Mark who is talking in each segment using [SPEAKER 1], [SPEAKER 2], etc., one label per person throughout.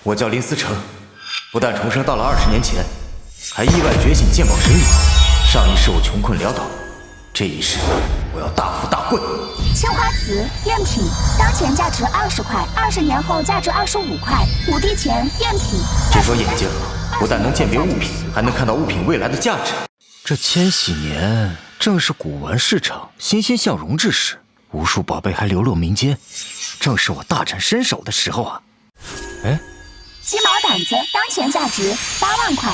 [SPEAKER 1] 我叫林思成，不但重生到了20年前，还意外觉醒鉴宝神影。上一世我穷困潦倒，这一世我要大富大贵。
[SPEAKER 2] 青花瓷赝品，当前价值20块，20年后价值25块，5帝钱赝品。
[SPEAKER 1] 这双眼睛不但能鉴别物品，还能看到物品未来的价值。这千禧年正是古玩市场欣欣向荣之时，无数宝贝还流落民间，正是我大展身手的时候啊！哎，
[SPEAKER 2] 鸡毛掸子当前价值8万块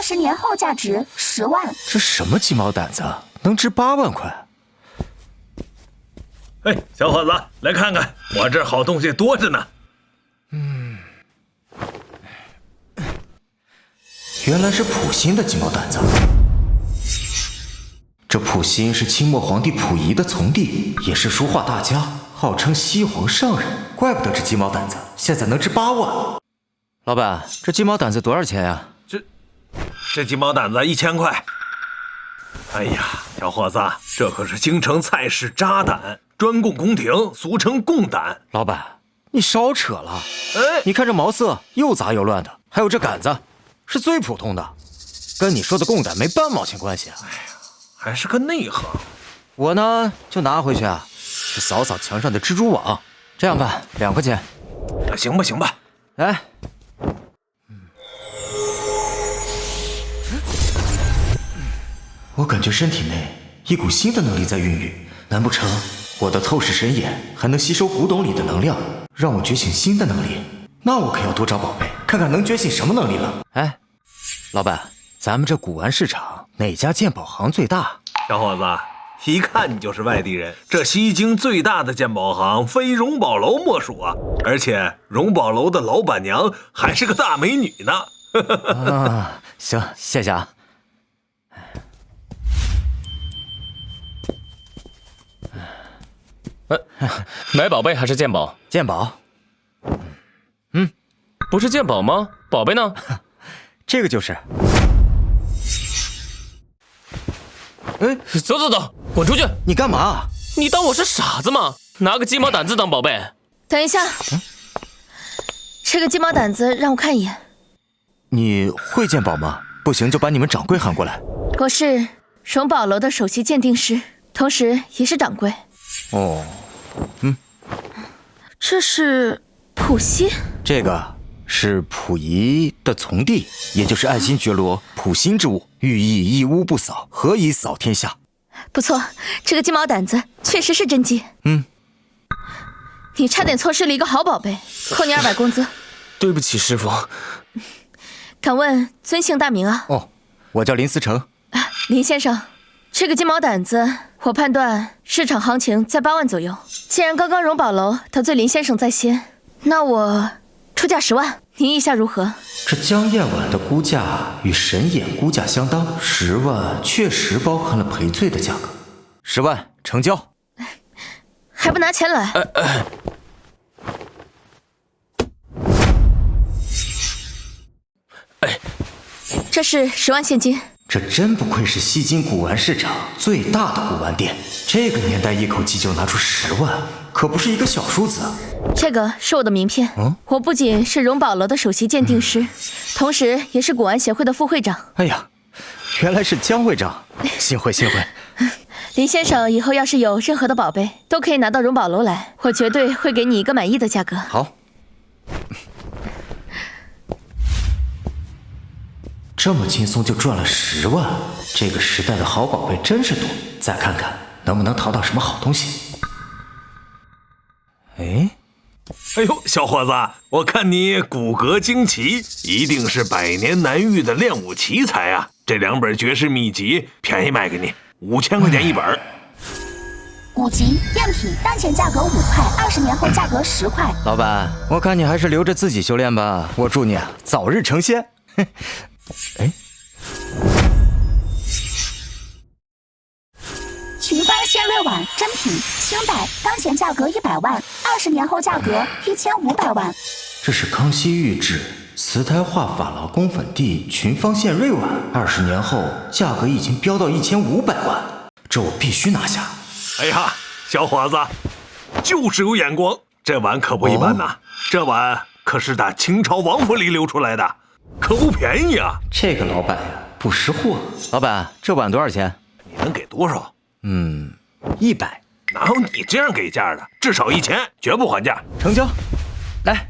[SPEAKER 2] ，20年后价值10万。
[SPEAKER 1] 这什么鸡毛掸子能值8万块？
[SPEAKER 3] 哎，小伙子，来看看，我这好东西多着呢。
[SPEAKER 1] 原来是溥心的鸡毛掸子。这溥心是清末皇帝溥仪的从弟，也是书画大家，号称西皇上人，怪不得这鸡毛掸子现在能值8万。老板，这鸡毛掸子多少钱呀？
[SPEAKER 3] 这鸡毛掸子1000块。哎呀，小伙子，这可是京城菜市扎胆，专供宫廷，俗称贡胆。
[SPEAKER 1] 老板，你少扯了。
[SPEAKER 3] 哎，
[SPEAKER 1] 你看这毛色又杂又乱的，还有这杆子是最普通的，跟你说的贡胆没半毛钱关系啊。
[SPEAKER 3] 哎呀，还是个内行。
[SPEAKER 1] 我呢就拿回去啊，去扫扫墙上的蜘蛛网。这样吧，2块钱。
[SPEAKER 3] 行吧，行吧。
[SPEAKER 1] 来。我感觉身体内一股新的能力在孕育，难不成我的透视神眼还能吸收古董里的能量，让我觉醒新的能力？那我可要多找宝贝，看看能觉醒什么能力了。哎，老板，咱们这古玩市场哪家鉴宝行最大？
[SPEAKER 3] 小伙子，一看你就是外地人。这西京最大的鉴宝行非荣宝楼莫属啊！而且荣宝楼的老板娘还是个大美女呢。
[SPEAKER 1] 啊，行，谢谢啊。
[SPEAKER 4] 买宝贝还是鉴宝？
[SPEAKER 1] 鉴宝。
[SPEAKER 4] 不是鉴宝吗？宝贝呢？
[SPEAKER 1] 这个就是。
[SPEAKER 4] 走走走，滚出去！
[SPEAKER 1] 你干嘛？
[SPEAKER 4] 你当我是傻子吗？拿个鸡毛掸子当宝贝？
[SPEAKER 5] 等一下，这个鸡毛掸子让我看一眼。
[SPEAKER 1] 你会鉴宝吗？不行就把你们掌柜喊过来。
[SPEAKER 5] 我是荣宝楼的首席鉴定师，同时也是掌柜。
[SPEAKER 1] 哦，
[SPEAKER 5] 这是溥心，
[SPEAKER 1] 这个是溥仪的从弟，也就是爱新觉罗溥心之物，寓意一屋不扫，何以扫天下？
[SPEAKER 5] 不错，这个鸡毛掸子确实是真迹。你差点错失了一个好宝贝，扣你200工资。
[SPEAKER 4] 对不起，师傅。
[SPEAKER 5] 敢问尊姓大名啊？
[SPEAKER 1] 哦，我叫林思成。
[SPEAKER 5] 林先生，这个鸡毛掸子，我判断市场行情在8万左右。既然刚刚荣宝楼得罪林先生在先，那我出价10万，您意下如何？
[SPEAKER 1] 这江燕碗的估价与神眼估价相当，10万确实包含了赔罪的价格。10万成交。
[SPEAKER 5] 还不拿钱来？这是10万现金。
[SPEAKER 1] 这真不愧是西京古玩市场最大的古玩店，这个年代一口气就拿出10万，可不是一个小数字啊。
[SPEAKER 5] 这个是我的名片，我不仅是荣宝楼的首席鉴定师，同时也是古玩协会的副会长。
[SPEAKER 1] 哎呀，原来是江会长，幸会幸会。
[SPEAKER 5] 林先生以后要是有任何的宝贝，都可以拿到荣宝楼来，我绝对会给你一个满意的价格。
[SPEAKER 1] 好。这么轻松就赚了10万，这个时代的好宝贝真是多。再看看能不能淘到什么好东西。哎
[SPEAKER 3] 呦，小伙子，我看你骨骼惊奇，一定是100年难遇的练武奇才啊！这2本绝世秘籍便宜卖给你，5000块钱一本。
[SPEAKER 2] 古籍赝品，当前价格5块，20年后价格10块。
[SPEAKER 1] 老板，我看你还是留着自己修炼吧，我祝你啊早日成仙。哎，
[SPEAKER 2] 群芳线瑞碗真品，清代，当前价格100万，20年后价格1500万。
[SPEAKER 1] 这是康熙御制瓷胎画珐琅宫粉地群芳线瑞碗，20年后价格已经飙到1500万，这我必须拿下。
[SPEAKER 3] 哎呀，小伙子，就是有眼光，这碗可不一般呐，这碗可是打清朝王府里流出来的，可不便宜啊。
[SPEAKER 1] 这个老板呀，不识货。老板，这碗多少钱？
[SPEAKER 3] 你能给多少
[SPEAKER 1] ？100。
[SPEAKER 3] 哪有你这样给价的？至少1000，绝不还价。
[SPEAKER 1] 成交。来，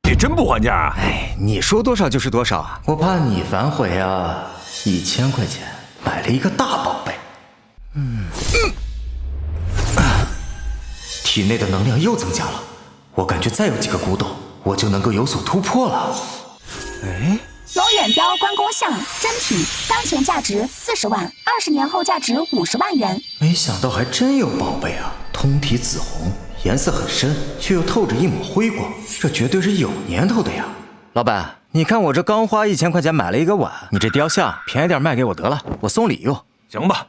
[SPEAKER 3] 你真不还价啊？
[SPEAKER 1] 哎，你说多少就是多少啊！我怕你反悔啊！1000块钱买了一个大宝贝。体内的能量又增加了，我感觉再有几个古董，我就能够有所突破了。哎，
[SPEAKER 2] 龙眼雕关公像真品，当前价值40万，20年后价值50万元。
[SPEAKER 1] 没想到还真有宝贝啊！通体紫红，颜色很深，却又透着一抹辉光，这绝对是有年头的呀！老板，你看我这刚花1000块钱买了一个碗，你这雕像便宜点卖给我得了，我送礼用。
[SPEAKER 3] 行吧，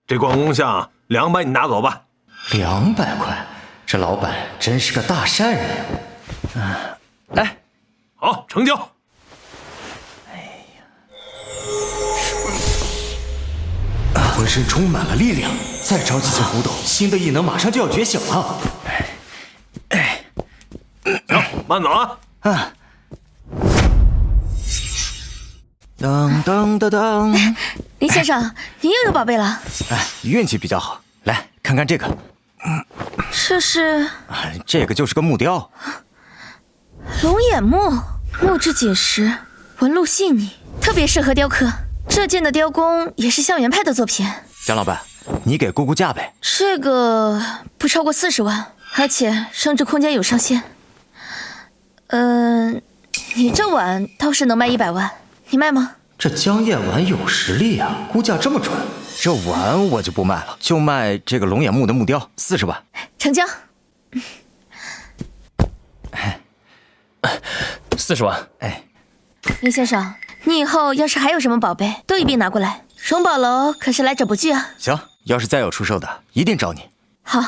[SPEAKER 3] 这关公像200你拿走吧。
[SPEAKER 1] 200块，这老板真是个大善人呀！来，
[SPEAKER 3] 好，成交。
[SPEAKER 1] 浑身充满了力量，再找几件古董，新的异能马上就要觉醒了。
[SPEAKER 3] 行，慢走啊！
[SPEAKER 1] 当当当当！
[SPEAKER 5] 林先生，您又有宝贝了。
[SPEAKER 1] 哎，运气比较好。来看看这个，
[SPEAKER 5] 这是
[SPEAKER 1] 这个就是个木雕，
[SPEAKER 5] 龙眼木，木质紧实，纹路细腻，特别适合雕刻。这件的雕工也是校园派的作品。
[SPEAKER 1] 蒋老板，你给估估价呗。
[SPEAKER 5] 这个不超过40万，而且升值空间有上限。你这碗倒是能卖100万，你卖吗？
[SPEAKER 1] 这江夜碗有实力呀，估价这么准。这碗我就不卖了，就卖这个龙眼木的木雕，40万。
[SPEAKER 5] 成交。
[SPEAKER 4] 40万。
[SPEAKER 1] 哎，
[SPEAKER 5] 林先生，你以后要是还有什么宝贝，都一并拿过来。荣宝楼可是来者不拒啊。
[SPEAKER 1] 行，要是再有出售的，一定找你。
[SPEAKER 5] 好。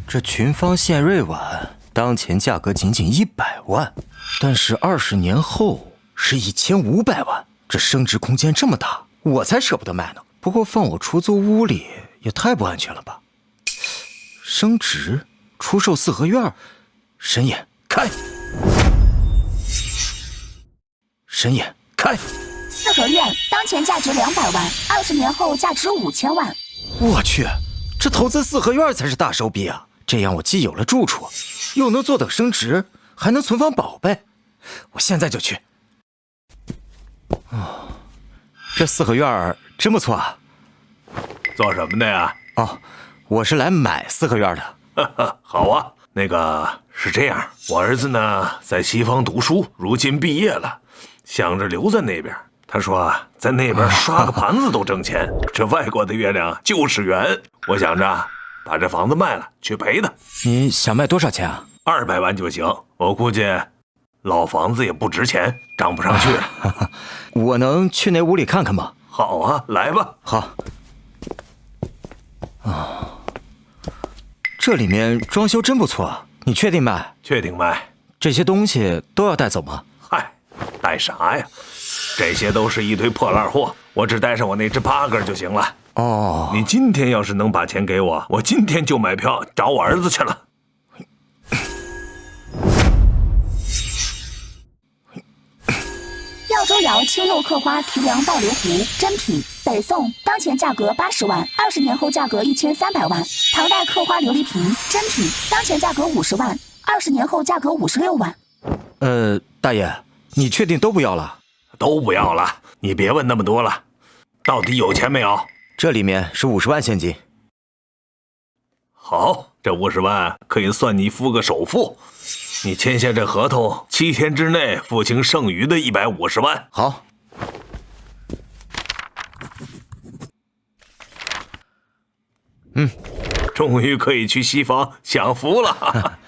[SPEAKER 1] 这群芳献瑞碗，当前价格仅仅100万，但是20年后是1500万，这升值空间这么大，我才舍不得卖呢。不过放我出租屋里也太不安全了吧？升值，出售四合院，神眼开，神眼开。
[SPEAKER 2] 四合院当前价值200万，20年后价值5000万。
[SPEAKER 1] 我去，这投资四合院才是大手笔啊！这样我既有了住处，又能坐等升值，还能存放宝贝。我现在就去。哦，这四合院真不错啊。
[SPEAKER 3] 做什么的呀？
[SPEAKER 1] 哦，我是来买四合院的。
[SPEAKER 3] 好啊，那个是这样，我儿子呢在西方读书，如今毕业了，想着留在那边。他说在那边刷个盘子都挣钱，这外国的月亮就是圆。我想着把这房子卖了去赔他。
[SPEAKER 1] 你想卖多少钱啊
[SPEAKER 3] ？200万就行。我估计老房子也不值钱，涨不上去。
[SPEAKER 1] 我能去那屋里看看吗？
[SPEAKER 3] 好啊，来吧。
[SPEAKER 1] 好。哦，这里面装修真不错，你确定卖？
[SPEAKER 3] 确定卖。
[SPEAKER 1] 这些东西都要带走吗？
[SPEAKER 3] 嗨，带啥呀？这些都是一堆破烂货，我只带上我那只八哥就行了。
[SPEAKER 1] 哦，
[SPEAKER 3] 你今天要是能把钱给我，我今天就买票找我儿子去了。
[SPEAKER 2] 耀州窑青釉刻花提梁倒流壶真品，北宋，当前价格80万，20年后价格1300万。唐代刻花琉璃瓶真品，当前价格50万，20年后价格56万。
[SPEAKER 1] 大爷，你确定都不要了？
[SPEAKER 3] 都不要了，你别问那么多了。到底有钱没有？
[SPEAKER 1] 这里面是50万现金。
[SPEAKER 3] 好，这50万可以算你付个首付。你签下这合同，7天之内付清剩余的150万。
[SPEAKER 1] 好。
[SPEAKER 3] 终于可以去西方享福了。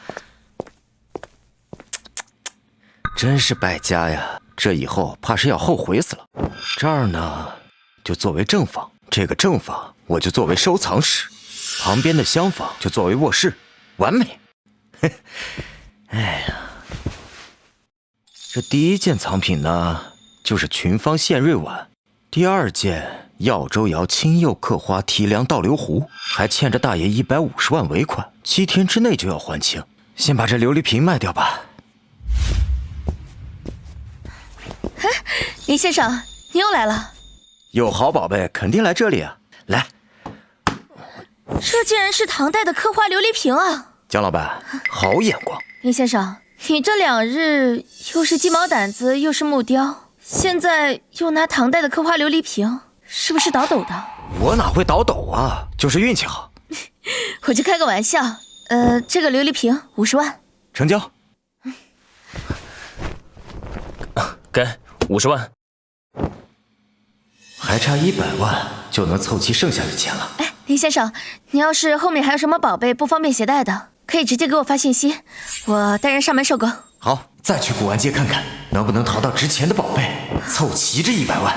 [SPEAKER 1] 真是败家呀！这以后怕是要后悔死了。这儿呢，就作为正房，这个正房我就作为收藏室，旁边的厢房就作为卧室，完美。哎呀，这第一件藏品呢，就是群芳献瑞碗；第二件耀州窑青釉刻花提梁倒流壶，还欠着大爷150万尾款，7天之内就要还清。先把这琉璃瓶卖掉吧。
[SPEAKER 5] 林先生，你又来了。
[SPEAKER 1] 有好宝贝肯定来这里啊！来，
[SPEAKER 5] 这竟然是唐代的刻花琉璃瓶啊！
[SPEAKER 1] 姜老板，好眼光。
[SPEAKER 5] 林先生，你这2日又是鸡毛掸子，又是木雕，现在又拿唐代的刻花琉璃瓶，是不是倒斗的？
[SPEAKER 1] 我哪会倒斗啊，就是运气好。
[SPEAKER 5] 我就开个玩笑。这个琉璃瓶50万，
[SPEAKER 1] 成交。
[SPEAKER 4] 给50万。
[SPEAKER 1] 还差100万就能凑齐剩下的钱了。
[SPEAKER 5] 哎，林先生，你要是后面还有什么宝贝不方便携带的，可以直接给我发信息，我带人上门收购。
[SPEAKER 1] 好，再去古玩街看看，能不能淘到值钱的宝贝，凑齐这100万。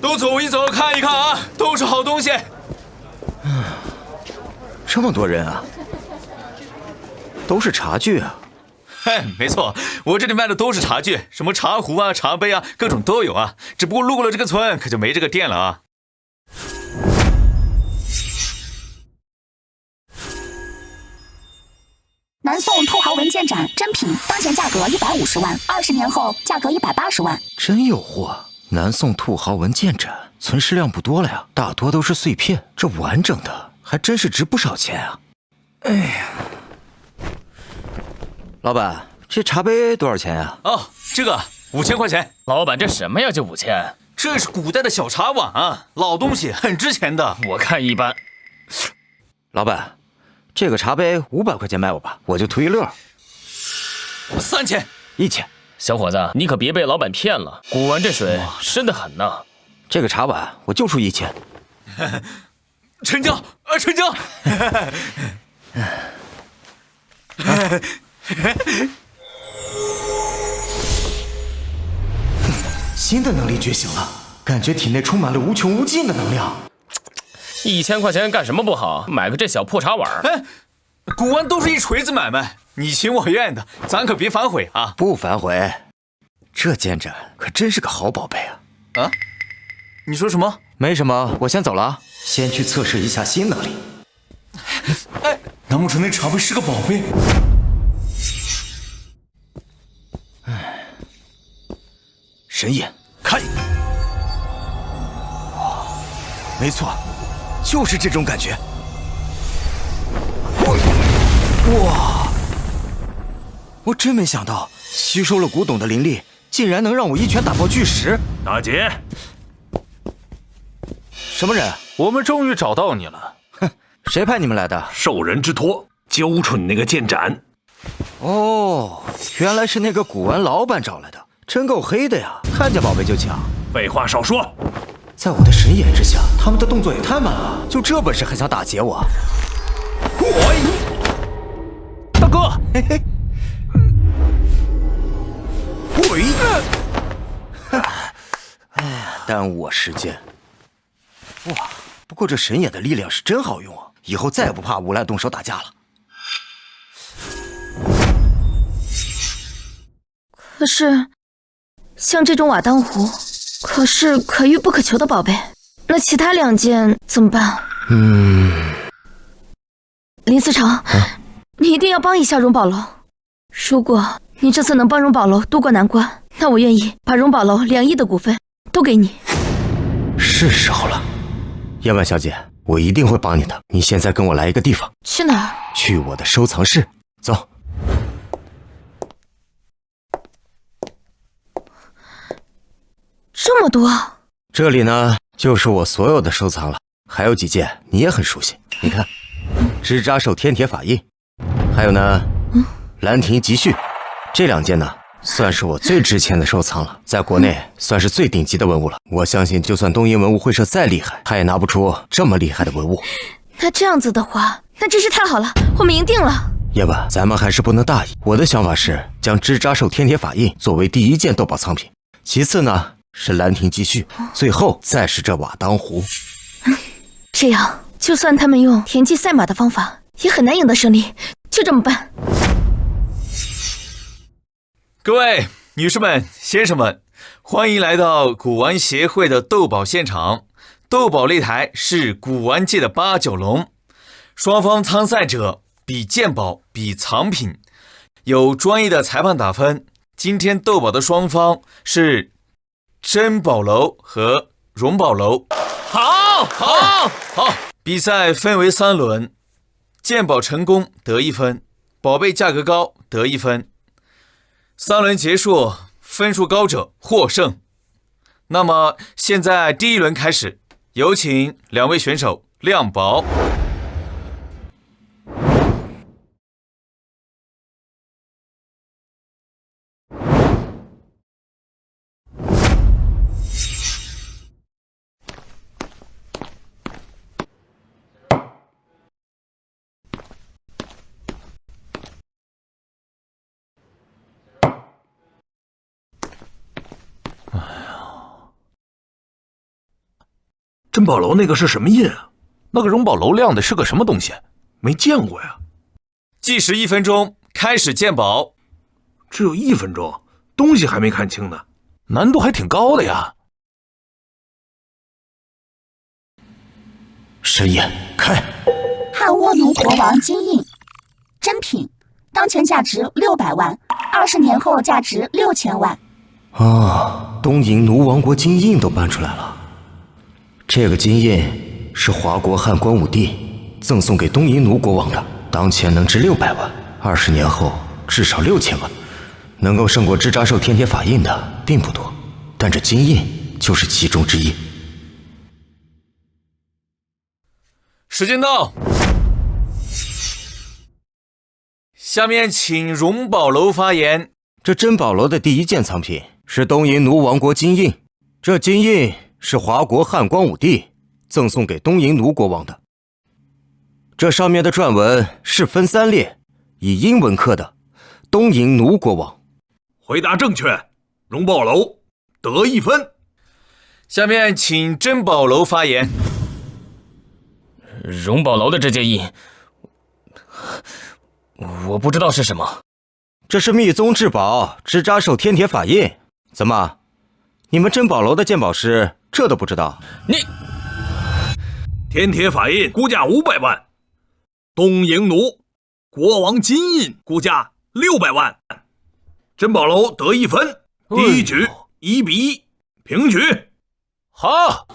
[SPEAKER 6] 都走一走，看一看啊，都是好东西。
[SPEAKER 1] 这么多人啊，都是茶具啊。
[SPEAKER 6] 没错，我这里卖的都是茶具，什么茶壶啊、茶杯啊，各种都有啊。只不过路过了这个村，可就没这个店了啊。
[SPEAKER 2] 南宋兔毫文件展真品，当前价格150万，20年后价格180万。
[SPEAKER 1] 真有货！南宋兔毫文件展存世量不多了呀，大多都是碎片，这完整的还真是值不少钱啊。哎呀，老板，这茶杯多少钱呀？
[SPEAKER 6] 哦，这个5000块钱。
[SPEAKER 4] 老板，这什么呀？就5000？
[SPEAKER 6] 这是古代的小茶碗啊，老东西，很值钱的。
[SPEAKER 4] 我看一般。
[SPEAKER 1] 老板，这个茶杯500块钱卖我吧，我就图一乐。
[SPEAKER 6] 3000。
[SPEAKER 1] 1000。
[SPEAKER 4] 小伙子，你可别被老板骗了，古玩这水深得很呢。
[SPEAKER 1] 这个茶碗我就出1000。
[SPEAKER 6] 成交，成交。
[SPEAKER 1] 新的能力觉醒了，感觉体内充满了无穷无尽的能量。
[SPEAKER 4] 1000块钱干什么不好？买个这小破茶碗。
[SPEAKER 6] 哎，古玩都是一锤子买卖，你情我愿的，咱可别反悔啊！
[SPEAKER 1] 不反悔，这件展可真是个好宝贝啊！
[SPEAKER 6] 啊？你说什么？
[SPEAKER 1] 没什么，我先走了啊，先去测试一下新能力。
[SPEAKER 6] 哎，难不成那茶杯是个宝贝？
[SPEAKER 1] 神眼，开！哇，没错，就是这种感觉。哇！我真没想到，吸收了古董的灵力，竟然能让我一拳打爆巨石。
[SPEAKER 3] 大姐，
[SPEAKER 1] 什么人？
[SPEAKER 7] 我们终于找到你了。
[SPEAKER 1] 哼，谁派你们来的？
[SPEAKER 3] 受人之托，揪出你那个剑斩。
[SPEAKER 1] 哦，原来是那个古玩老板找来的，真够黑的呀！看见宝贝就抢。
[SPEAKER 3] 废话少说，
[SPEAKER 1] 在我的神眼之下，他们的动作也太慢了，就这本事还想打劫我？
[SPEAKER 7] 大哥，
[SPEAKER 1] 嘿嘿。喂！哎呀，耽误我时间。哇，不过这神眼的力量是真好用啊，以后再也不怕无赖动手打架了。
[SPEAKER 5] 可是，像这种瓦当壶，可是可遇不可求的宝贝，那其他2件怎么办？林思成，你一定要帮一下荣宝楼。如果你这次能帮荣宝楼渡过难关，那我愿意把荣宝楼2亿的股份都给你。
[SPEAKER 1] 是时候了，叶婉小姐，我一定会帮你的。你现在跟我来一个地方。
[SPEAKER 5] 去哪儿？
[SPEAKER 1] 去我的收藏室，走。
[SPEAKER 5] 这么多？
[SPEAKER 1] 这里呢，就是我所有的收藏了，还有几件你也很熟悉。你看，支扎手天铁法印，还有呢，兰亭集序，这2件呢，算是我最值钱的收藏了，在国内算是最顶级的文物了。我相信，就算东瀛文物会社再厉害，他也拿不出这么厉害的文物。
[SPEAKER 5] 那这样子的话，那真是太好了，我们赢定了。
[SPEAKER 1] 叶婉，咱们还是不能大意。我的想法是，将支扎手天铁法印作为第1件斗宝藏品，其次呢是兰亭集序，最后再是这瓦当壶。
[SPEAKER 5] 这样，就算他们用田忌赛马的方法，也很难赢得胜利。就这么办。
[SPEAKER 6] 各位女士们、先生们，欢迎来到古玩协会的斗宝现场。斗宝擂台是古玩界的八九龙，双方参赛者比鉴宝，比藏品，有专业的裁判打分。今天斗宝的双方是珍宝楼和荣宝楼。好，比赛分为3轮，鉴宝成功得1分，宝贝价格高得1分。3轮结束，分数高者获胜。那么现在第1轮开始，有请2位选手亮宝。
[SPEAKER 3] 珍宝楼那个是什么印啊？
[SPEAKER 7] 那个荣宝楼亮的是个什么东西？
[SPEAKER 3] 没见过呀。
[SPEAKER 6] 计时1分钟，开始鉴宝。
[SPEAKER 3] 只有1分钟，东西还没看清呢。
[SPEAKER 7] 难度还挺高的呀。
[SPEAKER 1] 神眼开。
[SPEAKER 2] 汉倭奴国王金印，真品，当前价值600万，20年后价值6000万。
[SPEAKER 1] 东瀛奴王国金印都搬出来了。这个金印是华国汉光武帝赠送给东瀛奴国王的，当前能值600万，20年后至少6000万。能够胜过支扎兽天铁法印的并不多，但这金印就是其中之一。
[SPEAKER 6] 时间到，下面请荣宝楼发言。
[SPEAKER 1] 这珍宝楼的第1件藏品是东瀛奴王国金印，这金印是华国汉光武帝赠送给东瀛奴国王的。这上面的篆文是分3列，以英文刻的，东瀛奴国王。
[SPEAKER 3] 回答正确，荣宝楼得1分。
[SPEAKER 6] 下面请珍宝楼发言。
[SPEAKER 4] 荣宝楼的这件印，我不知道是什么。
[SPEAKER 1] 这是密宗至宝支扎兽天铁法印。怎么，你们珍宝楼的鉴宝师这都不知道？
[SPEAKER 4] 你
[SPEAKER 3] 天铁法印估价500万，东瀛奴国王金印估价600万。珍宝楼得1分，第1局1比1平局。
[SPEAKER 7] 好，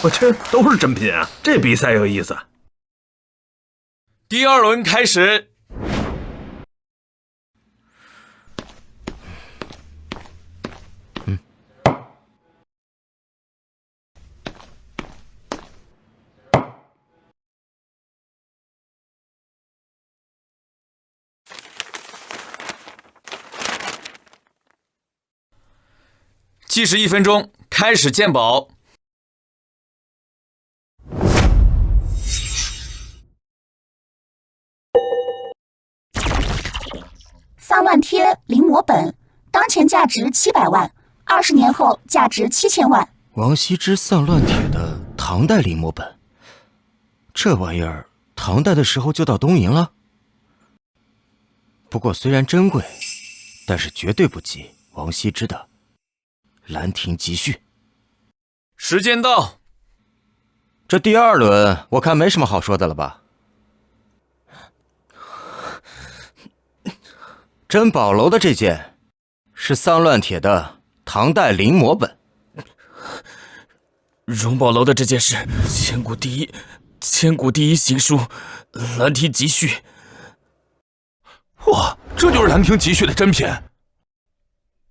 [SPEAKER 3] 我去，都是真品啊！这比赛有意思。
[SPEAKER 6] 第2轮开始。计时1分钟，开始鉴宝。
[SPEAKER 2] 丧乱贴临摹本，当前价值700万，20年后价值7000万。
[SPEAKER 1] 王羲之丧乱帖的唐代临摹本，这玩意儿唐代的时候就到东瀛了。不过虽然珍贵，但是绝对不及王羲之的《兰亭集序》。
[SPEAKER 6] 时间到，
[SPEAKER 1] 这第2轮我看没什么好说的了吧？珍宝楼的这件是丧乱帖的唐代临摹本。
[SPEAKER 4] 荣宝楼的这件是千古第一行书《兰亭集序》。
[SPEAKER 7] 哇，这就是《兰亭集序》的真品，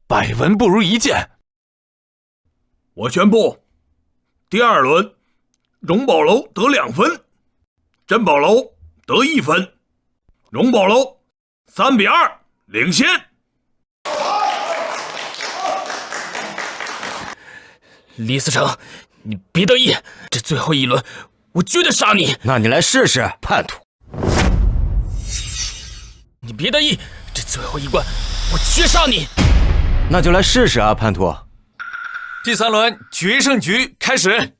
[SPEAKER 7] 百闻不如一见。
[SPEAKER 3] 我宣布，第2轮，荣宝楼得2分，珍宝楼得1分，荣宝楼3比2领先。
[SPEAKER 4] 李思成，你别得意，这最后1轮我绝对杀你。
[SPEAKER 1] 那你来试试，叛徒。
[SPEAKER 4] 你别得意，这最后1关我绝杀你。
[SPEAKER 1] 那就来试试啊，叛徒。
[SPEAKER 6] 第3轮决胜局开始。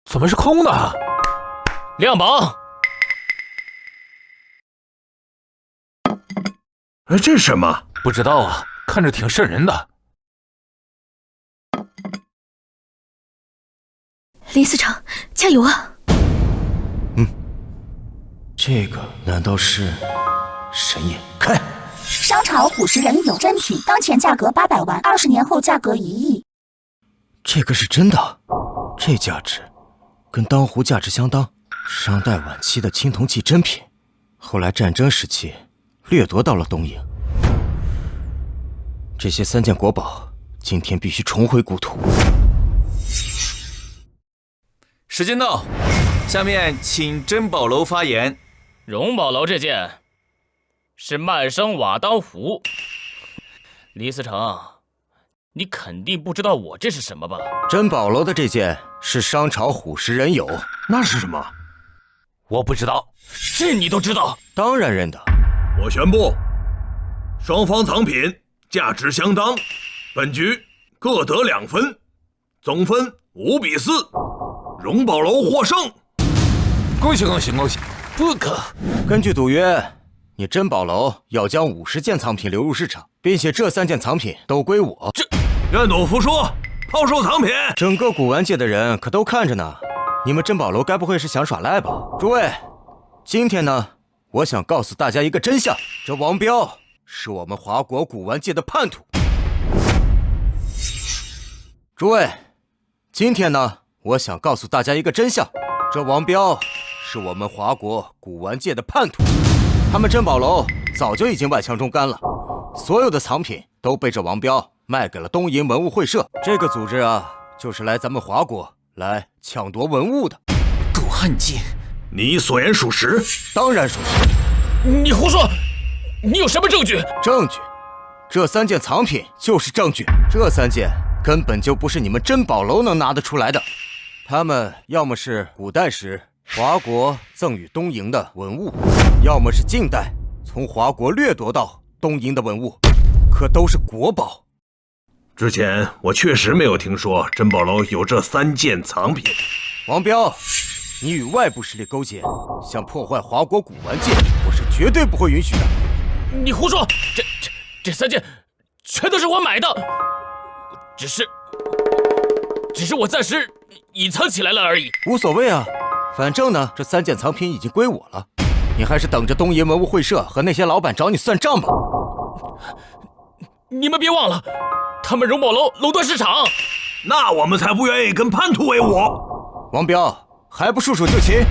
[SPEAKER 7] 怎么是空的？
[SPEAKER 4] 亮宝。
[SPEAKER 3] 这是什么？
[SPEAKER 7] 不知道啊，看着挺瘆人的。
[SPEAKER 5] 林司长，加油啊！
[SPEAKER 1] 这个难道是神眼？开！
[SPEAKER 2] 商朝虎食人俑真品，当前价格800万，20年后价格1亿。
[SPEAKER 1] 这个是真的，这价值跟当壶价值相当。商代晚期的青铜器真品，后来战争时期掠夺到了东瀛。这些3件国宝，今天必须重回故土。
[SPEAKER 6] 时间到，下面请珍宝楼发言。
[SPEAKER 4] 荣宝楼这件是曼生瓦当壶。李思成，你肯定不知道我这是什么吧？
[SPEAKER 1] 珍宝楼的这件是商朝虎食人俑，
[SPEAKER 3] 那是什么？
[SPEAKER 7] 我不知道。
[SPEAKER 4] 这你都知道？
[SPEAKER 1] 当然认得。
[SPEAKER 3] 我宣布，双方藏品价值相当，本局各得2分，总分5比4，荣宝楼获胜。
[SPEAKER 7] 恭喜恭喜恭喜！不可！
[SPEAKER 1] 根据赌约，你珍宝楼要将50件藏品流入市场，并且这3件藏品都归我。
[SPEAKER 3] 愿赌服输，抛售藏品。
[SPEAKER 1] 整个古玩界的人可都看着呢，你们珍宝楼该不会是想耍赖吧？诸位，今天呢，我想告诉大家一个真相，这王彪是我们华国古玩界的叛徒。诸位，今天呢，我想告诉大家一个真相，这王彪是我们华国古玩界的叛徒。他们珍宝楼早就已经外强中干了，所有的藏品都被这王彪卖给了东瀛文物会社。这个组织啊，就是来咱们华国来抢夺文物的。
[SPEAKER 6] 狗汉奸！
[SPEAKER 3] 你所言属实？
[SPEAKER 1] 当然属实。
[SPEAKER 4] 你胡说！你有什么证据？
[SPEAKER 1] 证据？这3件藏品就是证据。这3件根本就不是你们珍宝楼能拿得出来的，他们要么是古代时华国赠予东瀛的文物，要么是近代从华国掠夺到东瀛的文物，可都是国宝。
[SPEAKER 3] 之前我确实没有听说珍宝楼有这3件藏品。
[SPEAKER 1] 王彪，你与外部势力勾结，想破坏华国古玩界，我是绝对不会允许的。
[SPEAKER 4] 你胡说！这3件全都是我买的，只是我暂时隐藏起来了而已。
[SPEAKER 1] 无所谓啊，反正呢，这3件藏品已经归我了，你还是等着东瀛文物会社和那些老板找你算账吧。
[SPEAKER 4] 你们别忘了，他们荣宝楼垄断市场，
[SPEAKER 3] 那我们才不愿意跟叛徒为伍。
[SPEAKER 1] 王彪，还不束手就擒？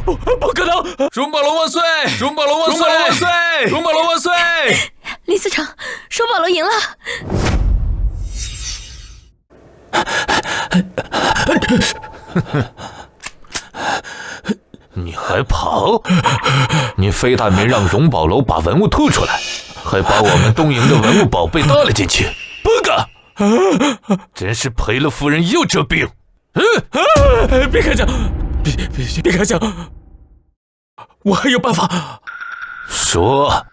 [SPEAKER 4] 不可能！
[SPEAKER 6] 荣宝楼万岁！荣宝楼万岁！荣宝楼万岁！荣宝楼万岁！
[SPEAKER 5] 李司长，荣宝楼赢了。
[SPEAKER 7] 你还跑？你非但没让荣宝楼把文物吐出来，还把我们东瀛的文物宝贝带了进去，不敢！真是赔了夫人又折兵。
[SPEAKER 4] 别开枪！别开枪！我还有办法。
[SPEAKER 7] 说。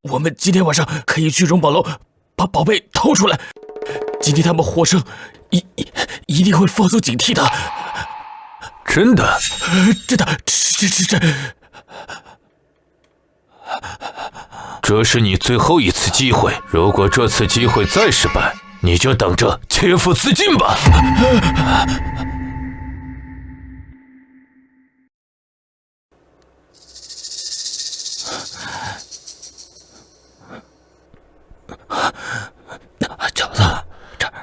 [SPEAKER 4] 我们今天晚上可以去荣宝楼把宝贝偷出来。今天他们获胜，一定会放松警惕的。
[SPEAKER 7] 真的？
[SPEAKER 4] 真的，
[SPEAKER 7] 这是你最后一次机会，如果这次机会再失败，你就等着切腹自尽吧。
[SPEAKER 4] 饺子，这儿。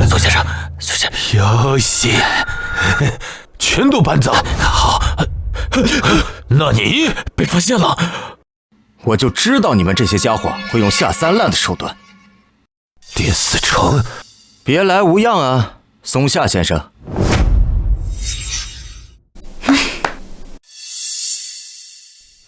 [SPEAKER 4] 宋先生，
[SPEAKER 7] 游戏全都搬走。
[SPEAKER 4] 好。
[SPEAKER 7] 那你
[SPEAKER 4] 被发现了。
[SPEAKER 1] 我就知道你们这些家伙会用下三滥的手段。
[SPEAKER 7] 林思成，
[SPEAKER 1] 别来无恙啊，松下先生。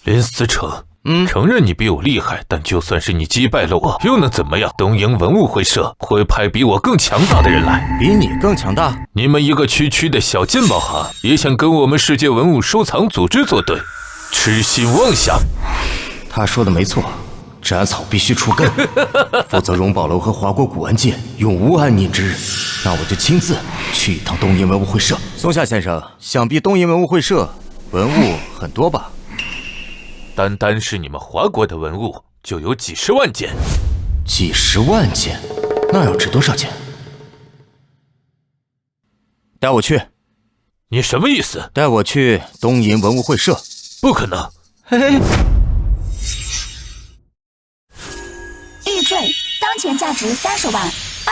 [SPEAKER 7] 林思成，承认你比我厉害，但就算是你击败了我，又能怎么样？东瀛文物会社会派比我更强大的人来。
[SPEAKER 1] 比你更强大？
[SPEAKER 7] 你们一个区区的小鉴宝行，也想跟我们世界文物收藏组织作对，痴心妄想。
[SPEAKER 1] 他说的没错，斩草必须除根，否则荣宝楼和华国古玩界永无安宁之日。那我就亲自去一趟东瀛文物会社。松下先生，想必东瀛文物会社文物很多吧？
[SPEAKER 7] 单单是你们华国的文物就有几十万件。
[SPEAKER 1] 几十万件，那要值多少钱？带我去。
[SPEAKER 7] 你什么意思？
[SPEAKER 1] 带我去东瀛文物会社。
[SPEAKER 7] 不可能。
[SPEAKER 1] 嘿嘿。
[SPEAKER 2] 玉坠当前价值30万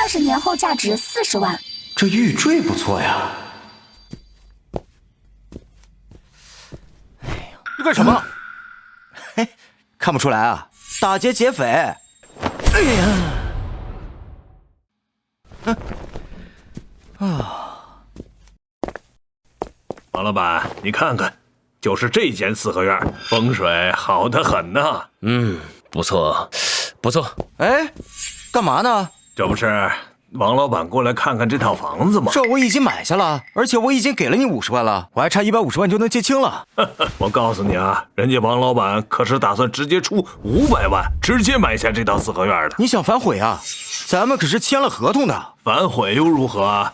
[SPEAKER 2] ，20年后价值40万。
[SPEAKER 1] 这玉坠不错呀。
[SPEAKER 7] 你干什么？
[SPEAKER 1] 嘿，看不出来啊，打劫劫匪。哎呀，
[SPEAKER 3] 王老板，你看看，就是这间四合院，风水好得很呐。
[SPEAKER 4] 不错，不错。
[SPEAKER 1] 哎，干嘛呢？
[SPEAKER 3] 这不是王老板过来看看这套房子吗？
[SPEAKER 1] 这我已经买下了，而且我已经给了你50万了，我还差150万就能结清了。
[SPEAKER 3] 我告诉你啊，人家王老板可是打算直接出500万，直接买下这套四合院的。
[SPEAKER 1] 你想反悔啊？咱们可是签了合同的。
[SPEAKER 3] 反悔又如何啊？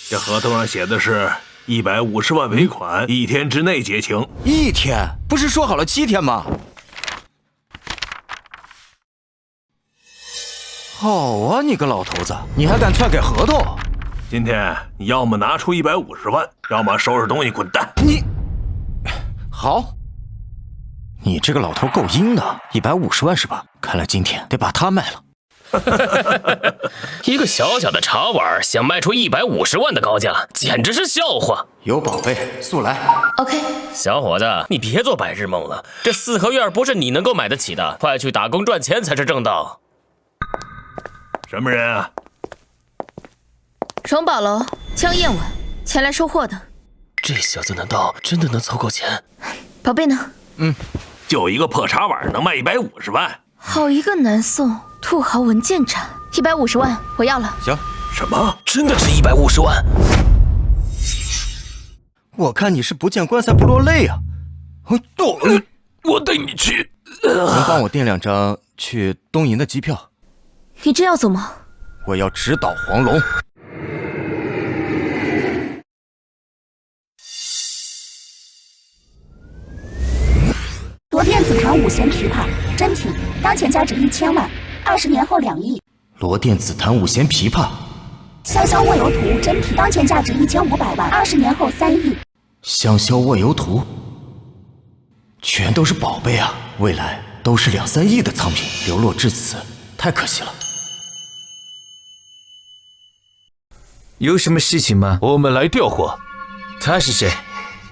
[SPEAKER 3] 这合同上写的是150万尾款，1天之内结清。
[SPEAKER 1] 1天？不是说好了7天吗？好啊，你个老头子，你还敢篡改合同？
[SPEAKER 3] 今天你要么拿出150万，要么收拾东西滚蛋。
[SPEAKER 1] 你好，你这个老头够阴的，150万是吧？看来今天得把它卖了。
[SPEAKER 4] 一个小小的茶碗想卖出150万的高价，简直是笑话。
[SPEAKER 1] 有宝贝，速来。
[SPEAKER 5] OK，
[SPEAKER 4] 小伙子，你别做白日梦了，这四合院不是你能够买得起的，快去打工赚钱才是正道。
[SPEAKER 3] 什么人啊？
[SPEAKER 5] 荣宝楼江燕婉前来收货的。
[SPEAKER 4] 这小子难道真的能凑够钱？
[SPEAKER 5] 宝贝呢？
[SPEAKER 3] 就一个破茶碗能卖150万？
[SPEAKER 5] 好一个南宋土豪文件展，150万我要了。
[SPEAKER 1] 行，
[SPEAKER 3] 什么？
[SPEAKER 4] 真的值150万？
[SPEAKER 1] 我看你是不见棺材不落泪啊！
[SPEAKER 7] 我带你去。
[SPEAKER 1] 能帮我订2张去东瀛的机票？
[SPEAKER 5] 你真要走吗？
[SPEAKER 1] 我要直捣黄龙。
[SPEAKER 2] 罗甸紫檀5弦琵琶真品，当前价值1000万，20年后2亿。
[SPEAKER 1] 罗甸紫檀5弦琵琶，
[SPEAKER 2] 香消卧游图真品，当前价值1500万，20年后3亿。
[SPEAKER 1] 香消卧游图，全都是宝贝啊！未来都是2、3亿的藏品，流落至此，太可惜了。
[SPEAKER 6] 有什么事情吗？
[SPEAKER 7] 我们来调货。
[SPEAKER 6] 他是谁？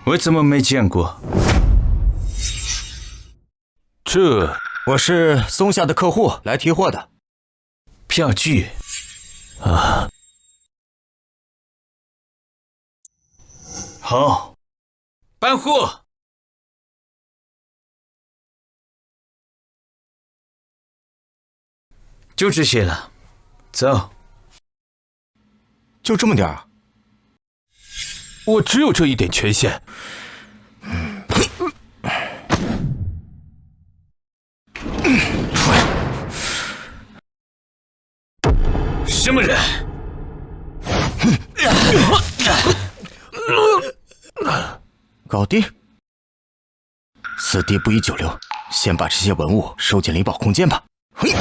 [SPEAKER 6] 我怎么没见过？
[SPEAKER 7] 这
[SPEAKER 1] 我是松下的客户，来提货的。
[SPEAKER 6] 票据
[SPEAKER 7] 啊，
[SPEAKER 6] 好，搬货。就这些了，走。
[SPEAKER 1] 就这么点儿？
[SPEAKER 7] 我只有这一点权限。
[SPEAKER 6] 什么人？
[SPEAKER 1] 搞定。此地不宜久留，先把这些文物收进灵宝空间吧。嘿，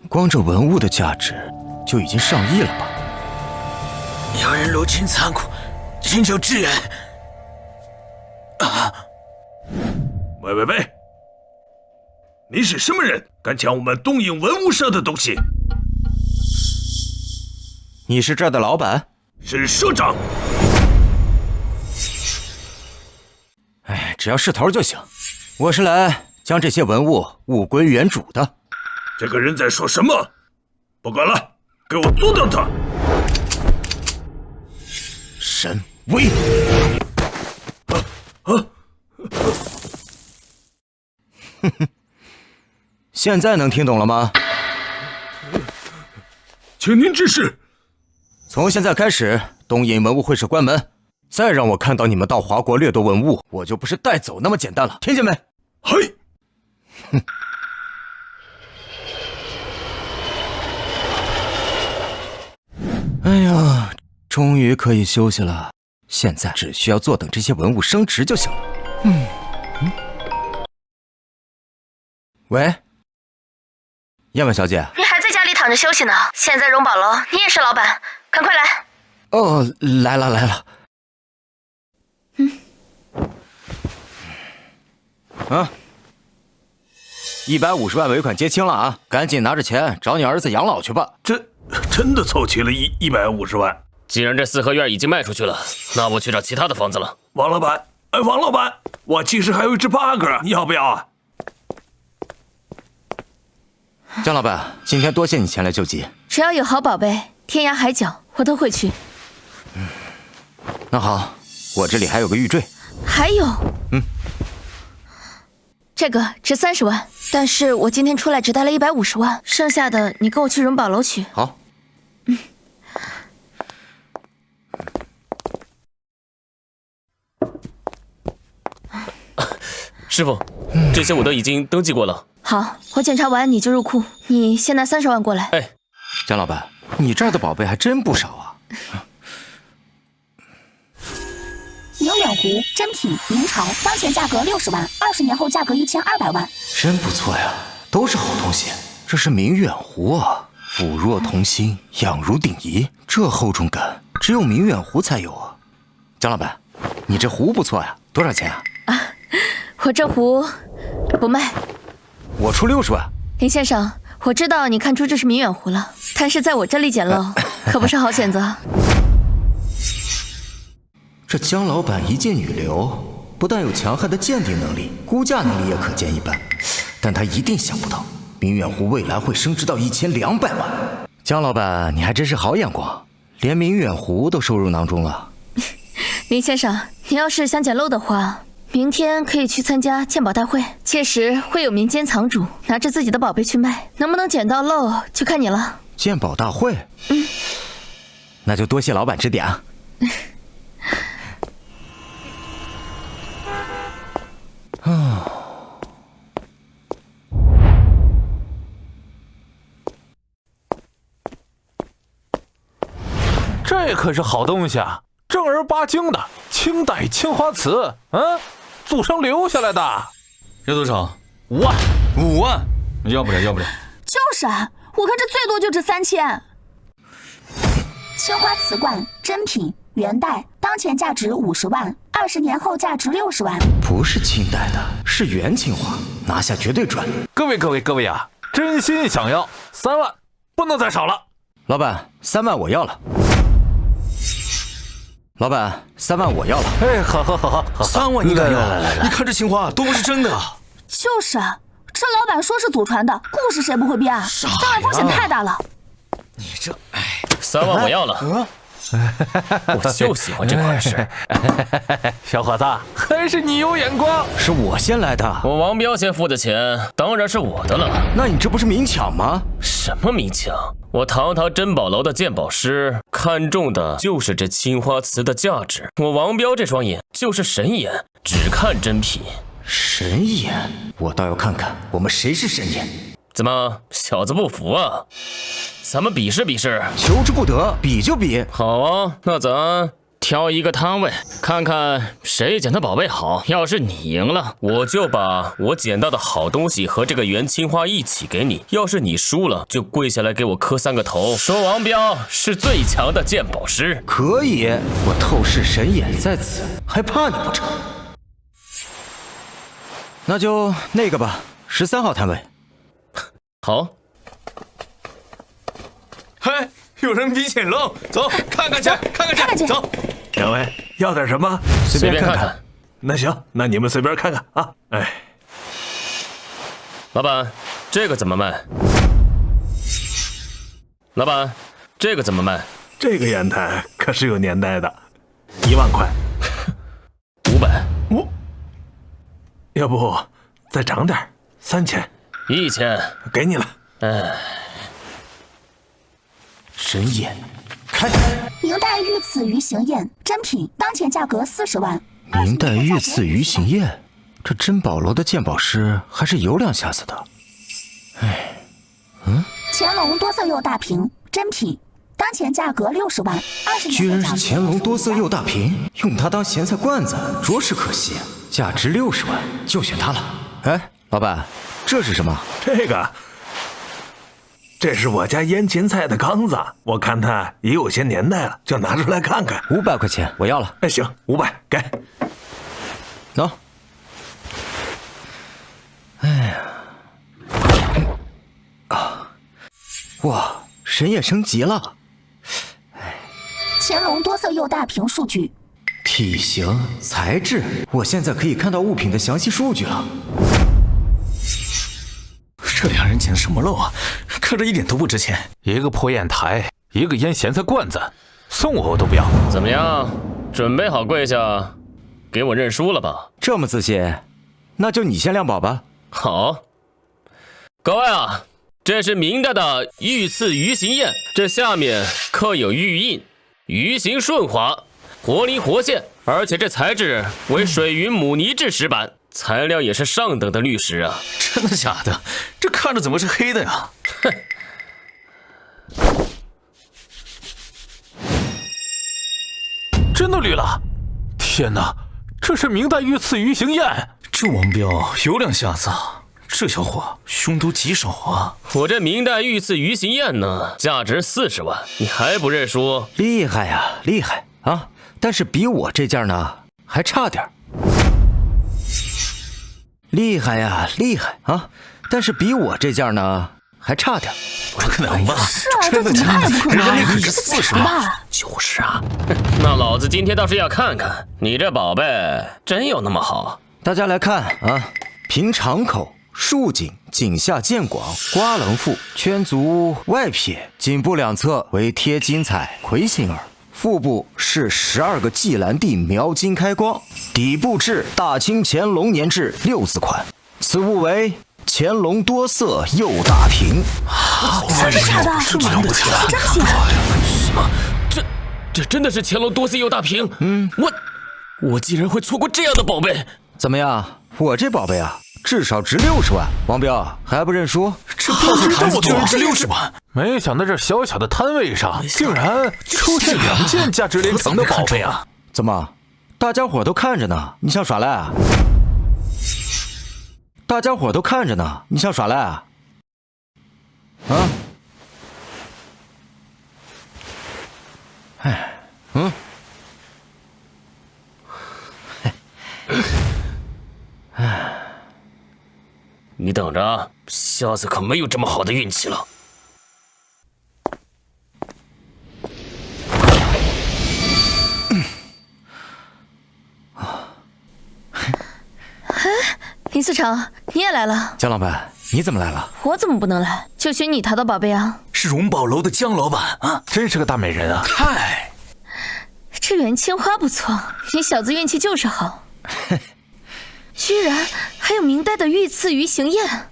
[SPEAKER 1] 光这文物的价值就已经上亿了吧？
[SPEAKER 6] 有人入侵仓库，寻求支援。
[SPEAKER 3] 喂！你是什么人？敢抢我们东瀛文物社的东西？
[SPEAKER 1] 你是这儿的老板？
[SPEAKER 3] 是社长。
[SPEAKER 1] 哎，只要是头就行。我是来将这些文物物归原主的。
[SPEAKER 3] 这个人在说什么？不管了，给我做掉他！
[SPEAKER 1] 神威！哼哼，现在能听懂了吗？
[SPEAKER 3] 请您指示。
[SPEAKER 1] 从现在开始，东瀛文物会社关门。再让我看到你们到华国掠夺文物，我就不是带走那么简单了，听见没？
[SPEAKER 3] 嘿！
[SPEAKER 1] 哎呀，终于可以休息了，现在只需要坐等这些文物升值就行了。喂，燕文小姐。
[SPEAKER 5] 你还在家里躺着休息呢？现在荣宝楼，你也是老板，赶快来。
[SPEAKER 1] 哦，来了。150万尾款结清了啊！赶紧拿着钱找你儿子养老去吧。
[SPEAKER 3] 这真的凑齐了150万。
[SPEAKER 4] 既然这四合院已经卖出去了，那我去找其他的房子了。
[SPEAKER 3] 王老板，王老板，我其实还有一只八哥，你要不要啊？
[SPEAKER 1] 江老板，今天多谢你前来救急。
[SPEAKER 5] 只要有好宝贝，天涯海角我都会去。
[SPEAKER 1] 那好，我这里还有个玉坠。
[SPEAKER 5] 还有，这个值30万，但是我今天出来只带了150万，剩下的你跟我去荣宝楼取。
[SPEAKER 1] 好。
[SPEAKER 4] 师傅，这些我都已经登记过了。
[SPEAKER 5] 好，我检查完你就入库，你先拿30万过来。
[SPEAKER 4] 哎，
[SPEAKER 1] 江老板，你这儿的宝贝还真不少啊。
[SPEAKER 2] 明远湖真品，明朝，当前价格60万，20年后价格1200万。
[SPEAKER 1] 真不错呀，都是好东西。这是明远湖啊，俯若同心，仰如鼎夷，这厚重感只有明远湖才有啊。江老板，你这壶不错呀，多少钱啊？
[SPEAKER 5] 我这壶不卖。
[SPEAKER 1] 我出60万。
[SPEAKER 5] 林先生，我知道你看出这是明远湖了，但是在我这里捡漏可不是好选择。
[SPEAKER 1] 这江老板一介女流，不但有强悍的鉴定能力，估价能力也可见一斑。但他一定想不到，明远湖未来会升值到1200万。江老板，你还真是好眼光，连明远湖都收入囊中了。
[SPEAKER 5] 林先生，你要是想捡漏的话，明天可以去参加鉴宝大会，届时会有民间藏主拿着自己的宝贝去卖，能不能捡到漏就看你了。
[SPEAKER 1] 鉴宝大会？那就多谢老板指点啊。
[SPEAKER 7] 这可是好东西啊，正儿八经的清代青花瓷，祖上留下来的。
[SPEAKER 6] 要多少
[SPEAKER 7] 5万
[SPEAKER 6] ？5万？要不了。
[SPEAKER 2] 就是啊，我看这最多就值3000。青花瓷罐真品，元代，当前价值50万，20年后价值60万。
[SPEAKER 1] 不是清代的，是元青花，拿下绝对准。
[SPEAKER 7] 各位啊，真心想要3万，不能再少了。
[SPEAKER 1] 老板，3万我要了。老板，3万我要了。
[SPEAKER 7] 哎，好
[SPEAKER 6] ，3万你敢要？你看这青花都不是真的。
[SPEAKER 2] 就是啊，这老板说是祖传的，故事谁不会编啊？3万风险太大了。
[SPEAKER 6] 你这
[SPEAKER 4] ，3万我要了。我就喜欢这款式。
[SPEAKER 7] 小伙子，还是你有眼光。
[SPEAKER 1] 是我先来的，
[SPEAKER 4] 我王彪先付的钱，当然是我的了。
[SPEAKER 1] 那你这不是明抢吗？
[SPEAKER 4] 什么明抢？我堂堂珍宝楼的鉴宝师，看中的就是这青花瓷的价值。我王彪这双眼就是神眼，只看真品。
[SPEAKER 1] 神眼？我倒要看看我们谁是神眼。
[SPEAKER 4] 怎么，小子不服啊？咱们比试比试。
[SPEAKER 1] 求之不得，比就比。
[SPEAKER 4] 好啊，那咱挑一个摊位，看看谁捡的宝贝好。要是你赢了，我就把我捡到的好东西和这个元青花一起给你；要是你输了，就跪下来给我磕3个头，说王彪是最强的鉴宝师。
[SPEAKER 1] 可以，我透视神眼在此，还怕你不成？那就那个吧，13号摊位。
[SPEAKER 4] 好。
[SPEAKER 6] 嘿，有人比捡漏，走，看看去，走。
[SPEAKER 3] 两位要点什么？
[SPEAKER 4] 随便看看。
[SPEAKER 3] 那行，那你们随便看看啊。哎，
[SPEAKER 4] 老板，这个怎么卖？老板，这个怎么卖？
[SPEAKER 3] 这个砚台可是有年代的，1万块。
[SPEAKER 4] 500。
[SPEAKER 3] 要不再涨点，3000。
[SPEAKER 4] 1000。
[SPEAKER 3] 给你了。
[SPEAKER 4] 哎。
[SPEAKER 1] 神眼，开！
[SPEAKER 2] 明代御赐鱼形砚真品，当前价格40万。
[SPEAKER 1] 明代御赐鱼形砚，这珍宝楼的鉴宝师还是有两下子的。哎，
[SPEAKER 2] 乾隆多色釉大瓶真品，当前价格60万，20
[SPEAKER 1] 居然是
[SPEAKER 2] 年后价格
[SPEAKER 1] 乾隆多色釉大瓶，用它当咸菜罐子，着实可惜。价值60万，就选它了。哎，老板，这是什么？
[SPEAKER 3] 这是我家腌芹菜的缸子，我看它也有些年代了，就拿出来看看。
[SPEAKER 1] 500块钱，我要了。
[SPEAKER 3] 哎，行，500给。
[SPEAKER 1] 喏。哎呀，哇，神也升级了。
[SPEAKER 2] 乾隆多色釉大瓶数据。
[SPEAKER 1] 体型、材质，我现在可以看到物品的详细数据了。
[SPEAKER 6] 这两人捡的什么漏啊？看着一点都不值钱。
[SPEAKER 7] 一个破砚台，一个腌咸菜罐子，送我都不要。
[SPEAKER 4] 怎么样，准备好跪下，给我认输了吧？
[SPEAKER 1] 这么自信，那就你先亮宝吧。
[SPEAKER 4] 好，各位啊，这是明代的御赐鱼形砚，这下面刻有玉印，鱼形顺滑，活灵活现，而且这材质为水云母泥制石板，材料也是上等的绿石啊。
[SPEAKER 6] 真的假的？这看着怎么是黑的呀？
[SPEAKER 4] 哼，
[SPEAKER 7] 真的绿了！天哪，这是明代御赐鱼形砚。
[SPEAKER 6] 这王彪有两下子啊，这小伙凶多吉少啊！
[SPEAKER 4] 我这明代御赐鱼形砚呢，价值40万，你还不认输？
[SPEAKER 1] 厉害呀，厉害啊！但是比我这件呢还差点。厉害呀，厉害啊！但是比我这件呢还差点。
[SPEAKER 6] 不可能吧？
[SPEAKER 2] 是啊，这怎么看也不可能。
[SPEAKER 6] 人家可是40万。
[SPEAKER 4] 就是啊，那老子今天倒是要看看你这宝贝真有那么好。
[SPEAKER 1] 大家来看啊，平敞口，竖颈，颈下见广，瓜棱腹，圈足外撇，颈部两侧为贴金彩魁形耳。腹部是12个霁蓝地描金开光，底部制大清乾隆年制6字款。此物为乾隆多色釉大瓶。
[SPEAKER 2] 真的假的？
[SPEAKER 6] 这了不起了！
[SPEAKER 2] 真行！
[SPEAKER 4] 什么？这真的是乾隆多色釉大瓶？我竟然会错过这样的宝贝！
[SPEAKER 1] 怎么样？我这宝贝啊，至少值60万。王彪还不认输？
[SPEAKER 6] 这泡菜坛子居然值60万！
[SPEAKER 7] 没想到这小小的摊位上，竟然出现2件价值连城的宝贝啊！
[SPEAKER 1] 怎么，大家伙都看着呢，你想耍赖啊？大家伙都看着呢，你想耍赖啊？啊？哎，
[SPEAKER 4] 你等着，下次可没有这么好的运气了。
[SPEAKER 5] 林思成，你也来了。
[SPEAKER 1] 姜老板，你怎么来了？
[SPEAKER 5] 我怎么不能来？就选你淘到宝贝啊！
[SPEAKER 6] 是荣宝楼的姜老板啊，
[SPEAKER 7] 真是个大美人啊！
[SPEAKER 6] 嗨，
[SPEAKER 5] 这元青花不错，你小子运气就是好。居然还有明代的御赐鱼形砚，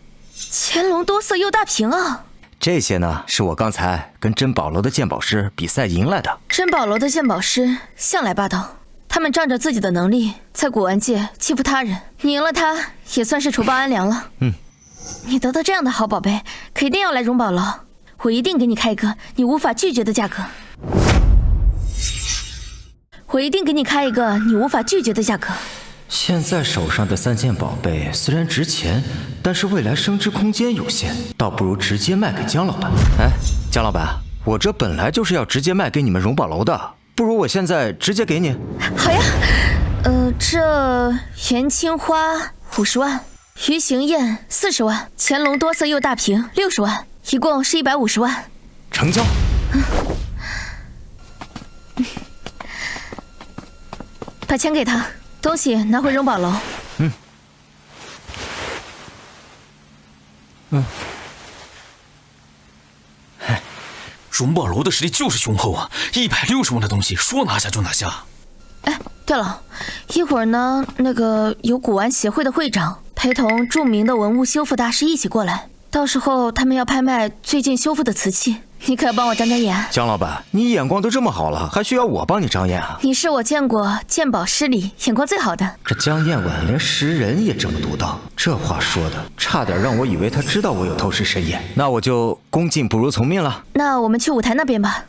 [SPEAKER 5] 乾隆多色釉大瓶啊！
[SPEAKER 1] 这些呢，是我刚才跟珍宝楼的鉴宝师比赛赢来的。
[SPEAKER 5] 珍宝楼的鉴宝师向来霸道，他们仗着自己的能力，在古玩界欺负他人。你赢了他，也算是除暴安良了。你得到这样的好宝贝，可一定要来荣宝楼，我一定给你开一个你无法拒绝的价格。我一定给你开一个你无法拒绝的价格。
[SPEAKER 1] 现在手上的3件宝贝虽然值钱，但是未来升值空间有限，倒不如直接卖给姜老板。哎，姜老板，我这本来就是要直接卖给你们荣宝楼的，不如我现在直接给你。
[SPEAKER 5] 好呀，这元青花50万，鱼形砚40万，乾隆多色釉大瓶60万，一共是150万。
[SPEAKER 1] 成交。
[SPEAKER 5] 把钱给他，东西拿回荣宝楼。
[SPEAKER 6] 荣宝楼的实力就是雄厚啊！160万的东西说拿下就拿下。
[SPEAKER 5] 哎，对了，一会儿呢，有古玩协会的会长陪同著名的文物修复大师一起过来，到时候他们要拍卖最近修复的瓷器，你可要帮我长长眼。
[SPEAKER 1] 姜老板，你眼光都这么好了，还需要我帮你长眼啊？
[SPEAKER 5] 你是我见过鉴宝师里眼光最好的。
[SPEAKER 1] 这姜彦婉连识人也这么独到，这话说的差点让我以为他知道我有透视神眼，那我就恭敬不如从命了。
[SPEAKER 5] 那我们去舞台那边吧。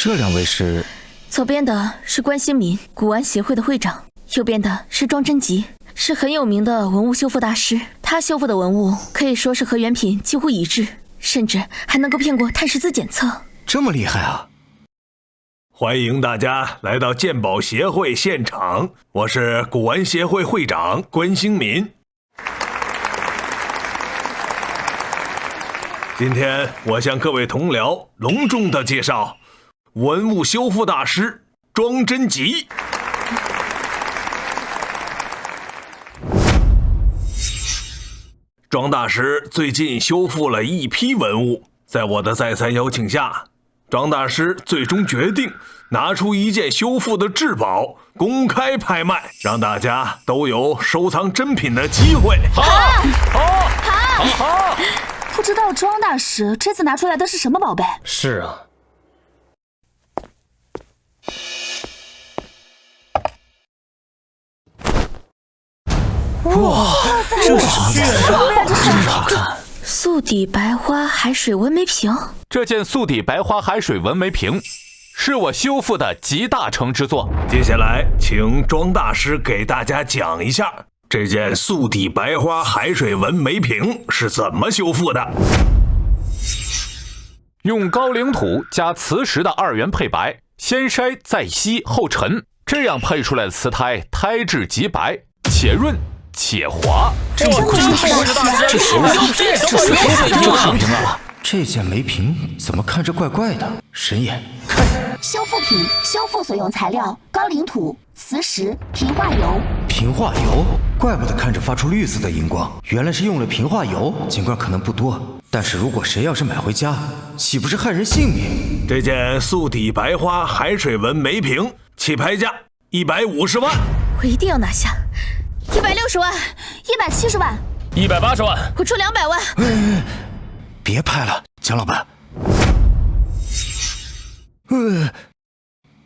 [SPEAKER 1] 这两位是？
[SPEAKER 5] 左边的是关兴民，古玩协会的会长；右边的是庄真吉，是很有名的文物修复大师。他修复的文物可以说是和原品几乎一致，甚至还能够骗过碳十四检测。
[SPEAKER 1] 这么厉害啊！
[SPEAKER 3] 欢迎大家来到鉴宝协会现场，我是古玩协会会长关兴民。今天我向各位同僚隆重的介绍文物修复大师庄真吉。庄大师最近修复了一批文物，在我的再三邀请下，庄大师最终决定拿出一件修复的至宝公开拍卖，让大家都有收藏珍品的机会。
[SPEAKER 4] 好，
[SPEAKER 2] 不知道庄大师这次拿出来的是什么宝贝？
[SPEAKER 4] 是啊。
[SPEAKER 1] 哇，这是什么颜色？真是好看！
[SPEAKER 5] 素底白花海水纹眉瓶。
[SPEAKER 7] 这件素底白花海水纹眉瓶是我修复的集大成之作。
[SPEAKER 3] 接下来请庄大师给大家讲一下这件素底白花海水纹眉瓶是怎么修复的。
[SPEAKER 7] 用高岭土加磁石的2元配白，先筛再稀后沉，这样配出来的瓷胎胎质极白，且润且滑。
[SPEAKER 4] 这不愧是大师，这谁
[SPEAKER 1] 水平啊！这件眉瓶怎么看着怪怪的？神眼，看！
[SPEAKER 2] 修复品，修复所用材料：高岭土、磁石、平化油。
[SPEAKER 1] 平化油，怪不得看着发出绿色的荧光，原来是用了平化油。尽管可能不多，但是如果谁要是买回家，岂不是害人性命？
[SPEAKER 3] 这件素底白花海水纹眉瓶起拍价150万，
[SPEAKER 5] 我一定要拿下。160万
[SPEAKER 2] ，170万
[SPEAKER 4] ，180万，
[SPEAKER 5] 我出200万。
[SPEAKER 1] 别拍了，蒋老板。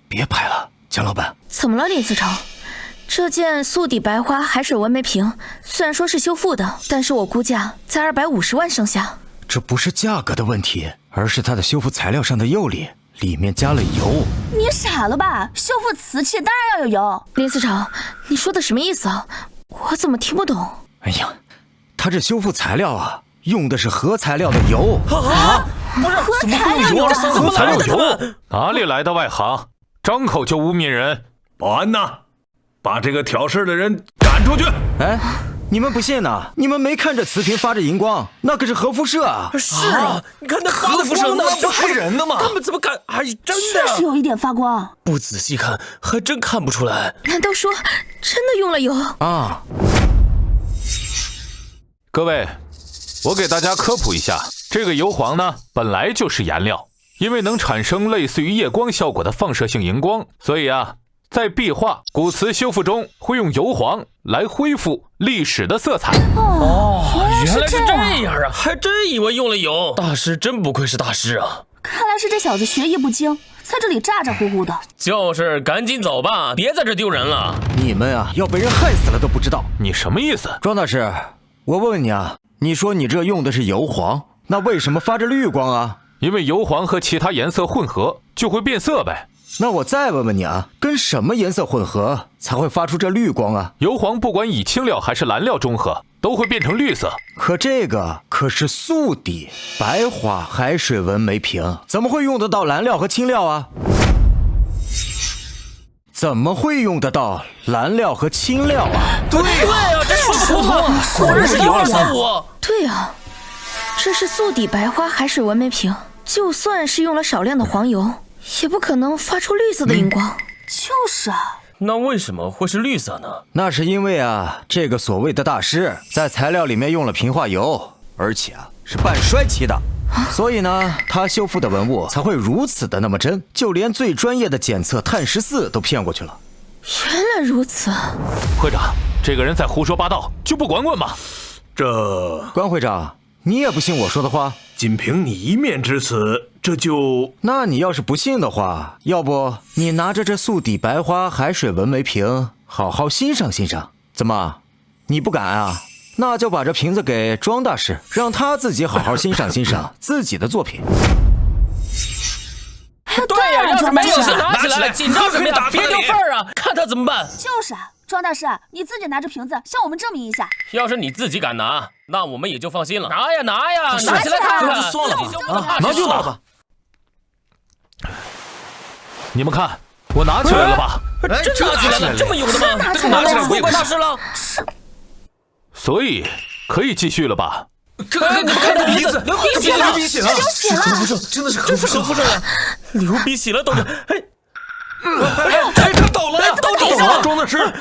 [SPEAKER 1] 别拍了，蒋老板。
[SPEAKER 5] 怎么了，林思成？这件素底白花海水纹眉瓶虽然说是修复的，但是我估价在250万上下。
[SPEAKER 1] 这不是价格的问题，而是它的修复材料上的釉里面加了油。
[SPEAKER 2] 你傻了吧？修复瓷器当然要有油。
[SPEAKER 5] 林思成，你说的什么意思啊？我怎么听不懂？
[SPEAKER 1] 哎呀，它这修复材料啊，用的是核材料的油啊！
[SPEAKER 4] 不是，
[SPEAKER 2] 核材料油，
[SPEAKER 7] 核材料油，哪里来的外行？张口就污蔑人！
[SPEAKER 3] 保安呐，把这个挑事的人赶出去！
[SPEAKER 1] 哎，你们不信呢？你们没看这瓷瓶发着荧光，那可是核辐射啊！
[SPEAKER 4] 是啊，你看那发的辐射，那不害人的吗？根本怎么敢？哎，真的
[SPEAKER 2] 确实有一点发光。
[SPEAKER 4] 不仔细看还真看不出来。
[SPEAKER 5] 难道说真的用了油
[SPEAKER 1] 啊？
[SPEAKER 7] 各位，我给大家科普一下，这个油黄呢，本来就是颜料，因为能产生类似于夜光效果的放射性荧光，所以啊，在壁画、古瓷修复中会用油黄来恢复历史的色彩。
[SPEAKER 4] 原来是这样啊！还真以为用了油。大师真不愧是大师啊！
[SPEAKER 2] 看来是这小子学艺不精，在这里咋咋呼呼的。
[SPEAKER 4] 就是，赶紧走吧，别在这丢人了。
[SPEAKER 1] 你们啊，要被人害死了都不知道。
[SPEAKER 7] 你什么意思？
[SPEAKER 1] 庄大师，我问问你啊，你说你这用的是油黄，那为什么发着绿光啊？
[SPEAKER 7] 因为油黄和其他颜色混合就会变色呗。
[SPEAKER 1] 那我再问问你啊，跟什么颜色混合才会发出这绿光啊？
[SPEAKER 7] 油黄不管以青料还是蓝料中和，都会变成绿色。
[SPEAKER 1] 可这个可是素底白花海水纹眉瓶，怎么会用得到蓝料和青料啊？怎么会用得到蓝料和青料啊？
[SPEAKER 4] 对啊，这说不通啊！果然是1235。
[SPEAKER 5] 对啊，这是素底白花海水纹眉瓶，就算是用了少量的黄油，也不可能发出绿色的荧光。
[SPEAKER 2] 就是啊。
[SPEAKER 4] 那为什么会是绿色呢？
[SPEAKER 1] 那是因为啊，这个所谓的大师在材料里面用了平化油，而且啊是半衰期的，所以呢，他修复的文物才会如此的那么真，就连最专业的检测碳14都骗过去了。
[SPEAKER 5] 原来如此。
[SPEAKER 7] 会长，这个人在胡说八道，就不管管吗？
[SPEAKER 1] 关会长，你也不信我说的话？
[SPEAKER 3] 仅凭你一面之词，这就……
[SPEAKER 1] 那你要是不信的话，要不你拿着这素底白花海水纹眉瓶，好好欣赏欣赏。怎么，你不敢啊？那就把这瓶子给庄大师，让他自己好好欣赏欣赏自己的作品。
[SPEAKER 4] 对呀，要是没有就拿起来，
[SPEAKER 3] 拿起来
[SPEAKER 4] 紧张什么呀？别
[SPEAKER 3] 打他脸
[SPEAKER 4] 丢份儿啊！看他怎么办？
[SPEAKER 2] 就是啊，庄大师，你自己拿着瓶子向我们证明一下。
[SPEAKER 4] 要是你自己敢拿，那我们也就放心了。拿呀拿呀，拿起来看看。
[SPEAKER 7] 算了吧
[SPEAKER 4] 自己就不能怕
[SPEAKER 7] 拿就拿吧。你们看，我拿起来了吧？
[SPEAKER 4] 真拿起来了，这么有的吗？
[SPEAKER 2] 拿起来了
[SPEAKER 4] 错怪大师了。
[SPEAKER 7] 所以可以继续了吧？
[SPEAKER 4] 哎，你们看这鼻子，流鼻血了，
[SPEAKER 6] 鼻血了，
[SPEAKER 2] 血了，
[SPEAKER 6] 真的是
[SPEAKER 4] 这是何福生啊！流鼻血了都是，哎，
[SPEAKER 6] 他倒了，
[SPEAKER 4] 都地上了。
[SPEAKER 3] 庄大师，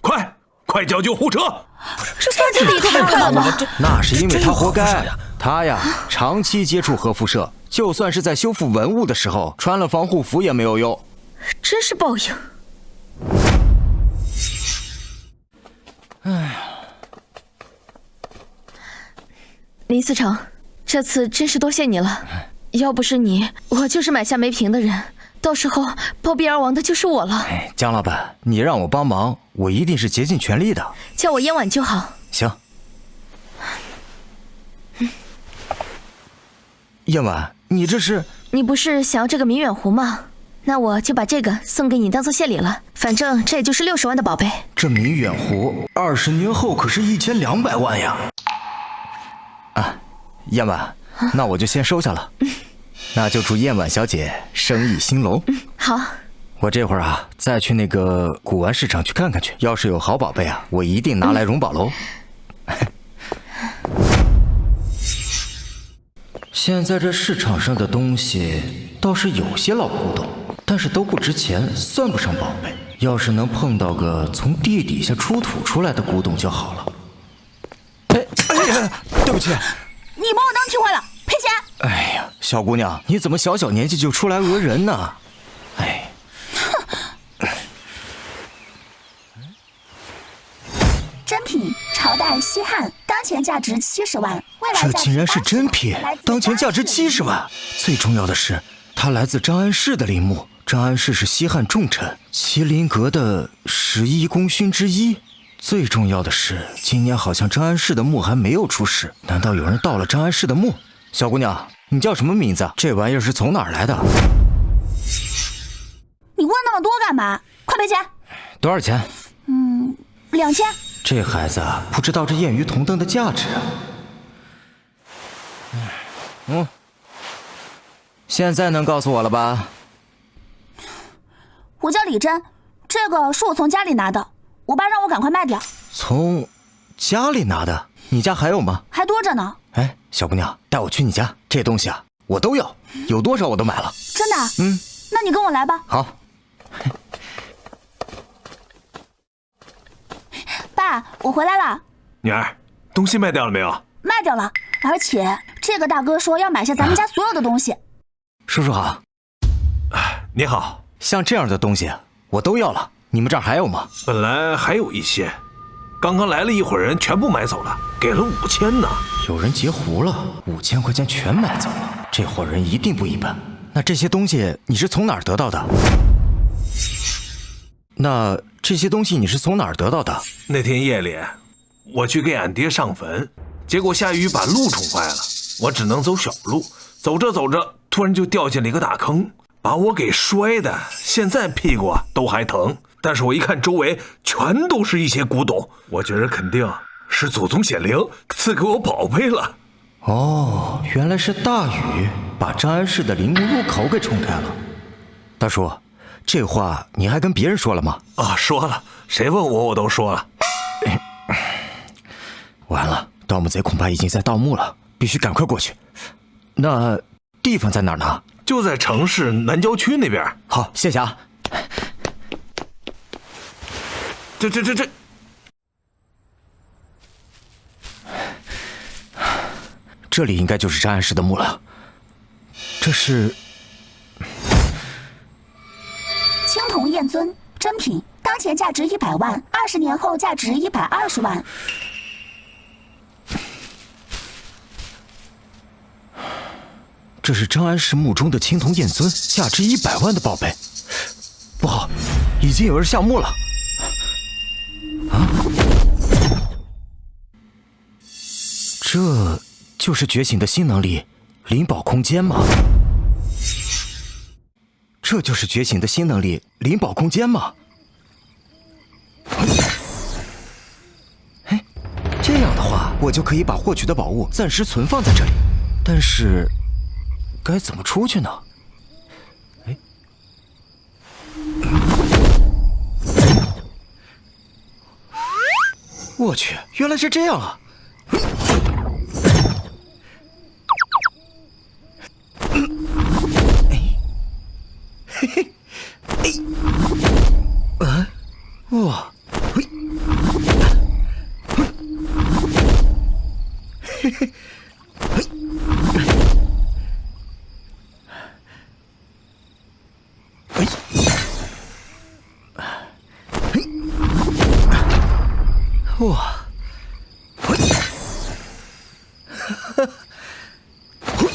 [SPEAKER 3] 快叫救护车！
[SPEAKER 2] 是算自己太快了吗？
[SPEAKER 1] 那是因为他活该。他呀，长期接触核辐射，就算是在修复文物的时候穿了防护服也没有用。
[SPEAKER 5] 真是报应。林思成，这次真是多谢你了。要不是你，我就是买下梅瓶的人，到时候暴毙而亡的就是我了。
[SPEAKER 1] 哎，江老板，你让我帮忙，我一定是竭尽全力的。
[SPEAKER 5] 叫我燕婉就好。
[SPEAKER 1] 行。燕婉，你这是？
[SPEAKER 5] 你不是想要这个明远壶吗？那我就把这个送给你当做谢礼了。反正这也就是60万的宝贝。
[SPEAKER 1] 这明远湖20年后可是1200万呀！啊，燕婉，那我就先收下了。那就祝燕婉小姐生意兴隆。
[SPEAKER 5] 好。
[SPEAKER 1] 我这会儿啊，再去那个古玩市场去看看去。要是有好宝贝啊，我一定拿来荣宝楼。现在这市场上的东西倒是有些老古董，但是都不值钱，算不上宝贝。要是能碰到个从地底下出土出来的古董就好了。哎呀，对不起，
[SPEAKER 2] 你把我灯踢坏了，赔钱。
[SPEAKER 1] 哎呀，小姑娘，你怎么小小年纪就出来讹人呢？哎，
[SPEAKER 2] 真品，朝代西汉，当前价值70万，未来价值
[SPEAKER 1] 这竟然是真品
[SPEAKER 2] 来自，
[SPEAKER 1] 当前价值70万。最重要的是，它来自张安世的陵墓。张安世是西汉重臣，麒麟阁的11功勋之一。最重要的是，今年好像张安世的墓还没有出世，难道有人盗了张安世的墓？小姑娘，你叫什么名字？这玩意儿是从哪儿来的？
[SPEAKER 2] 你问那么多干嘛？快赔钱。
[SPEAKER 1] 多少钱
[SPEAKER 2] ？2000。
[SPEAKER 1] 这孩子不知道这艳鱼铜灯的价值啊。现在能告诉我了吧？
[SPEAKER 2] 我叫李真，这个是我从家里拿的，我爸让我赶快卖掉。
[SPEAKER 1] 从家里拿的？你家还有吗？
[SPEAKER 2] 还多着呢。
[SPEAKER 1] 哎，小姑娘，带我去你家，这东西啊，我都要，有多少我都买了。
[SPEAKER 2] 真的？那你跟我来吧。
[SPEAKER 1] 好。
[SPEAKER 2] 爸，我回来了。
[SPEAKER 3] 女儿，东西卖掉了没有？
[SPEAKER 2] 卖掉了，而且这个大哥说要买下咱们家所有的东西。
[SPEAKER 1] 叔叔好。
[SPEAKER 3] 你好。
[SPEAKER 1] 像这样的东西我都要了，你们这儿还有吗？
[SPEAKER 3] 本来还有一些，刚刚来了一伙人，全部买走了，给了5000呢。
[SPEAKER 1] 有人截胡了，5000块钱全买走了，这伙人一定不一般。那这些东西你是从哪儿得到的？那这些东西你是从哪儿得到的？
[SPEAKER 3] 那天夜里，我去给俺爹上坟，结果下雨把路冲坏了，我只能走小路。走着走着，突然就掉进了一个大坑，把我给摔的，现在屁股都还疼。但是我一看周围全都是一些古董，我觉得肯定是祖宗显灵赐给我宝贝了。
[SPEAKER 1] 哦，原来是大雨把张安世的陵墓入口给冲开了。大叔，这话你还跟别人说了吗？
[SPEAKER 3] 啊，说了，谁问我都说了。
[SPEAKER 1] 完了，盗墓贼恐怕已经在盗墓了，必须赶快过去。那地方在哪儿呢？
[SPEAKER 3] 就在城市南郊区那边。
[SPEAKER 1] 好，谢谢啊。
[SPEAKER 3] 这，
[SPEAKER 1] 这里应该就是张安世的墓了。这是
[SPEAKER 2] 青铜燕尊，真品，当前价值100万，20年后价值120万。
[SPEAKER 1] 这是张安世墓中的青铜燕尊，价值100万的宝贝。不好，已经有人下墓了。啊！这就是觉醒的新能力灵宝空间吗？这就是觉醒的新能力——灵宝空间吗？哎，这样的话，我就可以把获取的宝物暂时存放在这里。但是，该怎么出去呢？哎，我去，原来是这样啊！嘿嘿，哎，哇，嘿，嘿嘿，嘿，嘿，嘿，哇，嘿，哈哈，嘿，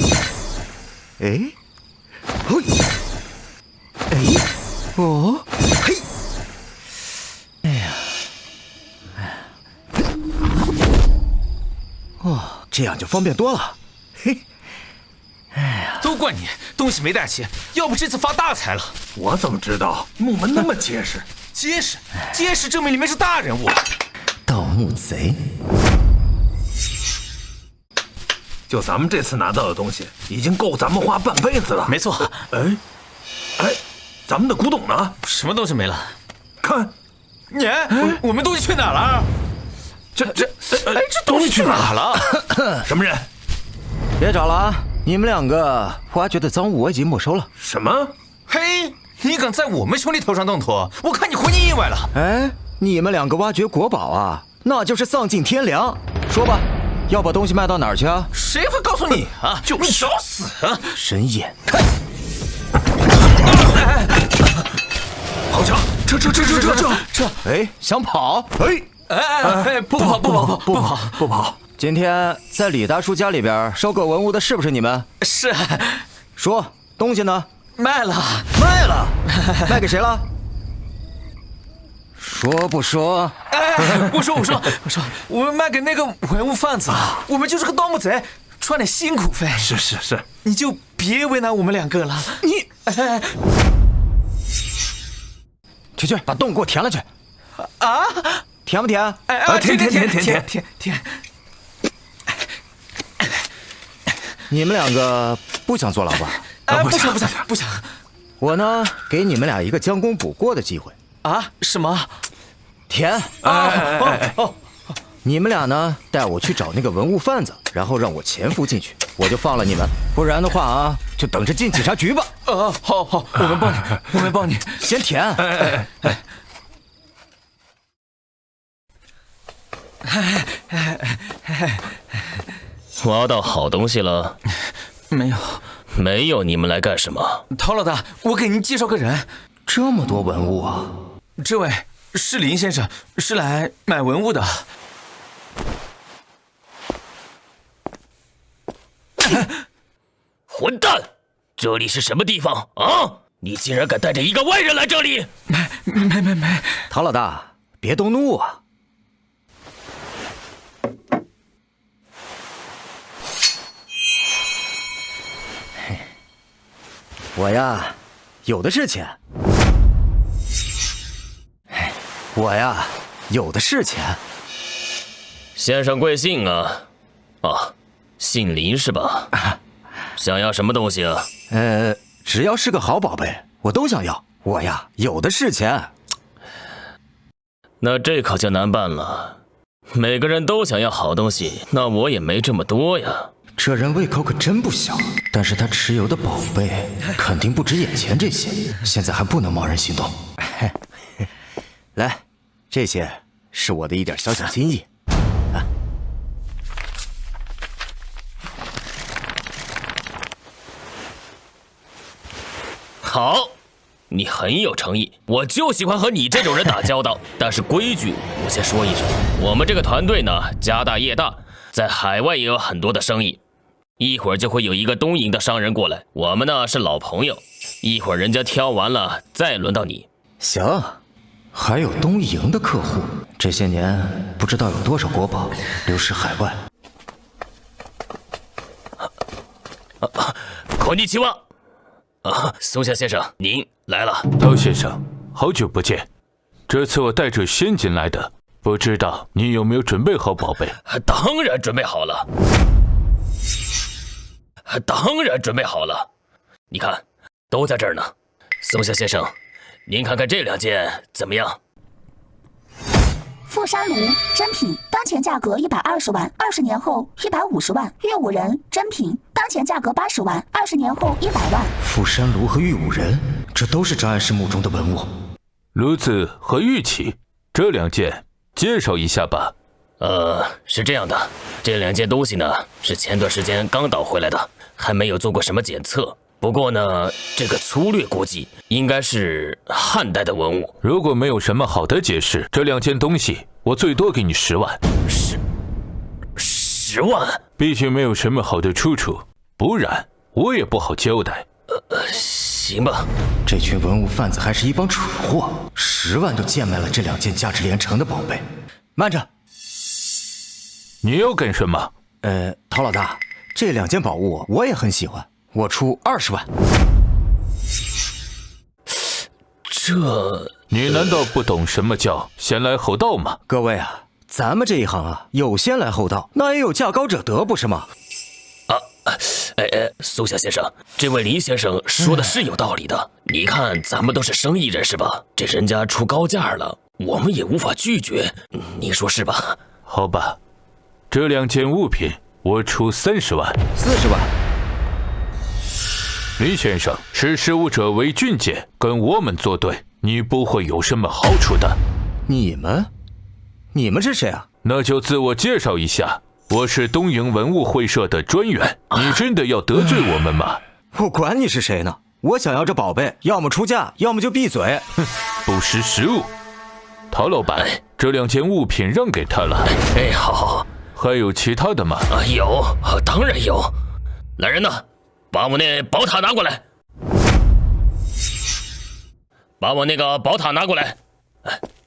[SPEAKER 1] 哎，嘿。哎，哦，嘿，哎呀，哦，这样就方便多了，嘿，哎呀，
[SPEAKER 6] 都怪你，东西没带齐，要不这次发大财了。
[SPEAKER 3] 我怎么知道木门那么结实？
[SPEAKER 6] 结实，结实，证明里面是大人物。
[SPEAKER 1] 盗墓贼，
[SPEAKER 3] 就咱们这次拿到的东西，已经够咱们花半辈子了。
[SPEAKER 6] 没错。
[SPEAKER 3] 哎，咱们的古董呢？
[SPEAKER 6] 什么东西没了？
[SPEAKER 3] 看，
[SPEAKER 6] 你，我们东西去哪儿了？这东西去哪儿了？
[SPEAKER 3] 什么人？
[SPEAKER 1] 别找了啊！你们两个挖掘的赃物我已经没收了。
[SPEAKER 3] 什么？
[SPEAKER 6] 嘿，你敢在我们兄弟头上动土？我看你活腻歪了。
[SPEAKER 1] 哎，你们两个挖掘国宝啊，那就是丧尽天良。说吧，要把东西卖到哪儿去啊？
[SPEAKER 6] 谁会告诉你啊？你找死啊！
[SPEAKER 1] 神眼看。
[SPEAKER 3] 好强！撤！
[SPEAKER 1] 哎，想跑？
[SPEAKER 6] 不跑！
[SPEAKER 1] 今天在李大叔家里边收购文物的是不是你们？
[SPEAKER 6] 是。
[SPEAKER 1] 说东西呢？
[SPEAKER 6] 卖了。
[SPEAKER 1] 卖给谁了？说不说？
[SPEAKER 6] 我说，我们卖给那个文物贩子，我们就是个盗墓贼，赚点辛苦费。
[SPEAKER 3] 是，
[SPEAKER 6] 你就别为难我们两个了。你，
[SPEAKER 1] 去，把洞给我填了去。
[SPEAKER 6] 啊？
[SPEAKER 1] 填不填？
[SPEAKER 6] 填。
[SPEAKER 1] 你们两个不想做老板？
[SPEAKER 6] 不想。
[SPEAKER 1] 我呢，给你们俩一个将功补过的机会。
[SPEAKER 6] 啊？什么？
[SPEAKER 1] 填。你们俩呢，带我去找那个文物贩子，然后让我潜伏进去，我就放了你们。不然的话啊，就等着进警察局吧。
[SPEAKER 6] 好，我们帮你。
[SPEAKER 1] 先填。
[SPEAKER 4] 挖到好东西了？
[SPEAKER 6] 没有，
[SPEAKER 4] 你们来干什么？
[SPEAKER 6] 陶老大，我给您介绍个人。
[SPEAKER 1] 这么多文物啊！
[SPEAKER 6] 这位是林先生，是来买文物的。
[SPEAKER 4] 混蛋！这里是什么地方啊？你竟然敢带着一个外人来这里！
[SPEAKER 6] 没。
[SPEAKER 1] 陶老大，别动怒啊！我呀，有的是钱。我呀，有的是钱。
[SPEAKER 4] 先生贵姓啊？啊，姓林是吧？想要什么东西啊？
[SPEAKER 1] 只要是个好宝贝，我都想要。我呀，有的是钱。
[SPEAKER 4] 那这可就难办了。每个人都想要好东西，那我也没这么多呀。
[SPEAKER 1] 这人胃口可真不小，但是他持有的宝贝肯定不止眼前这些，现在还不能贸然行动。来，这些是我的一点小心意。
[SPEAKER 4] 好，你很有诚意，我就喜欢和你这种人打交道。但是规矩我先说一声，我们这个团队呢，家大业大，在海外也有很多的生意。一会儿就会有一个东瀛的商人过来，我们呢是老朋友，一会儿人家挑完了，再轮到你。
[SPEAKER 1] 行，还有东瀛的客户，这些年不知道有多少国宝流失海外。
[SPEAKER 4] こんにちは。松下先生，您来了。
[SPEAKER 7] 陶先生，好久不见。这次我带着仙进来的，不知道你有没有准备好宝贝？
[SPEAKER 4] 当然准备好了。当然准备好了。你看，都在这儿呢。松下先生，您看看这2件怎么样？
[SPEAKER 2] 富山炉真品，当前价格120万，20年后150万。玉武人真品，当前价格80万，20年后100万。
[SPEAKER 1] 富山炉和玉武人，这都是张安师墓中的文物。
[SPEAKER 7] 炉子和玉器，这2件介绍一下吧。
[SPEAKER 4] 是这样的，这2件东西呢是前段时间刚倒回来的，还没有做过什么检测。不过呢，这个粗略估计应该是汉代的文物。
[SPEAKER 7] 如果没有什么好的解释，这2件东西我最多给你10万。
[SPEAKER 4] 10万？
[SPEAKER 7] 必须没有什么好的出处，不然我也不好交代。
[SPEAKER 4] 行吧。
[SPEAKER 1] 这群文物贩子还是一帮蠢货，10万就贱卖了这2件价值连城的宝贝。慢着，
[SPEAKER 7] 你要干什么？
[SPEAKER 1] 陶老大，这2件宝物我也很喜欢。我出20万。
[SPEAKER 4] 这……
[SPEAKER 7] 你难道不懂什么叫先来后到吗？
[SPEAKER 1] 各位啊，咱们这一行啊，有先来后到，那也有价高者得，不是吗？
[SPEAKER 4] 苏夏先生，这位林先生说的是有道理的。你看，咱们都是生意人是吧？这人家出高价了，我们也无法拒绝，你说是吧？
[SPEAKER 7] 好吧，这2件物品我出30万。
[SPEAKER 1] 40万。
[SPEAKER 7] 林先生，识时务者为俊杰，跟我们作对，你不会有什么好处的。
[SPEAKER 1] 你们是谁啊？
[SPEAKER 7] 那就自我介绍一下，我是东瀛文物会社的专员。你真的要得罪我们吗？
[SPEAKER 1] 我管你是谁呢，我想要这宝贝，要么出价，要么就闭嘴。
[SPEAKER 7] 哼，不识时务。陶老板，这2件物品让给他了。
[SPEAKER 4] 好。
[SPEAKER 7] 还有其他的吗？
[SPEAKER 4] 有，当然有。来人呐，把我那宝塔拿过来！把我那个宝塔拿过来！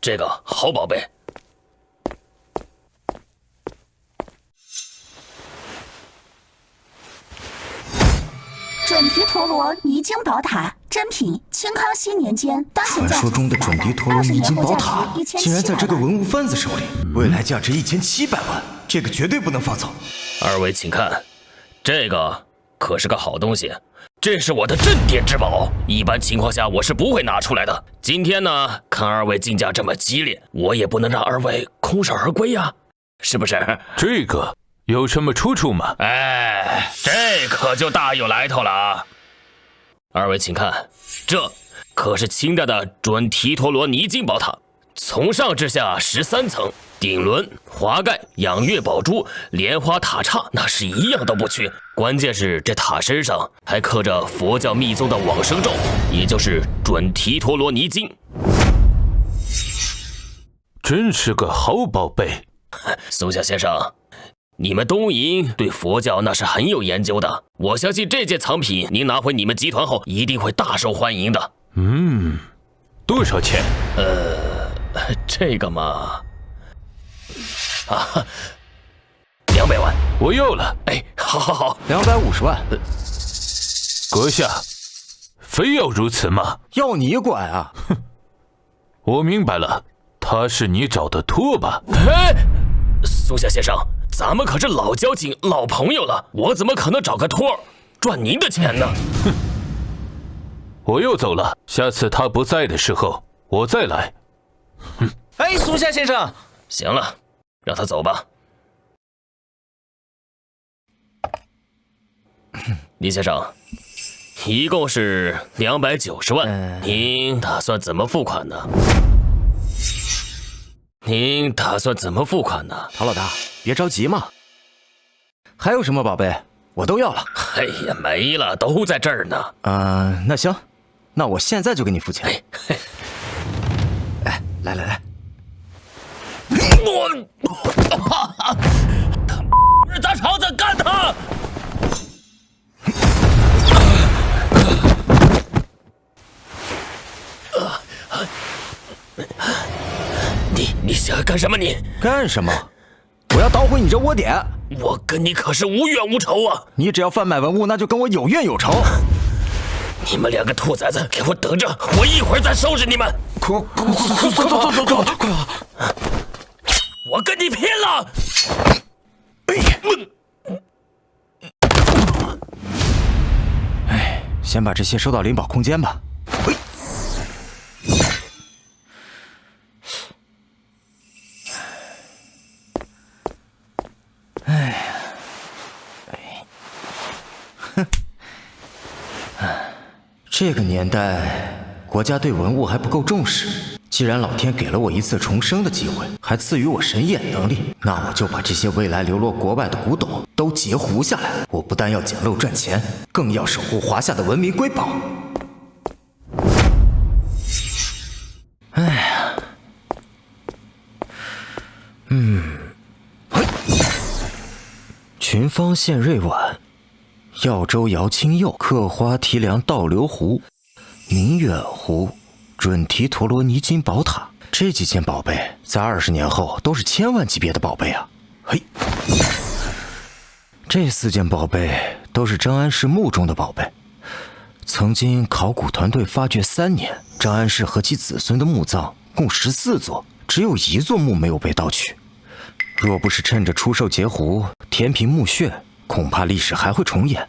[SPEAKER 4] 这个好宝贝。
[SPEAKER 2] 准提陀罗尼经宝塔真品，清康熙年间，当前
[SPEAKER 1] 传
[SPEAKER 2] 价值
[SPEAKER 1] 说中的准提陀罗尼经宝塔
[SPEAKER 2] 20年后价值
[SPEAKER 1] 竟然在这个
[SPEAKER 2] 1700万。
[SPEAKER 1] 文物贩子手里，未来价值1700万，这个绝对不能放走。
[SPEAKER 4] 2位请看，这个可是个好东西，这是我的镇店之宝，一般情况下我是不会拿出来的。今天呢，看2位竞价这么激烈，我也不能让2位空手而归呀，是不是？
[SPEAKER 7] 这个有什么出处吗？
[SPEAKER 4] 这可就大有来头了啊！2位请看，这可是清代的准提陀罗尼经宝塔，从上至下13层，顶轮、华盖、仰月宝珠、莲花塔刹，那是一样都不缺。关键是这塔身上还刻着佛教密宗的往生咒，也就是准提陀罗尼经。
[SPEAKER 7] 真是个好宝贝。
[SPEAKER 4] 松下先生，你们东瀛对佛教那是很有研究的，我相信这件藏品您拿回你们集团后一定会大受欢迎的。
[SPEAKER 7] 多少钱？
[SPEAKER 4] 这个嘛，200万，
[SPEAKER 7] 我要了。
[SPEAKER 4] 好
[SPEAKER 1] 250万。
[SPEAKER 7] 阁下，非要如此吗？
[SPEAKER 1] 要你管啊！
[SPEAKER 7] 我明白了，他是你找的托吧？
[SPEAKER 4] 苏夏先生，咱们可是老交情、老朋友了，我怎么可能找个托赚您的钱呢？
[SPEAKER 7] 我又走了，下次他不在的时候我再来。
[SPEAKER 6] 苏夏先生，
[SPEAKER 4] 行了，让他走吧。李先生，一共是290万，您打算怎么付款呢？
[SPEAKER 1] 陶老大，别着急嘛。还有什么宝贝，我都要了。
[SPEAKER 4] 没了，都在这儿呢。
[SPEAKER 1] 那行，那我现在就给你付钱。来。
[SPEAKER 4] 我砸肠子，干他！你想干什么？你
[SPEAKER 1] 干什么？我要捣毁你这窝点！
[SPEAKER 4] 我跟你可是无冤无仇啊！
[SPEAKER 1] 你只要贩卖文物，那就跟我有冤有仇。
[SPEAKER 4] 你们两个兔崽子，给我等着！我一会儿再收拾你们！
[SPEAKER 6] 快
[SPEAKER 4] 我跟你拼了！
[SPEAKER 1] 先把这些收到灵宝空间吧。这个年代，国家对文物还不够重视。既然老天给了我一次重生的机会，还赐予我神眼能力，那我就把这些未来流落国外的古董都截胡下来。我不但要捡漏赚钱，更要守护华夏的文明瑰宝。哎呀，群芳献瑞婉，耀州瑶青釉，刻花提梁倒流壶，明月壶，准提陀罗尼金宝塔。这几件宝贝在20年后都是千万级别的宝贝啊！嘿，这4件宝贝都是张安氏墓中的宝贝。曾经考古团队发掘3年，张安氏和其子孙的墓葬共14座，只有1座墓没有被盗取。若不是趁着出售截胡填平墓穴，恐怕历史还会重演。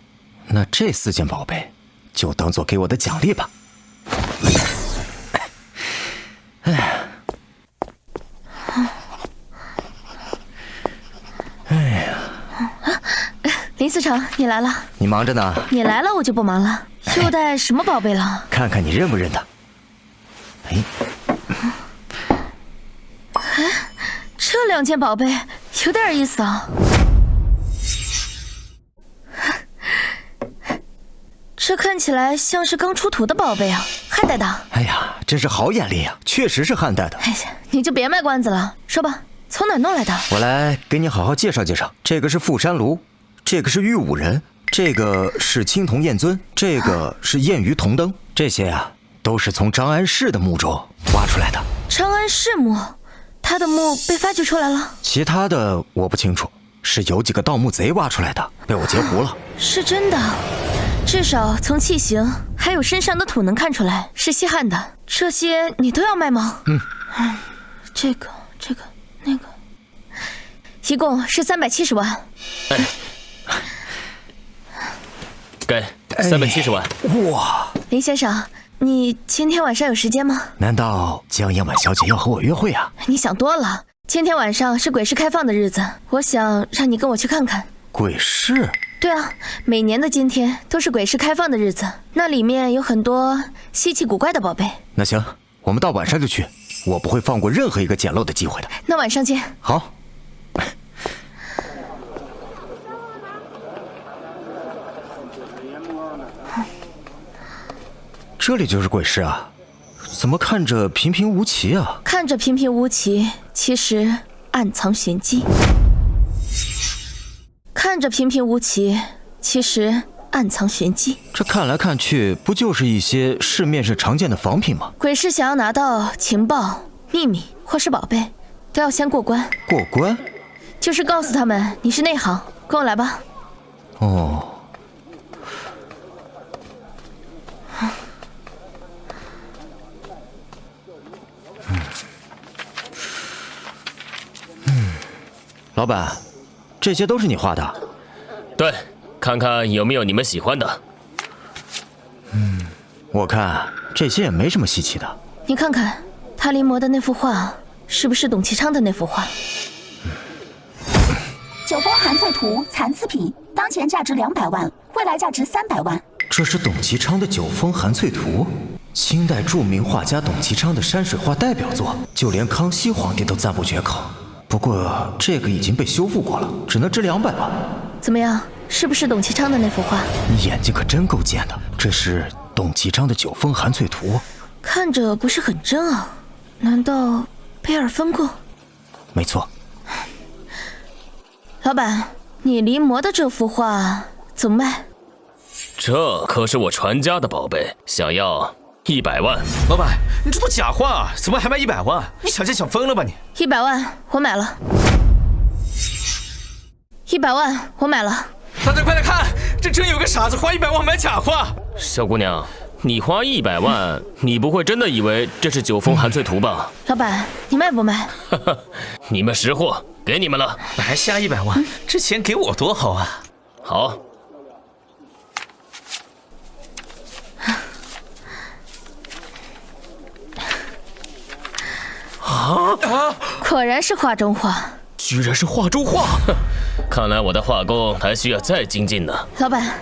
[SPEAKER 1] 那这4件宝贝就当做给我的奖励吧。
[SPEAKER 5] 林思成，你来了。
[SPEAKER 1] 你忙着呢。
[SPEAKER 5] 你来了，我就不忙了。又带什么宝贝了？
[SPEAKER 1] 看看你认不认得。
[SPEAKER 5] 这2件宝贝有点意思啊。这看起来像是刚出土的宝贝啊，汉代的。
[SPEAKER 1] 哎呀，真是好眼力呀，确实是汉代的。
[SPEAKER 5] 哎呀，你就别卖关子了，说吧，从哪弄来的？
[SPEAKER 1] 我来给你好好介绍介绍。这个是富山炉，这个是玉武人，这个是青铜燕尊，这个是燕鱼铜灯。这些啊，都是从张安氏的墓中挖出来的。
[SPEAKER 5] 张安氏墓，他的墓被发掘出来了？
[SPEAKER 1] 其他的我不清楚，是有几个盗墓贼挖出来的，被我截胡了。
[SPEAKER 5] 是真的。至少从器型还有身上的土能看出来是西汉的。这些你都要卖吗？这个，那个，一共是370万。
[SPEAKER 4] 给370万。
[SPEAKER 1] 哇！
[SPEAKER 5] 林先生，你今天晚上有时间吗？
[SPEAKER 1] 难道江夜晚小姐要和我约会啊？
[SPEAKER 5] 你想多了，今天晚上是鬼市开放的日子，我想让你跟我去看看。
[SPEAKER 1] 鬼市？
[SPEAKER 5] 对啊，每年的今天都是鬼市开放的日子，那里面有很多稀奇古怪的宝贝。
[SPEAKER 1] 那行，我们到晚上就去，我不会放过任何一个捡漏的机会的。
[SPEAKER 5] 那晚上见。
[SPEAKER 1] 好。这里就是鬼市啊？怎么看着平平无奇啊？
[SPEAKER 5] 看着平平无奇，其实暗藏玄机。看着平平无奇，其实暗藏玄机。
[SPEAKER 1] 这看来看去，不就是一些市面上常见的仿品吗？
[SPEAKER 5] 鬼市想要拿到情报、秘密或是宝贝，都要先过关。
[SPEAKER 1] 过关？
[SPEAKER 5] 就是告诉他们你是内行。跟我来吧。
[SPEAKER 1] 哦。老板，这些都是你画的？
[SPEAKER 4] 对，看看有没有你们喜欢的。
[SPEAKER 1] 我看这些也没什么稀奇的。
[SPEAKER 5] 你看看，他临摹的那幅画，是不是董其昌的那幅画？
[SPEAKER 2] 九峰含翠图残次品，当前价值200万，未来价值300万。
[SPEAKER 1] 这是董其昌的《九峰含翠图》，清代著名画家董其昌的山水画代表作，就连康熙皇帝都赞不绝口。不过这个已经被修复过了，只能值200万。
[SPEAKER 5] 怎么样，是不是董其昌的那幅画？
[SPEAKER 1] 你眼睛可真够尖的，这是董其昌的《九峰含翠图》，
[SPEAKER 5] 看着不是很真啊，难道贝尔分过？
[SPEAKER 1] 没错。
[SPEAKER 5] 老板，你临摹的这幅画怎么卖？
[SPEAKER 4] 这可是我传家的宝贝，想要100万。
[SPEAKER 6] 老板，你这都假话，怎么还卖100万？你想想疯了吧你
[SPEAKER 5] ？100万，我买了。100万，我买了。
[SPEAKER 6] 大家快来看，这真有个傻子花100万买假画。
[SPEAKER 4] 小姑娘，你花100万，你不会真的以为这是九峰寒翠图吧？
[SPEAKER 5] 老板，你卖不卖？
[SPEAKER 4] 你们识货，给你们了。
[SPEAKER 6] 还下100万，这钱给我多好啊！
[SPEAKER 4] 好。
[SPEAKER 5] 果然是画中画，
[SPEAKER 4] 居然是画中画，看来我的画工还需要再精进呢。
[SPEAKER 5] 老板，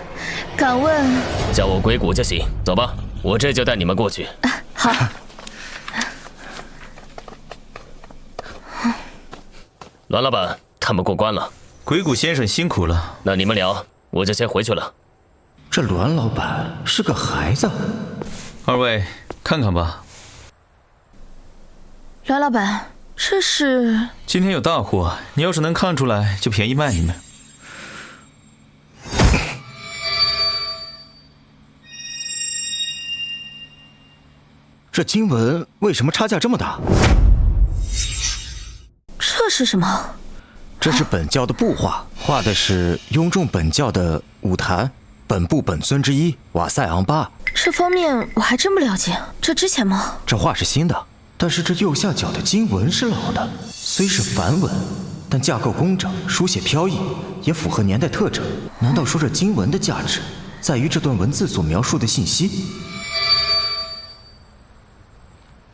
[SPEAKER 5] 敢问？
[SPEAKER 4] 叫我鬼谷就行，走吧，我这就带你们过去。
[SPEAKER 5] 好。
[SPEAKER 4] 栾老板，他们过关了。
[SPEAKER 6] 鬼谷先生辛苦了。
[SPEAKER 4] 那你们聊，我就先回去了。
[SPEAKER 1] 这栾老板是个孩子。
[SPEAKER 6] 二位看看吧。
[SPEAKER 5] 栾老板，这是……
[SPEAKER 6] 今天有大货，你要是能看出来，就便宜卖你们。
[SPEAKER 1] 这经文为什么差价这么大？
[SPEAKER 5] 这是什么？
[SPEAKER 1] 这是本教的部画，画的是雍正本教的武坛本部本尊之一瓦塞昂巴。
[SPEAKER 5] 这方面我还真不了解，这值钱吗？
[SPEAKER 1] 这画是新的，但是这右下角的经文是老的，虽是梵文，但架构工整，书写飘逸，也符合年代特征。难道说这经文的价值在于这段文字所描述的信息？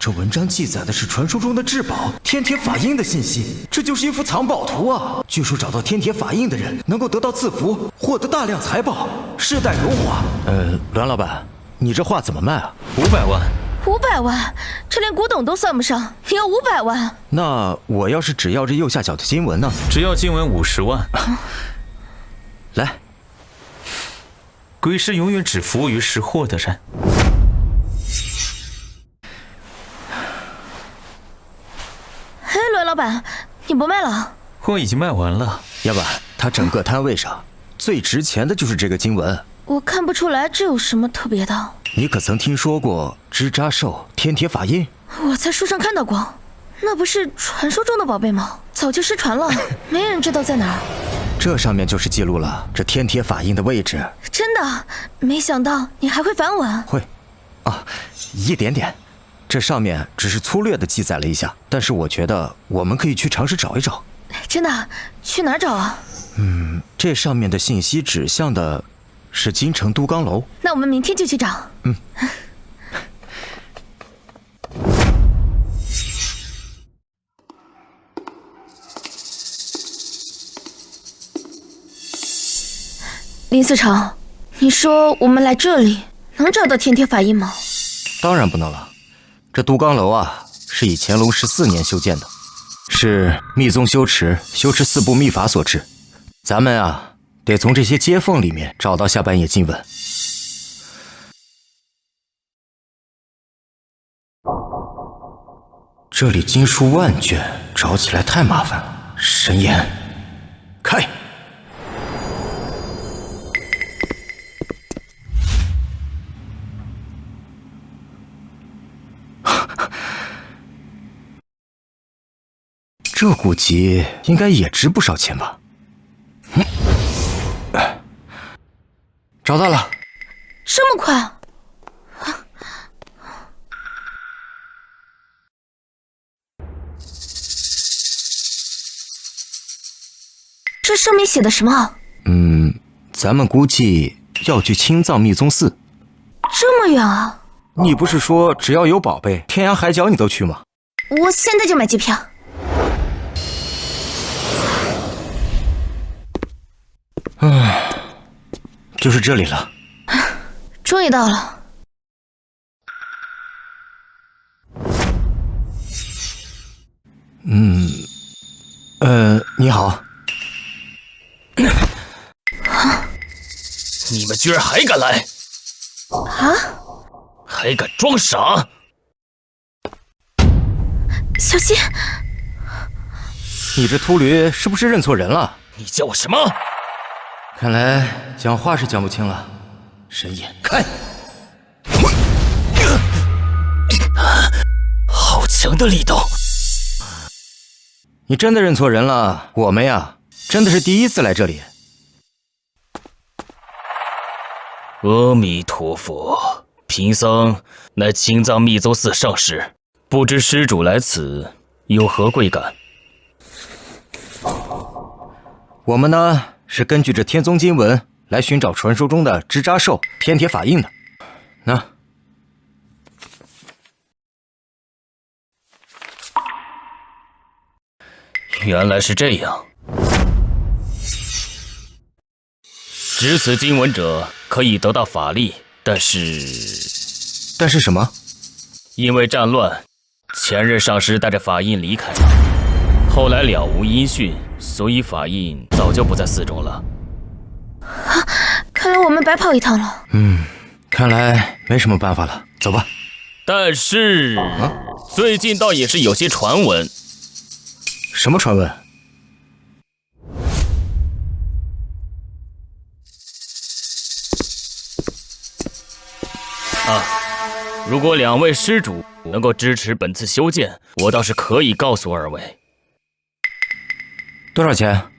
[SPEAKER 1] 这文章记载的是传说中的至宝天铁法印的信息，这就是一幅藏宝图啊！据说找到天铁法印的人能够得到赐福，获得大量财宝，世代荣华。栾老板，你这画怎么卖啊
[SPEAKER 6] ？500万。
[SPEAKER 5] 500万，这连古董都算不上，你要500万？
[SPEAKER 1] 那我要是只要这右下角的经文呢？
[SPEAKER 6] 只要经文50万。
[SPEAKER 1] 来，
[SPEAKER 6] 鬼师永远只服务于识货的人。
[SPEAKER 5] 嘿，栾老板，你不卖了？
[SPEAKER 6] 货已经卖完了。
[SPEAKER 1] 要不他整个摊位上最值钱的就是这个经文。
[SPEAKER 5] 我看不出来这有什么特别的。
[SPEAKER 1] 你可曾听说过支扎兽天铁法印？
[SPEAKER 5] 我在书上看到过，那不是传说中的宝贝吗？早就失传了，没人知道在哪儿。
[SPEAKER 1] 这上面就是记录了这天铁法印的位置。
[SPEAKER 5] 真的，没想到你还会梵文。
[SPEAKER 1] 会，啊，一点点。这上面只是粗略的记载了一下，但是我觉得我们可以去尝试找一找。
[SPEAKER 5] 真的？去哪儿找啊？
[SPEAKER 1] 这上面的信息指向的是京城都冈楼。
[SPEAKER 5] 那我们明天就去找。林司成，你说我们来这里能找到天铁法印吗？
[SPEAKER 1] 当然不能了，这都冈楼啊是以乾隆14年修建的，是密宗修持4部秘法所致。咱们啊得从这些接缝里面找到下半页经文。这里经书万卷，找起来太麻烦了。神言，开！这古籍应该也值不少钱吧？找到了。
[SPEAKER 5] 这么快？这上面写的什么？
[SPEAKER 1] 咱们估计要去青藏密宗寺。
[SPEAKER 5] 这么远啊？
[SPEAKER 1] 你不是说只要有宝贝，天涯海角你都去吗？
[SPEAKER 5] 我现在就买机票。
[SPEAKER 1] 就是这里了。
[SPEAKER 5] 终于到了。
[SPEAKER 1] 你好。
[SPEAKER 4] 你们居然还敢来！
[SPEAKER 5] 啊！
[SPEAKER 4] 还敢装傻！
[SPEAKER 5] 小心！
[SPEAKER 1] 你这秃驴是不是认错人了？
[SPEAKER 4] 你叫我什么？
[SPEAKER 1] 看来讲话是讲不清了。神眼开！
[SPEAKER 4] 好强的力道！
[SPEAKER 1] 你真的认错人了。我们呀，真的是第一次来这里。
[SPEAKER 4] 阿弥陀佛，贫僧乃青藏密宗寺上师，不知施主来此有何贵干？
[SPEAKER 1] 我们呢是根据这天宗经文来寻找传说中的支扎兽天铁法印的。那
[SPEAKER 4] 原来是这样。执此经文者可以得到法力，但是
[SPEAKER 1] 什么？
[SPEAKER 4] 因为战乱，前任上师带着法印离开了，后来了无音讯，所以法印早就不在寺中了。
[SPEAKER 5] 看来我们白跑一趟了。
[SPEAKER 1] 看来没什么办法了，走吧。
[SPEAKER 4] 但是最近倒也是有些传闻。
[SPEAKER 1] 什么传闻？
[SPEAKER 4] 如果两位施主能够支持本次修建，我倒是可以告诉二位。
[SPEAKER 1] 多少钱？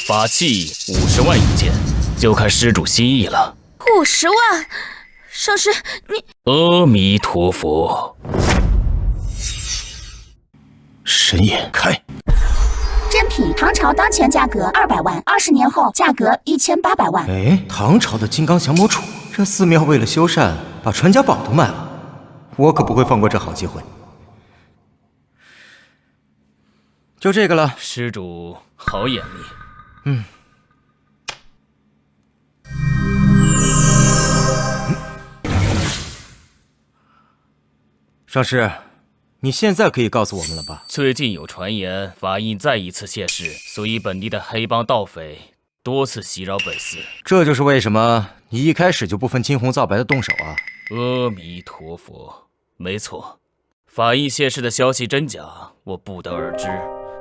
[SPEAKER 4] 法器50万一件，就看施主心意了。
[SPEAKER 5] 50万，上师你……
[SPEAKER 4] 阿弥陀佛。
[SPEAKER 1] 神眼开。
[SPEAKER 2] 真品唐朝当前价格200万，20年后价格1800万。
[SPEAKER 1] 哎，唐朝的金刚降魔杵，这寺庙为了修缮，把传家宝都卖了，我可不会放过这好机会。就这个了。
[SPEAKER 4] 施主好眼力。
[SPEAKER 1] 上师，你现在可以告诉我们了吧？
[SPEAKER 4] 最近有传言法印再一次现世，所以本地的黑帮盗匪多次袭扰本寺。
[SPEAKER 1] 这就是为什么你一开始就不分青红皂白的动手啊！
[SPEAKER 4] 阿弥陀佛，没错，法印现世的消息真假我不得而知，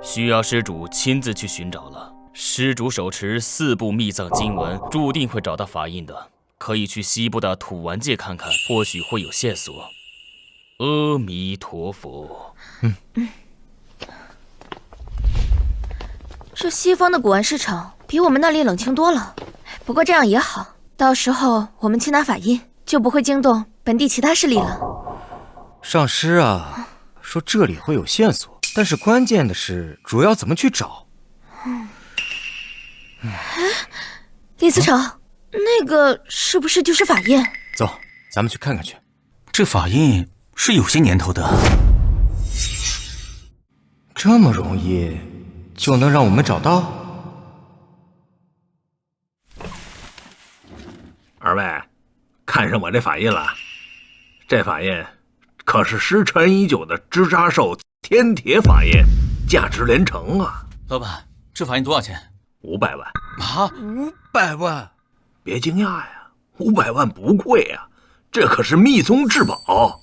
[SPEAKER 4] 需要施主亲自去寻找了。施主手持4部密藏经文，注定会找到法印的，可以去西部的土玩界看看，或许会有线索。阿弥陀佛。
[SPEAKER 5] 这西方的古玩市场比我们那里冷清多了，不过这样也好，到时候我们去拿法印，就不会惊动本地其他势力了。
[SPEAKER 1] 上师啊，说这里会有线索，但是关键的是主要怎么去找。
[SPEAKER 5] 李司长，那个是不是就是法印？
[SPEAKER 1] 走，咱们去看看去。
[SPEAKER 6] 这法印是有些年头的。
[SPEAKER 1] 这么容易就能让我们找到？
[SPEAKER 3] 二位，看上我这法印了？这法印可是失传已久的支扎兽天铁法印，价值连城啊！
[SPEAKER 6] 老板，这法印多少钱
[SPEAKER 3] ？500万
[SPEAKER 6] 啊
[SPEAKER 1] ？500万？
[SPEAKER 3] 别惊讶呀，500万不贵呀，这可是密宗至宝。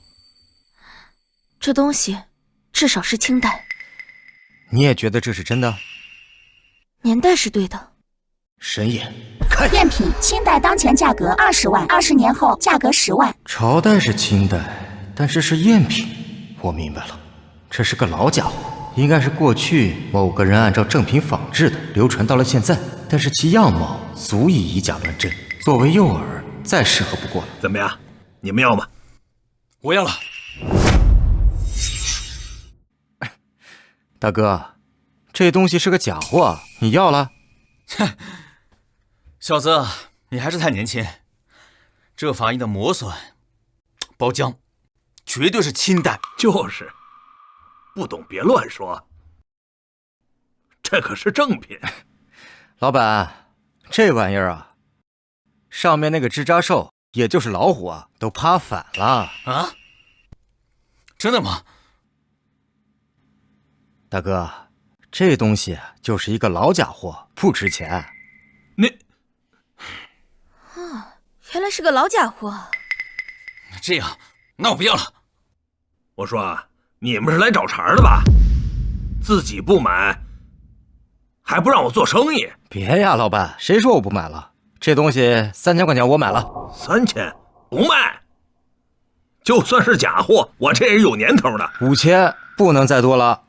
[SPEAKER 5] 这东西至少是清代。
[SPEAKER 1] 你也觉得这是真的？
[SPEAKER 5] 年代是对的。
[SPEAKER 1] 神眼开。
[SPEAKER 2] 赝品清代当前价格20万，20年后价格10万。
[SPEAKER 1] 朝代是清代，但是是赝品。我明白了，这是个老家伙，应该是过去某个人按照正品仿制的流传到了现在，但是其样貌足以以假乱真，作为诱饵再适合不过了。
[SPEAKER 3] 怎么样，你们要吗？
[SPEAKER 6] 我要了。
[SPEAKER 1] 大哥，这东西是个假货，你要了？
[SPEAKER 6] 哼，小子，你还是太年轻。这法印的磨损、包浆，绝对是清代。
[SPEAKER 3] 就是，不懂别乱说。这可是正品。
[SPEAKER 1] 老板，这玩意儿啊，上面那个支扎兽，也就是老虎啊，都趴反了
[SPEAKER 6] 啊！真的吗？
[SPEAKER 1] 大哥，这东西就是一个老家伙，不值钱。
[SPEAKER 5] 原来是个老家伙。
[SPEAKER 6] 这样，那我不要了。
[SPEAKER 3] 我说，你们是来找茬的吧？自己不买，还不让我做生意？
[SPEAKER 1] 别呀，老板，谁说我不买了？这东西3000块钱我买了。
[SPEAKER 3] 3000不卖，就算是假货，我这也有年头的。
[SPEAKER 1] 5000不能再多了。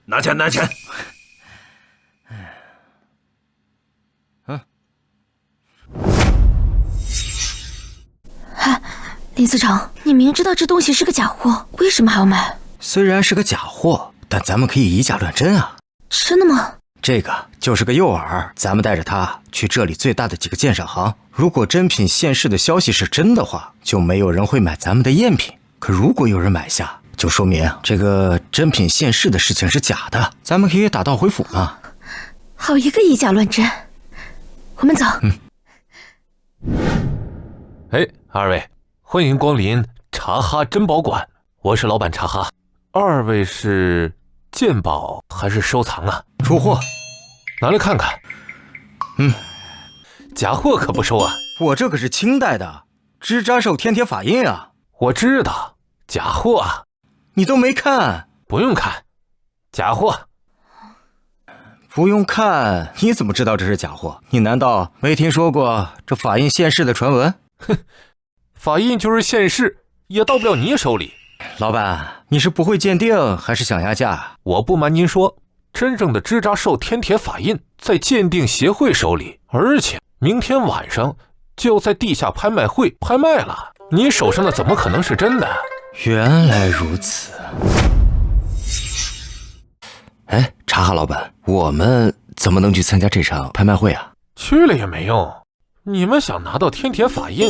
[SPEAKER 3] 拿钱，拿钱。
[SPEAKER 5] 林司长，你明知道这东西是个假货，为什么还要买？
[SPEAKER 1] 虽然是个假货，但咱们可以以假乱真啊。
[SPEAKER 5] 真的吗？
[SPEAKER 1] 这个就是个诱饵，咱们带着它去这里最大的几个鉴赏行。如果真品现世的消息是真的话，就没有人会买咱们的赝品。可如果有人买下，就说明这个真品现世的事情是假的，咱们可以打道回府嘛。
[SPEAKER 5] 好一个以假乱真，我们走。
[SPEAKER 7] 哎，二位，欢迎光临茶哈珍宝馆，我是老板茶哈。二位是鉴宝还是收藏啊？
[SPEAKER 1] 出货，
[SPEAKER 7] 拿来看看。假货可不收啊。
[SPEAKER 1] 我这可是清代的支扎寿天铁法印啊。
[SPEAKER 7] 我知道，假货啊。
[SPEAKER 1] 你都没看？
[SPEAKER 7] 不用看，假货。
[SPEAKER 1] 不用看，你怎么知道这是假货？你难道没听说过这法印现世的传闻？
[SPEAKER 7] 哼，法印就是现世，也到不了你手里。
[SPEAKER 1] 老板，你是不会鉴定还是想压价？
[SPEAKER 7] 我不瞒您说，真正的支扎寿天铁法印在鉴定协会手里，而且明天晚上就在地下拍卖会拍卖了。你手上的怎么可能是真的？
[SPEAKER 1] 原来如此。哎，茶哈老板，我们怎么能去参加这场拍卖会啊？
[SPEAKER 7] 去了也没用，你们想拿到天铁法印，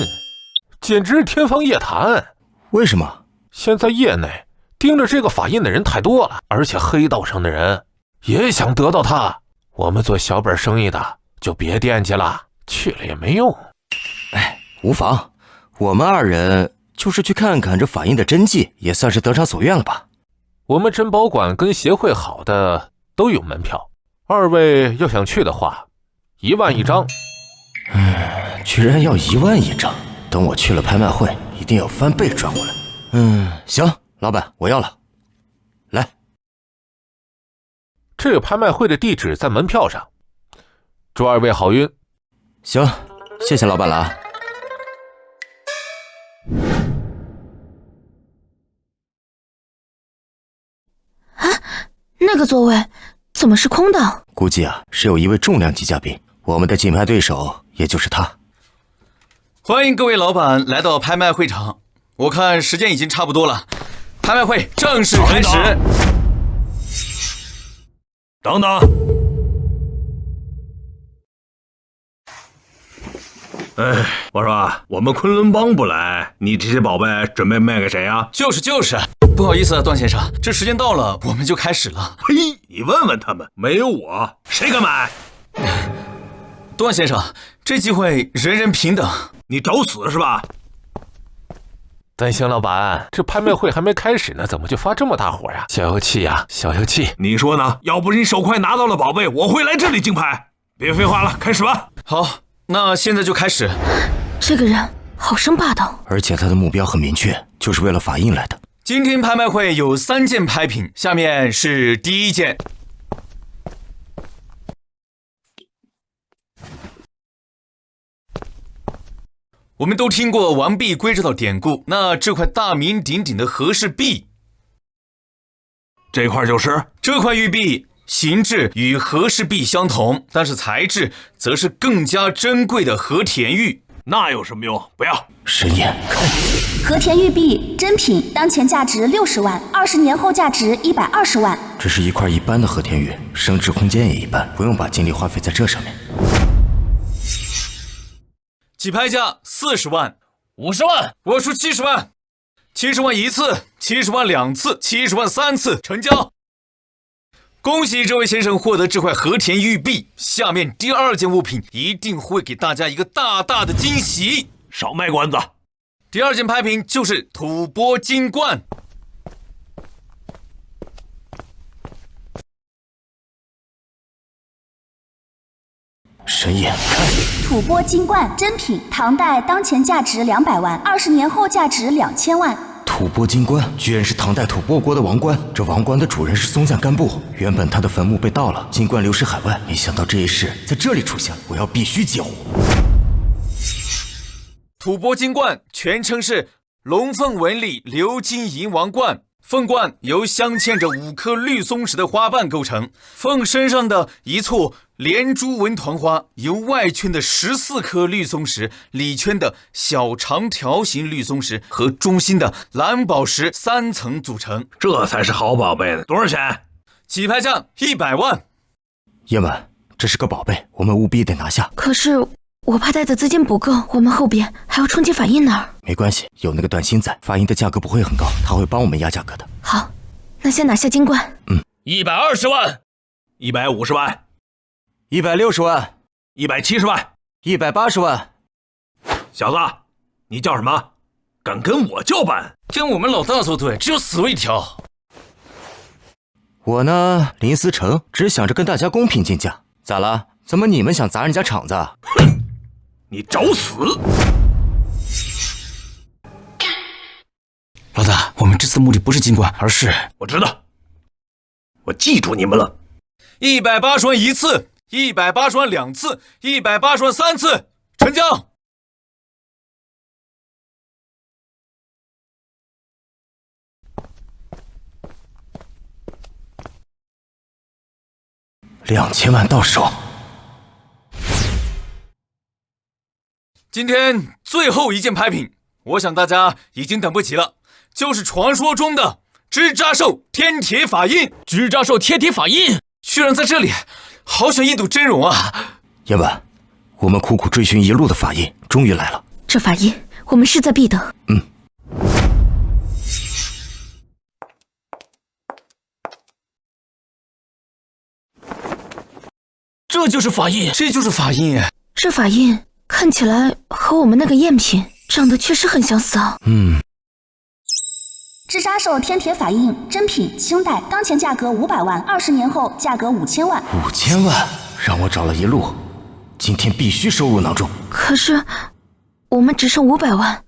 [SPEAKER 7] 简直是天方夜谭。
[SPEAKER 1] 为什么？
[SPEAKER 7] 现在业内盯着这个法印的人太多了，而且黑道上的人也想得到它。我们做小本生意的就别惦记了，去了也没用。
[SPEAKER 1] 哎，无妨，我们二人就是去看看这法印的真迹，也算是得偿所愿了吧。
[SPEAKER 7] 我们珍宝馆跟协会好的都有门票，二位要想去的话，1万1张。
[SPEAKER 1] 居然要1万1张，等我去了拍卖会，一定要翻倍赚回来。行，老板，我要了。来，
[SPEAKER 7] 这个拍卖会的地址在门票上，祝二位好运。
[SPEAKER 1] 行，谢谢老板了啊。
[SPEAKER 5] 那个座位怎么是空的？
[SPEAKER 1] 估计啊，是有一位重量级嘉宾，我们的竞拍对手也就是他。
[SPEAKER 6] 欢迎各位老板来到拍卖会场，我看时间已经差不多了，拍卖会正式开始。
[SPEAKER 3] 等等，哎，我说我们昆仑帮不来，你这些宝贝准备卖给谁啊？
[SPEAKER 6] 就是，不好意思啊，段先生，这时间到了，我们就开始了。
[SPEAKER 3] 嘿，你问问他们，没有我谁敢买？
[SPEAKER 6] 段先生，这机会人人平等。
[SPEAKER 3] 你找死是吧？
[SPEAKER 7] 担心老板，这拍卖会还没开始呢，怎么就发这么大火呀？消消气呀，消消气。
[SPEAKER 3] 你说呢？要不是你手快拿到了宝贝，我会来这里竞拍。别废话了，开始吧。
[SPEAKER 6] 好，那现在就开始。
[SPEAKER 5] 这个人好生霸道，
[SPEAKER 1] 而且他的目标很明确，就是为了法印来的。
[SPEAKER 6] 今天拍卖会有3件拍品，下面是第1件。我们都听过完璧归赵的典故，那这块大名鼎鼎的和氏璧，
[SPEAKER 3] 这块就是
[SPEAKER 6] 这块玉璧，形制与和氏璧相同，但是材质则是更加珍贵的和田玉。
[SPEAKER 3] 那有什么用？不要。
[SPEAKER 1] 神眼看，
[SPEAKER 2] 和田玉璧真品，当前价值60万，20年后价值120万。
[SPEAKER 1] 这是一块一般的和田玉，升值空间也一般，不用把精力花费在这上面。
[SPEAKER 6] 起拍价40万
[SPEAKER 4] ，50万，
[SPEAKER 6] 我出70万，70万1次，70万2次，70万3次，成交。恭喜这位先生获得这块和田玉璧，下面第2件物品一定会给大家一个大大的惊喜。
[SPEAKER 3] 少卖关子。
[SPEAKER 6] 第2件拍品就是吐蕃金冠。
[SPEAKER 1] 神眼看，
[SPEAKER 2] 吐蕃金冠真品，唐代，当前价值200万，20年后价值2000万。
[SPEAKER 1] 吐蕃金冠居然是唐代吐蕃国的王冠，这王冠的主人是松赞干布。原本他的坟墓被盗了，金冠流失海外，没想到这一世在这里出现了，我要必须截获。
[SPEAKER 6] 吐蕃金冠全称是龙凤纹理鎏金银王冠，凤冠由镶嵌着5颗绿松石的花瓣构成，凤身上的一簇连珠纹团花由外圈的14颗绿松石、里圈的小长条形绿松石和中心的蓝宝石3层组成。
[SPEAKER 3] 这才是好宝贝呢。多少钱？
[SPEAKER 6] 起拍价100万。
[SPEAKER 1] 叶问，这是个宝贝，我们务必得拿下。
[SPEAKER 5] 可是我怕带的资金不够，我们后边还要冲击法印那儿。
[SPEAKER 1] 没关系，有那个段星在，法印的价格不会很高，他会帮我们压价格的。
[SPEAKER 5] 好，那先拿下金冠。
[SPEAKER 4] 120万
[SPEAKER 3] ，150万
[SPEAKER 1] ，160万
[SPEAKER 3] ，170万
[SPEAKER 1] ，180万。
[SPEAKER 3] 小子，你叫什么？敢跟我叫板？
[SPEAKER 6] 跟我们老大作对，只有死路一条。
[SPEAKER 1] 我呢，林思成，只想着跟大家公平竞价。咋了？怎么你们想砸人家场子？
[SPEAKER 3] 哼，你找死！
[SPEAKER 6] 老大，我们这次的目的不是金冠，而是……
[SPEAKER 3] 我知道，我记住你们了。
[SPEAKER 6] 180万1次，180万2次，180万3次，成交。
[SPEAKER 1] 2000万到手。
[SPEAKER 6] 今天最后一件拍品，我想大家已经等不及了，就是传说中的支扎兽天铁法印。
[SPEAKER 4] 支扎兽天铁法印
[SPEAKER 6] 居然在这里，好想一睹真容啊！
[SPEAKER 1] 叶问，我们苦苦追寻一路的法印终于来了。
[SPEAKER 5] 这法印我们势在必得。
[SPEAKER 4] 这就是法印，
[SPEAKER 6] 这就是法印。
[SPEAKER 5] 这法印看起来和我们那个赝品长得确实很相似啊。
[SPEAKER 2] 支扎兽天铁法印真品清代，当前价格500万，20年后价格5000万。
[SPEAKER 1] 5000万，让我找了一路，今天必须收入囊中。
[SPEAKER 5] 可是我们只剩500万，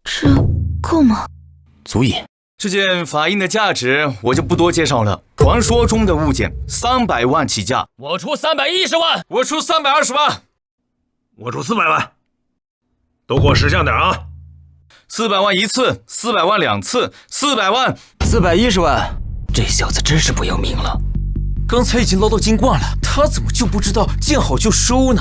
[SPEAKER 5] 这够吗？
[SPEAKER 1] 足以。
[SPEAKER 6] 这件法印的价值我就不多介绍了，传说中的物件300万起价，
[SPEAKER 4] 我出310万，
[SPEAKER 6] 我出320万，
[SPEAKER 3] 我出400万，都给我识相点啊
[SPEAKER 6] ！400万1次，400万2次，400万
[SPEAKER 1] ，410万。
[SPEAKER 4] 这小子真是不要命了！
[SPEAKER 6] 刚才已经捞到金冠了，他怎么就不知道见好就收呢？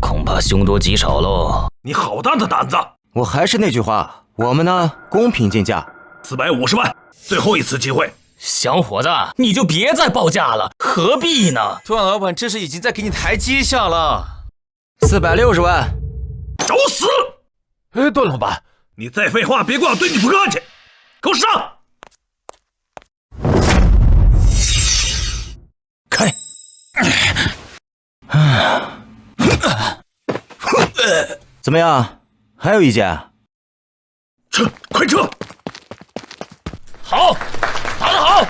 [SPEAKER 4] 恐怕凶多吉少喽。
[SPEAKER 3] 你好大的胆子！
[SPEAKER 1] 我还是那句话，我们呢公平竞价。
[SPEAKER 3] 450万，最后一次机会。
[SPEAKER 4] 小伙子，你就别再报价了，何必呢？
[SPEAKER 6] 段老板这是已经在给你台阶下了。
[SPEAKER 1] 460万，
[SPEAKER 3] 找死！
[SPEAKER 7] 段老板，
[SPEAKER 3] 你再废话，别怪我对你不客气，给我上！
[SPEAKER 1] 开！怎么样？还有意见？
[SPEAKER 3] 撤，快撤！
[SPEAKER 4] 好，打得好！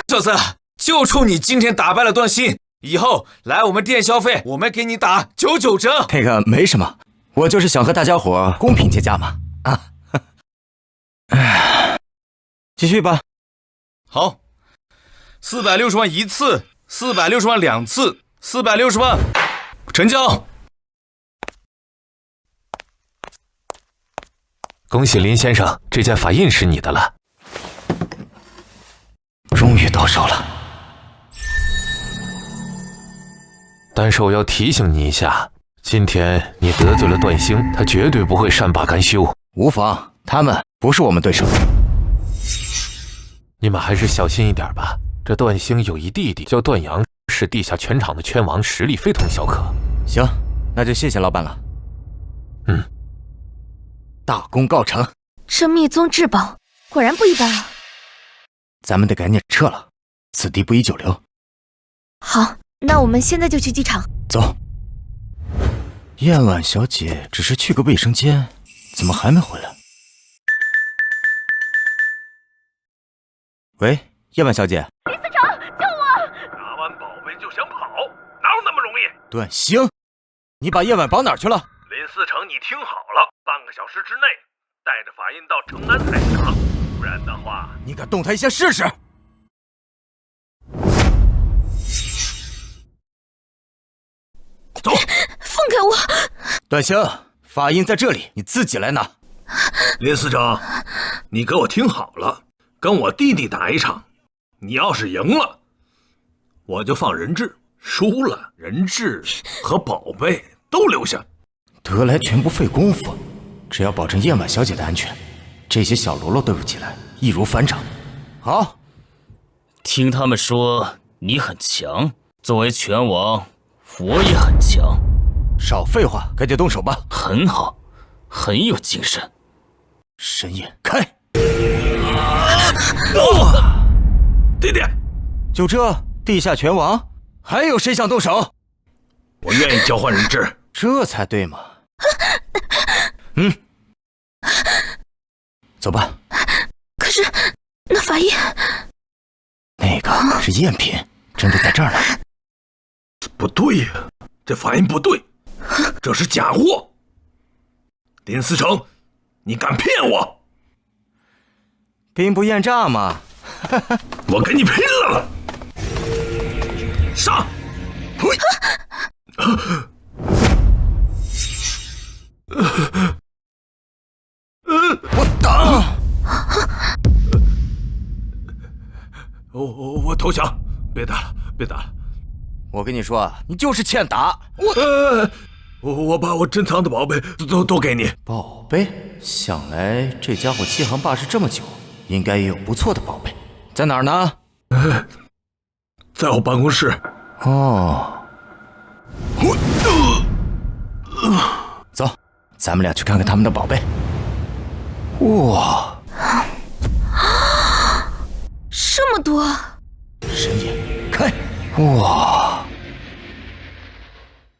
[SPEAKER 6] 小子，就冲你今天打败了段信，以后来我们店消费，我们给你打99折。
[SPEAKER 1] 那个没什么，我就是想和大家伙公平竞价嘛。继续吧。
[SPEAKER 6] 好，460万1次，460万2次，460万，成交。
[SPEAKER 7] 恭喜林先生，这件法印是你的了。
[SPEAKER 1] 终于到手了。
[SPEAKER 7] 但是我要提醒你一下，今天你得罪了段星，他绝对不会善罢甘休。
[SPEAKER 1] 无妨，他们不是我们对手。
[SPEAKER 7] 你们还是小心一点吧。这段星有一弟弟叫段阳，是地下拳场的拳王，实力非同小可。
[SPEAKER 1] 行，那就谢谢老板了。大功告成。
[SPEAKER 5] 这密宗至宝果然不一般啊！
[SPEAKER 1] 咱们得赶紧撤了，此地不宜久留。
[SPEAKER 5] 好，那我们现在就去机场。
[SPEAKER 1] 走。燕婉小姐只是去个卫生间，怎么还没回来？喂，燕婉小姐。
[SPEAKER 2] 林思成，救我！
[SPEAKER 3] 拿完宝贝就想跑，哪有那么容易？
[SPEAKER 1] 段星，你把叶婉绑哪儿去了？
[SPEAKER 3] 林思成，你听好了，半个小时之内带着法印到城南菜市场，不然的话，
[SPEAKER 1] 你敢动他一下试试？
[SPEAKER 3] 走，
[SPEAKER 5] 放开我！
[SPEAKER 1] 段星，法印在这里，你自己来拿。
[SPEAKER 3] 林司长，你给我听好了，跟我弟弟打一场，你要是赢了，我就放人质；输了，人质和宝贝都留下。
[SPEAKER 1] 得来全不费工夫，只要保证燕婉小姐的安全，这些小喽啰对付起来易如反掌。好，
[SPEAKER 4] 听他们说你很强，作为拳王，我也很强。
[SPEAKER 1] 少废话，赶紧动手吧。
[SPEAKER 4] 很好，很有精神。
[SPEAKER 1] 神眼开！
[SPEAKER 3] 弟弟，
[SPEAKER 1] 就这地下拳王，还有谁想动手？
[SPEAKER 3] 我愿意交换人质，
[SPEAKER 1] 这才对嘛。走吧。
[SPEAKER 5] 可是那法印，
[SPEAKER 1] 那个是赝品，真的在这儿呢。
[SPEAKER 3] 不对呀，这法印不对，这是假货。林思成，你敢骗我？
[SPEAKER 1] 兵不厌诈嘛。
[SPEAKER 3] 我跟你拼了！上！嘿！
[SPEAKER 1] 我挡！
[SPEAKER 3] 我投降，别打了，别打了！
[SPEAKER 1] 我跟你说啊，你就是欠打。
[SPEAKER 3] 我把我珍藏的宝贝都给你。
[SPEAKER 1] 宝贝？想来这家伙欺行霸市这么久，应该也有不错的宝贝。在哪儿呢？
[SPEAKER 3] 在我办公室。
[SPEAKER 1] 哦。走，咱们俩去看看他们的宝贝。哇，
[SPEAKER 5] 这么多！
[SPEAKER 1] 神眼开！哇，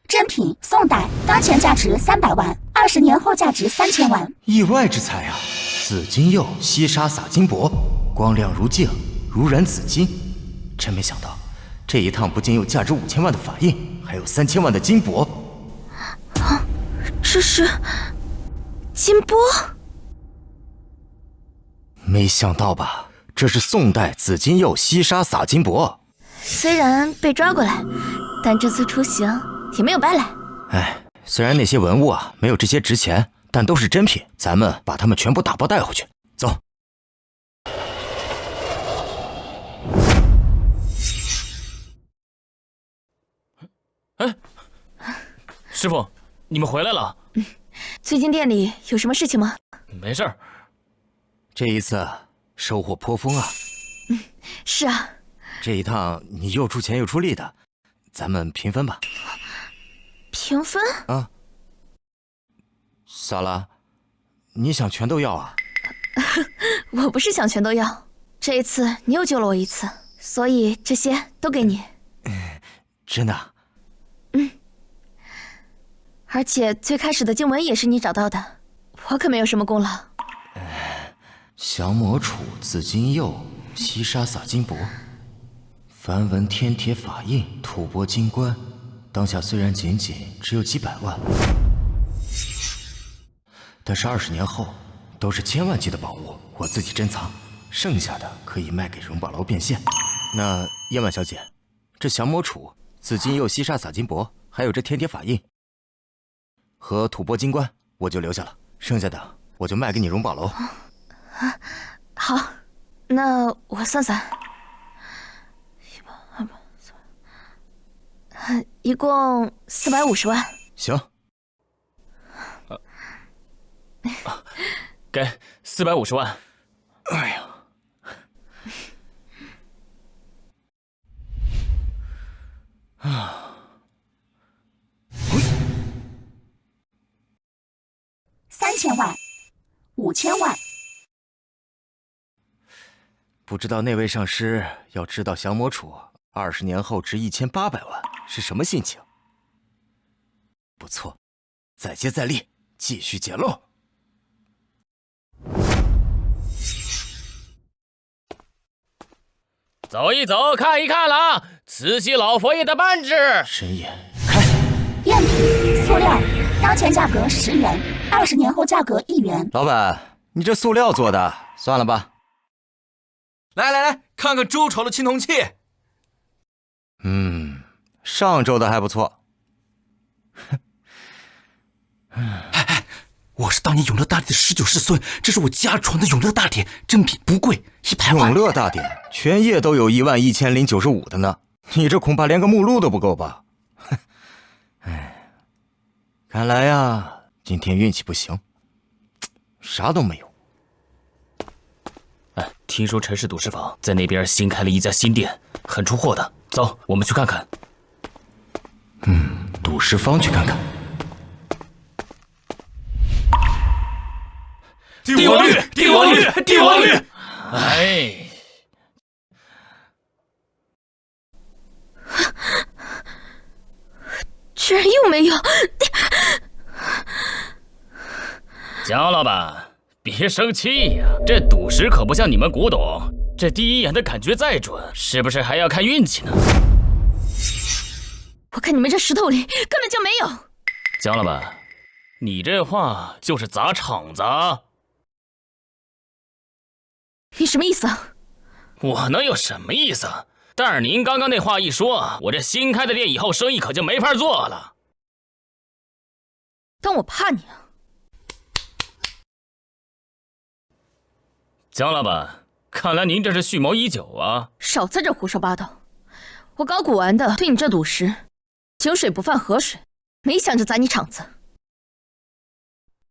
[SPEAKER 2] 珍品宋代，当前价值300万，20年后价值3000万。
[SPEAKER 1] 意外之财啊！紫金釉西沙撒金箔，光亮如镜，如染紫金。真没想到，这一趟不仅有价值5000万的法印，还有3000万的金箔。
[SPEAKER 5] 这是金箔？
[SPEAKER 1] 没想到吧？这是宋代紫金釉西沙撒金箔。
[SPEAKER 5] 虽然被抓过来，但这次出行也没有白来。
[SPEAKER 1] 哎，虽然那些文物啊没有这些值钱，但都是真品，咱们把它们全部打包带回去。走。
[SPEAKER 4] 哎，师傅，你们回来了。
[SPEAKER 5] 最近店里有什么事情吗？
[SPEAKER 4] 没事儿。
[SPEAKER 1] 这一次收获颇丰啊。
[SPEAKER 5] 是啊。
[SPEAKER 1] 这一趟你又出钱又出力的，咱们平分吧。
[SPEAKER 5] 平分？
[SPEAKER 1] 啊。咋了？你想全都要啊？
[SPEAKER 5] 我不是想全都要，这一次你又救了我一次，所以这些都给你。
[SPEAKER 1] 真的？
[SPEAKER 5] 而且最开始的经文也是你找到的，我可没有什么功劳。
[SPEAKER 1] 降魔杵、紫金釉、西沙撒金箔、梵文天铁法印、吐蕃金冠，当下虽然仅只有几百万，但是20年后都是千万级的宝物，我自己珍藏，剩下的可以卖给荣宝楼变现。那燕婉小姐，这降魔杵、紫金釉、西沙撒金箔，还有这天铁法印和吐蕃金冠，我就留下了，剩下的我就卖给你荣宝楼。
[SPEAKER 5] 好，那我算算，100、200、300，一共450万。
[SPEAKER 1] 行。
[SPEAKER 4] 给450万。
[SPEAKER 1] 哎呀
[SPEAKER 2] ，3000万，5000万。
[SPEAKER 1] 不知道那位上师要知道降魔杵20年后值1800万是什么心情？不错，再接再厉，继续捡漏。
[SPEAKER 4] 走一走，看一看了，慈禧老佛爷的扳指。
[SPEAKER 1] 神眼开！
[SPEAKER 2] 赝品塑料，当前价格10元，20年后价格1元。
[SPEAKER 1] 老板，你这塑料做的，算了吧。
[SPEAKER 6] 来来来，看看周朝的青铜器。
[SPEAKER 1] 上周的还不错。
[SPEAKER 6] 我是
[SPEAKER 8] 当年永乐大帝的19世孙，这是我家传的永乐大典，珍品不贵，100万。
[SPEAKER 1] 永乐大典全页都有11095的呢，你这恐怕连个目录都不够吧？哎，看来呀，今天运气不行，啥都没有。
[SPEAKER 4] 哎，听说陈氏赌石坊在那边新开了一家新店，很出货的。走，我们去看看。
[SPEAKER 1] 赌石坊去看看。
[SPEAKER 3] 帝王绿，帝王绿，帝王绿！
[SPEAKER 4] 哎，
[SPEAKER 5] 居然又没有！
[SPEAKER 4] 姜老板，别生气呀，这赌石可不像你们古董，这第一眼的感觉再准，是不是还要看运气呢？
[SPEAKER 5] 我看你们这石头里根本就没有。
[SPEAKER 4] 姜老板，你这话就是砸场子啊！
[SPEAKER 5] 你什么意思啊？
[SPEAKER 4] 我能有什么意思？但是您刚刚那话一说，我这新开的店以后生意可就没法做了。
[SPEAKER 5] 当我怕你啊？
[SPEAKER 4] 姜老板，看来您这是蓄谋已久啊！
[SPEAKER 5] 少在这胡说八道！我搞古玩的，对你这赌石，井水不犯河水，没想着砸你场子。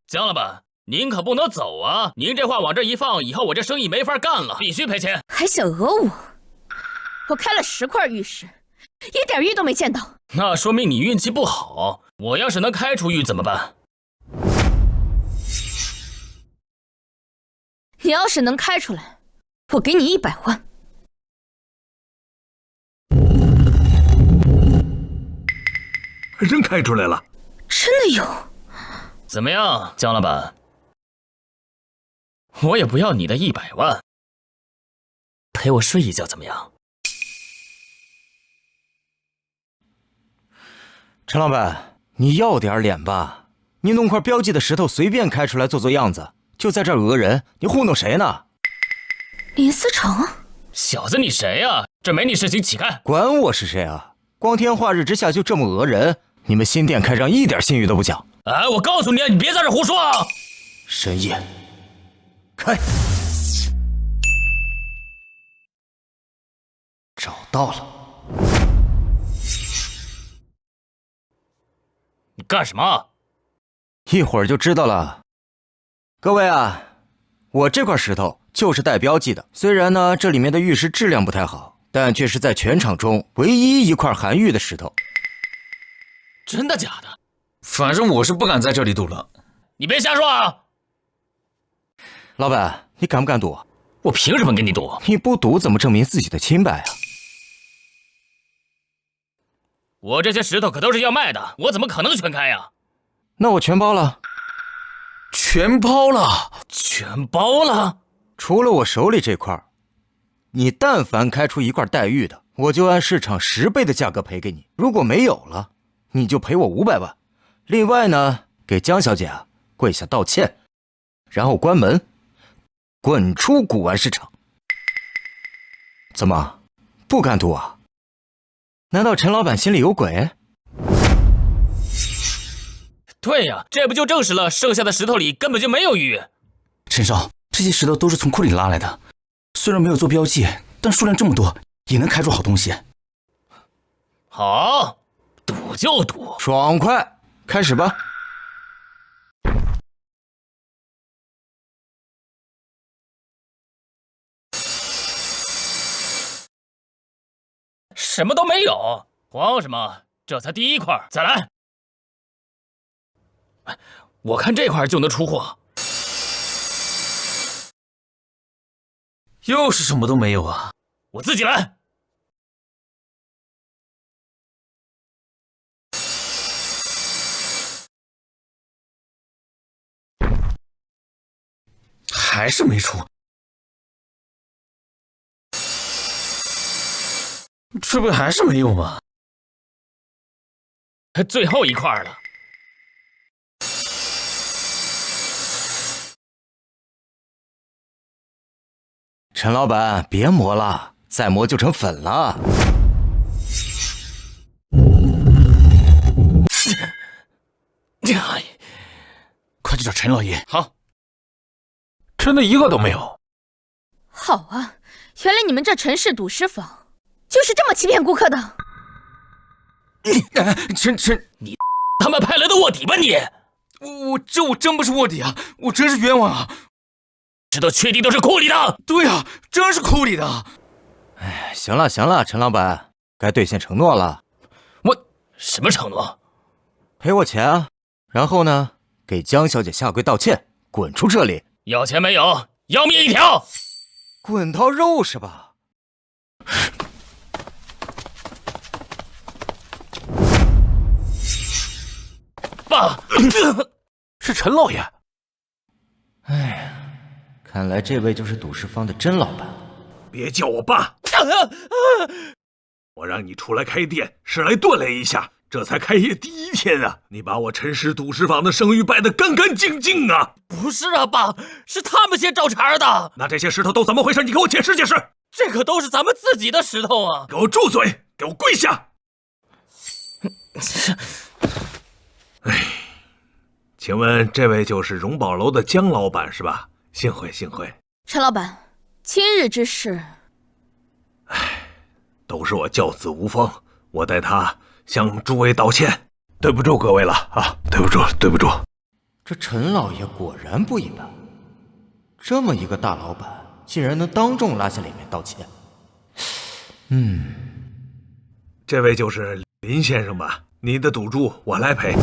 [SPEAKER 4] 姜老板，您可不能走啊！您这话往这一放，以后我这生意没法干了，必须赔钱。
[SPEAKER 5] 还想讹我？我开了10块玉石，一点玉都没见到。
[SPEAKER 4] 那说明你运气不好。我要是能开出玉怎么办？
[SPEAKER 5] 你要是能开出来，我给你100万。
[SPEAKER 3] 真开出来了！
[SPEAKER 5] 真的有？
[SPEAKER 4] 怎么样，姜老板？我也不要你的100万，陪我睡一觉怎么样？
[SPEAKER 1] 陈老板，你要点脸吧！你弄块标记的石头随便开出来做做样子，就在这儿讹人，你糊弄谁呢？
[SPEAKER 5] 林思成，
[SPEAKER 4] 小子你谁呀？这没你事情起开！
[SPEAKER 1] 管我是谁啊！光天化日之下就这么讹人，你们新店开张一点信誉都不讲。
[SPEAKER 4] 哎，我告诉你，你别在这胡说啊！
[SPEAKER 1] 深夜，开！找到了。
[SPEAKER 4] 你干什么？
[SPEAKER 1] 一会儿就知道了。各位啊，我这块石头就是带标记的，虽然呢这里面的玉石质量不太好，但却是在全场中唯一一块含玉的石头。
[SPEAKER 4] 真的假的？
[SPEAKER 6] 反正我是不敢在这里赌了。
[SPEAKER 4] 你别瞎说啊！
[SPEAKER 1] 老板，你敢不敢赌？
[SPEAKER 4] 我凭什么跟你赌？
[SPEAKER 1] 你不赌怎么证明自己的清白啊？
[SPEAKER 4] 我这些石头可都是要卖的，我怎么可能全开呀？
[SPEAKER 1] 那我全包了。
[SPEAKER 6] 全包了？
[SPEAKER 4] 全包了？
[SPEAKER 1] 除了我手里这块，你但凡开出一块带玉的，我就按市场10倍的价格赔给你。如果没有了，你就赔我500万。另外呢，给江小姐啊跪下道歉，然后关门，滚出古玩市场。怎么，不敢赌啊？难道陈老板心里有鬼？
[SPEAKER 4] 对呀，这不就证实了剩下的石头里根本就没有玉。
[SPEAKER 8] 陈少，这些石头都是从库里拉来的，虽然没有做标记，但数量这么多，也能开出好东西。
[SPEAKER 4] 好，赌就赌，
[SPEAKER 1] 爽快，开始吧。
[SPEAKER 4] 什么都没有，慌什么？这才第一块，再来。我看这块就能出货。
[SPEAKER 6] 又是什么都没有啊！
[SPEAKER 4] 我自己来。
[SPEAKER 6] 还是没出。这不还是没有吗？
[SPEAKER 4] 最后一块了。
[SPEAKER 1] 陈老板，别磨了，再磨就成粉了。
[SPEAKER 6] 快
[SPEAKER 8] 他就叫陈老爷。
[SPEAKER 6] 好，
[SPEAKER 7] 真的一个都没有。
[SPEAKER 5] 好啊，原来你们这陈氏赌石坊就是这么欺骗顾客的。
[SPEAKER 8] 你
[SPEAKER 4] 他们派来的卧底吧你？
[SPEAKER 8] 我真不是卧底啊，我真是冤枉啊！
[SPEAKER 4] 这都确定都是库里的。
[SPEAKER 8] 对啊，真是库里的。
[SPEAKER 1] 哎，行了行了，陈老板，该兑现承诺了。
[SPEAKER 4] 我什么承诺？
[SPEAKER 1] 赔我钱啊！然后呢，给江小姐下跪道歉，滚出这里！
[SPEAKER 4] 要钱没有？要命一条！
[SPEAKER 1] 滚刀肉是吧？
[SPEAKER 4] 爸，
[SPEAKER 7] 是陈老爷。
[SPEAKER 1] 哎呀，看来这位就是赌石坊的真老板。
[SPEAKER 3] 别叫我爸！我让你出来开店是来锻炼一下，这才开业第1天啊！你把我陈氏赌石坊的声誉败得干干净净啊！
[SPEAKER 4] 不是啊，爸，是他们先找茬的。
[SPEAKER 3] 那这些石头都怎么回事？你给我解释解释！
[SPEAKER 4] 这可都是咱们自己的石头啊！
[SPEAKER 3] 给我住嘴！给我跪下！哎，请问这位就是荣宝楼的江老板是吧？幸会幸会。
[SPEAKER 5] 陈老板，今日之事，
[SPEAKER 3] 都是我教子无方，我代他向诸位道歉，对不住各位了啊！对不住，对不住。
[SPEAKER 1] 这陈老爷果然不一般，这么一个大老板，竟然能当众拉下脸面道歉。
[SPEAKER 3] 这位就是林先生吧？你的赌注我来赔。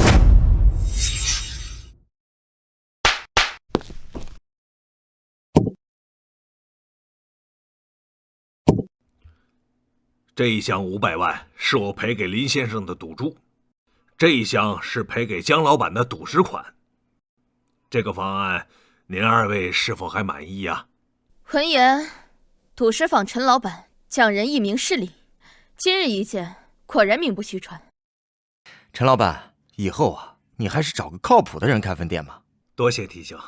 [SPEAKER 3] 这一箱500万是我赔给林先生的赌注，这一箱是赔给江老板的赌石款。这个方案，您2位是否还满意啊？
[SPEAKER 5] 闻言，赌石坊陈老板讲人一明事理，今日一见，果然名不虚传。
[SPEAKER 1] 陈老板，以后啊，你还是找个靠谱的人开分店吧。
[SPEAKER 3] 多谢提醒。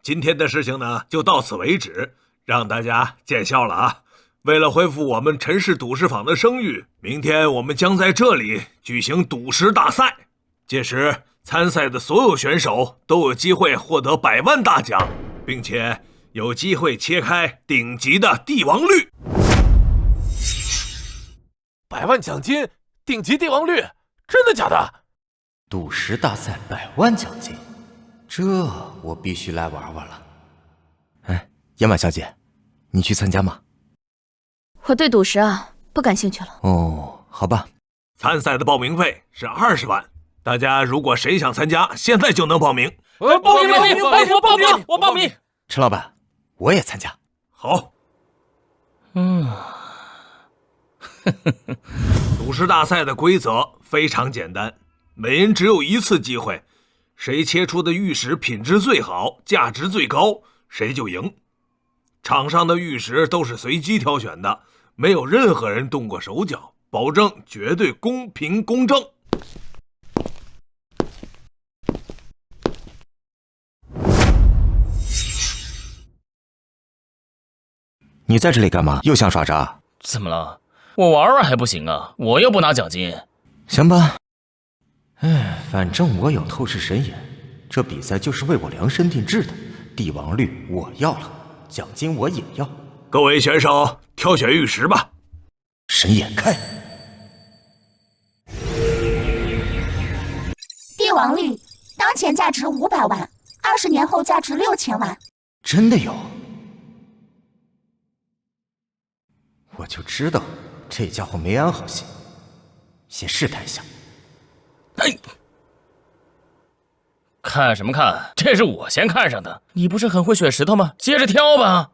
[SPEAKER 3] 今天的事情呢，就到此为止，让大家见笑了啊！为了恢复我们陈氏赌石坊的声誉，明天我们将在这里举行赌石大赛。届时参赛的所有选手都有机会获得100万大奖，并且有机会切开顶级的帝王绿。
[SPEAKER 7] 100万奖金，顶级帝王绿，真的假的？
[SPEAKER 1] 赌石大赛100万奖金，这我必须来玩玩了。哎，燕婉小姐，你去参加吗？
[SPEAKER 5] 我对赌石啊不感兴趣了。
[SPEAKER 1] 哦，好吧。
[SPEAKER 3] 参赛的报名费是20万，大家如果谁想参加，现在就能报名。
[SPEAKER 4] 报名！我报名！
[SPEAKER 1] 陈老板，我也参加。
[SPEAKER 3] 好。赌石大赛的规则非常简单，每人只有1次机会，谁切出的玉石品质最好，价值最高，谁就赢。场上的玉石都是随机挑选的，没有任何人动过手脚，保证绝对公平公正。
[SPEAKER 1] 你在这里干嘛？又想耍诈？
[SPEAKER 4] 怎么了？我玩玩还不行啊？我又不拿奖金。
[SPEAKER 1] 行吧。哎，反正我有透视神眼，这比赛就是为我量身定制的。帝王绿我要了，奖金我也要。
[SPEAKER 3] 各位选手，挑选玉石吧。
[SPEAKER 1] 神眼开。
[SPEAKER 2] 帝王绿，当前价值500万，20年后价值6000万。
[SPEAKER 1] 真的有？我就知道这家伙没安好心，先试探一下。
[SPEAKER 4] 哎，看什么看？这是我先看上的。你不是很会选石头吗？接着挑吧。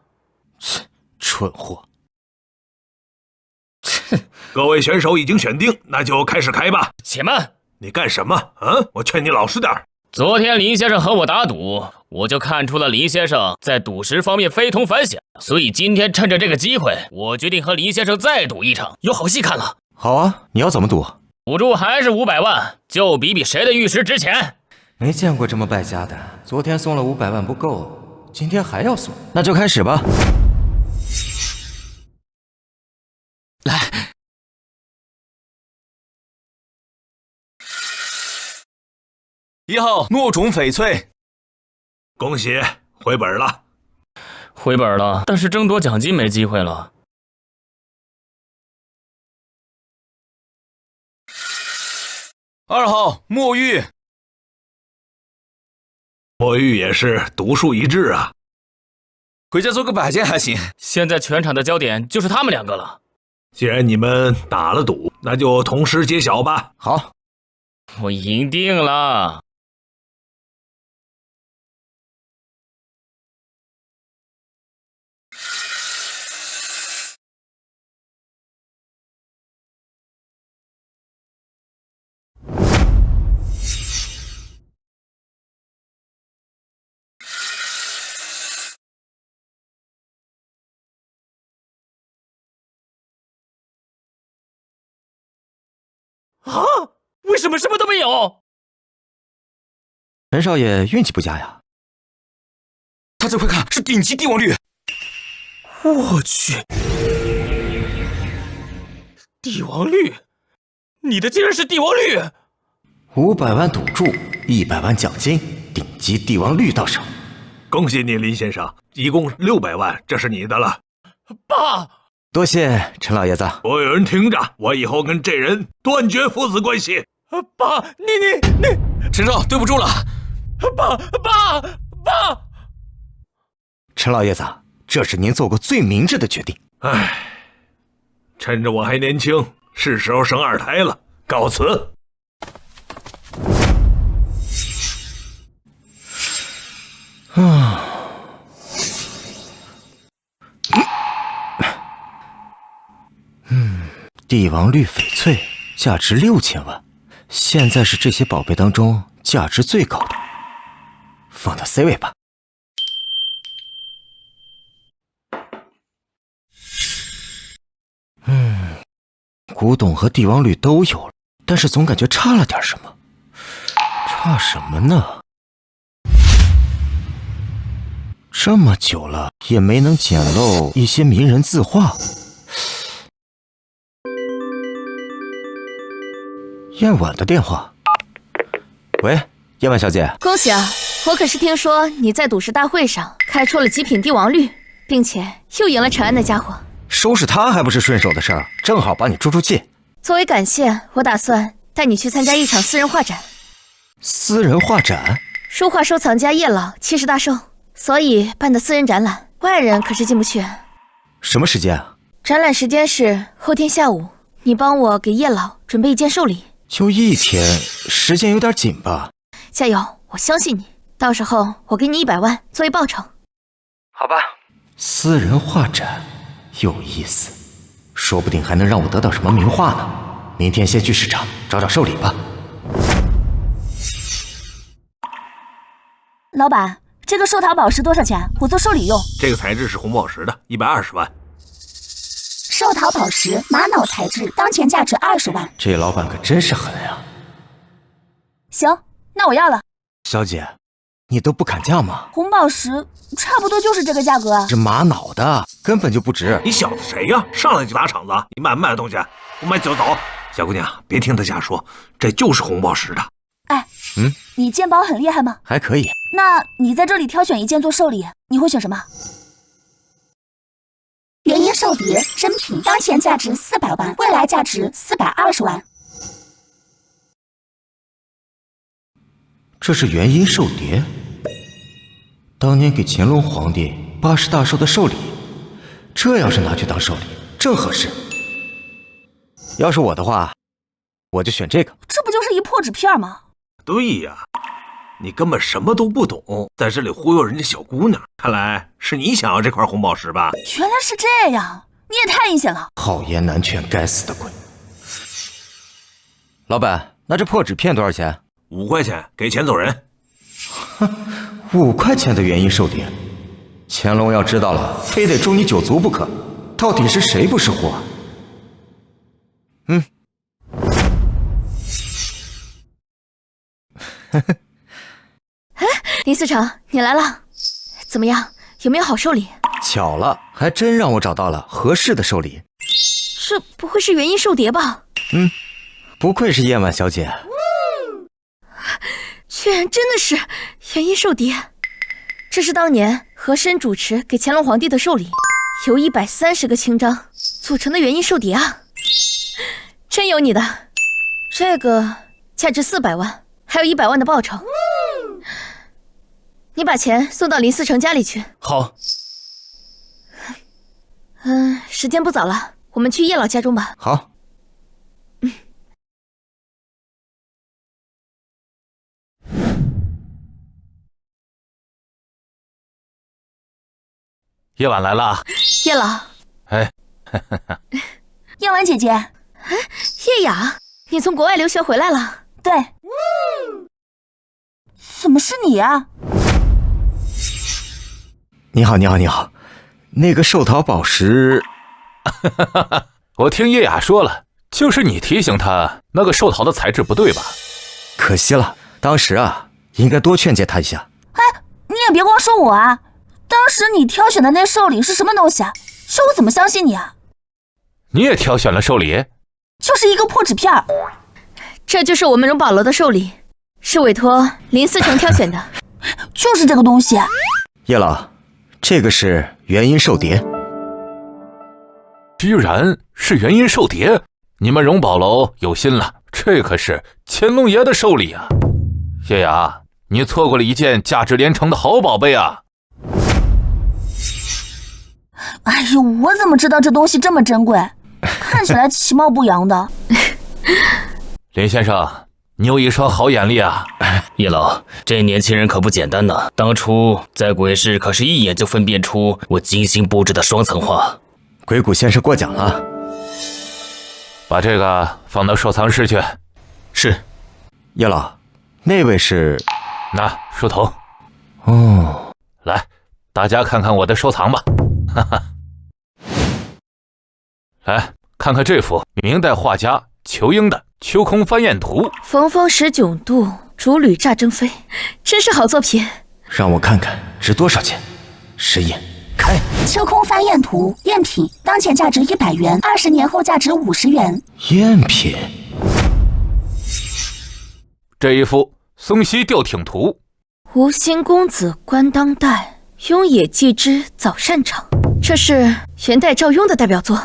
[SPEAKER 1] 切，蠢货！
[SPEAKER 3] 各位选手已经选定，那就开始开吧。
[SPEAKER 4] 且慢，
[SPEAKER 3] 你干什么啊？我劝你老实点。
[SPEAKER 4] 昨天林先生和我打赌，我就看出了林先生在赌石方面非同凡响，所以今天趁着这个机会，我决定和林先生再赌一场，有好戏看了。
[SPEAKER 1] 好啊，你要怎么赌？
[SPEAKER 4] 赌注还是500万，就比谁的玉石值钱。
[SPEAKER 1] 没见过这么败家的，昨天送了500万不够，今天还要送，那就开始吧。
[SPEAKER 8] 来，1号糯种翡翠
[SPEAKER 3] 恭喜回本了。
[SPEAKER 4] 回本了，但是争夺奖金没机会了。
[SPEAKER 6] 2号墨玉，
[SPEAKER 3] 墨玉也是独树一帜啊。
[SPEAKER 6] 回家做个摆件还行。
[SPEAKER 4] 现在全场的焦点就是他们两个了。
[SPEAKER 3] 既然你们打了赌，那就同时揭晓吧。
[SPEAKER 1] 好，
[SPEAKER 4] 我赢定了。啊！为什么什么都没有？
[SPEAKER 1] 陈少爷运气不佳呀。
[SPEAKER 8] 他这快看是顶级帝王绿。
[SPEAKER 4] 我去！帝王绿，你的竟然是帝王绿
[SPEAKER 1] ！500万赌注，100万奖金，顶级帝王绿到手。
[SPEAKER 3] 恭喜你，林先生，一共600万，这是你的了。
[SPEAKER 4] 爸！
[SPEAKER 1] 多谢陈老爷子。
[SPEAKER 3] 所有人听着，我以后跟这人断绝父子关系。
[SPEAKER 4] 爸，你，
[SPEAKER 6] 陈少，对不住了。
[SPEAKER 4] 爸！
[SPEAKER 1] 陈老爷子，这是您做过最明智的决定。
[SPEAKER 3] 唉，趁着我还年轻，是时候生2胎了。告辞。
[SPEAKER 1] 帝王绿翡翠价值6000万，现在是这些宝贝当中价值最高的，放到 C 位吧。古董和帝王绿都有了，但是总感觉差了点什么。差什么呢？这么久了也没能捡漏一些名人字画。燕婉的电话。喂，燕婉小姐。
[SPEAKER 5] 恭喜啊！我可是听说你在赌石大会上开出了极品帝王绿，并且又赢了陈安那家伙。
[SPEAKER 1] 收拾他还不是顺手的事儿，正好把你出气。
[SPEAKER 5] 作为感谢，我打算带你去参加一场私人画展。
[SPEAKER 1] 私人画展？
[SPEAKER 5] 书画收藏家叶老70大寿，所以办的私人展览，外人可是进不去。
[SPEAKER 1] 什么时间啊？
[SPEAKER 5] 展览时间是后天下午，你帮我给叶老准备一件寿礼。
[SPEAKER 1] 就1天，时间有点紧吧？
[SPEAKER 5] 加油，我相信你。到时候我给你100万作为报酬。
[SPEAKER 1] 好吧。私人画展有意思，说不定还能让我得到什么名画呢。明天先去市场找找寿礼吧。
[SPEAKER 2] 老板，这个寿桃宝石多少钱？我做寿礼用。
[SPEAKER 3] 这个材质是红宝石的，120万。
[SPEAKER 2] 寿桃宝石玛瑙材质，当前价值20万。
[SPEAKER 1] 这老板可真是狠呀！
[SPEAKER 2] 行，那我要了。
[SPEAKER 1] 小姐，你都不砍价吗？
[SPEAKER 2] 红宝石差不多就是这个价格。
[SPEAKER 1] 这玛瑙的根本就不值。
[SPEAKER 3] 你小子谁呀？上来就打场子！你卖不卖的东西？不卖就走。小姑娘，别听他瞎说，这就是红宝石的。
[SPEAKER 2] 哎，你鉴宝很厉害吗？
[SPEAKER 1] 还可以。
[SPEAKER 2] 那你在这里挑选一件做寿礼，你会选什么？元婴寿碟真品，当前价值400万，未来价值420万。
[SPEAKER 1] 这是元婴寿碟，当年给乾隆皇帝80大寿的寿礼，这要是拿去当寿礼，正合适。要是我的话，我就选这个。
[SPEAKER 2] 这不就是一破纸片吗？
[SPEAKER 3] 对呀，你根本什么都不懂，在这里忽悠人家小姑娘。看来是你想要这块红宝石吧？
[SPEAKER 2] 原来是这样，你也太阴险了！
[SPEAKER 1] 好言难劝，该死的鬼！老板，那这破纸片多少钱
[SPEAKER 3] ？5块钱，给钱走人。
[SPEAKER 1] 哼，5块钱的元婴寿碟，乾隆要知道了，非得诛你9族不可。到底是谁不识货啊？
[SPEAKER 5] 哎，林司长，你来了，怎么样？有没有好寿礼？
[SPEAKER 1] 巧了，还真让我找到了合适的寿礼。
[SPEAKER 5] 这不会是元婴寿碟吧？
[SPEAKER 1] 不愧是燕婉小姐，
[SPEAKER 5] 居然真的是元婴寿碟。这是当年和珅主持给乾隆皇帝的寿礼，由130个清章组成的元印寿碟啊，真有你的。这个价值400万，还有100万的报酬。你把钱送到林思成家里去。
[SPEAKER 4] 好。
[SPEAKER 5] 时间不早了，我们去叶老家中吧。
[SPEAKER 1] 好。
[SPEAKER 7] 夜晚来了。
[SPEAKER 5] 叶老。
[SPEAKER 7] 哎，
[SPEAKER 2] 叶婉姐姐。
[SPEAKER 5] 叶雅，你从国外留学回来了？
[SPEAKER 2] 对。怎么是你啊？
[SPEAKER 1] 你好，你好，你好。那个寿桃宝石，
[SPEAKER 7] 我听叶雅说了，就是你提醒他那个寿桃的材质不对吧？
[SPEAKER 1] 可惜了，当时啊，应该多劝诫他一下。
[SPEAKER 2] 哎，你也别光说我啊，当时你挑选的那寿礼是什么东西啊？这我怎么相信你啊？
[SPEAKER 7] 你也挑选了寿礼？
[SPEAKER 2] 就是一个破纸片。
[SPEAKER 5] 这就是我们荣宝楼的寿礼，是委托林思成挑选的。
[SPEAKER 2] 就是这个东西。
[SPEAKER 1] 叶老，这个是元音寿碟。
[SPEAKER 7] 居然是元音寿碟，你们荣宝楼有心了，这可是乾隆爷的寿礼啊！叶雅，你错过了一件价值连城的好宝贝啊！
[SPEAKER 2] 哎呦，我怎么知道这东西这么珍贵？看起来其貌不扬的。
[SPEAKER 7] 林先生，你有一双好眼力啊！
[SPEAKER 4] 叶老，这年轻人可不简单呐！当初在鬼市可是一眼就分辨出我精心布置的双层画。
[SPEAKER 1] 鬼谷先生过奖了。
[SPEAKER 7] 把这个放到收藏室去。
[SPEAKER 4] 是。
[SPEAKER 1] 叶老，那位是？
[SPEAKER 7] 那梳头。
[SPEAKER 1] 哦，
[SPEAKER 7] 来，大家看看我的收藏吧。哈哈。来看看这幅明代画家仇英的《秋空翻燕图》。
[SPEAKER 5] 逢风十迥度，逐履乍争飞，真是好作品。
[SPEAKER 1] 让我看看值多少钱。神眼开。
[SPEAKER 2] 秋空翻燕图，赝品，当前价值100元，20年后价值50元。
[SPEAKER 1] 赝品。
[SPEAKER 7] 这一幅松溪吊艇图。
[SPEAKER 5] 吴兴公子观当代，雍也继之早擅长。这是元代赵雍的代表作。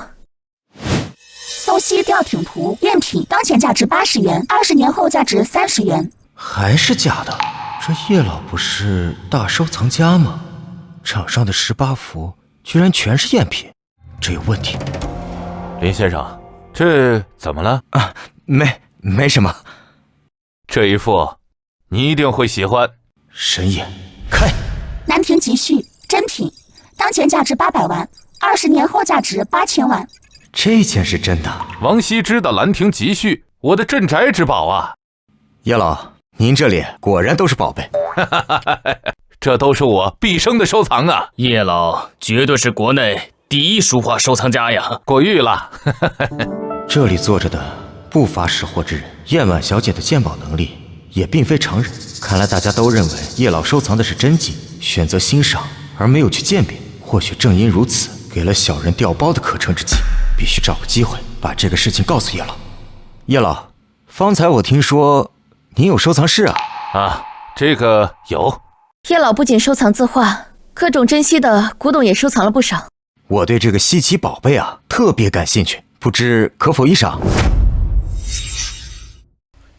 [SPEAKER 2] 松溪吊艇图，赝品，当前价值80元，20年后价值30元。
[SPEAKER 1] 还是假的？这叶老不是大收藏家吗？场上的18幅居然全是赝品，这有问题。
[SPEAKER 7] 林先生，这怎么了？
[SPEAKER 1] 啊，没什么。
[SPEAKER 7] 这一幅你一定会喜欢。
[SPEAKER 1] 神眼开。
[SPEAKER 2] 兰亭集序，真品，当前价值800万，20年后价值8000万。
[SPEAKER 1] 这件是真的。
[SPEAKER 7] 王羲之的《兰亭集序》，我的镇宅之宝啊！
[SPEAKER 1] 叶老，您这里果然都是宝贝。
[SPEAKER 7] 这都是我毕生的收藏啊！
[SPEAKER 4] 叶老绝对是国内第一书画收藏家呀！
[SPEAKER 7] 过誉了。
[SPEAKER 1] 这里坐着的不乏识货之人，燕婉小姐的鉴宝能力也并非常人。看来大家都认为叶老收藏的是真迹，选择欣赏而没有去鉴别。或许正因如此，给了小人调包的可乘之机。必须找个机会把这个事情告诉叶老。叶老，方才我听说您有收藏室啊？
[SPEAKER 7] 啊，这个有。
[SPEAKER 5] 叶老不仅收藏字画，各种珍稀的古董也收藏了不少。
[SPEAKER 1] 我对这个稀奇宝贝啊特别感兴趣，不知可否一赏？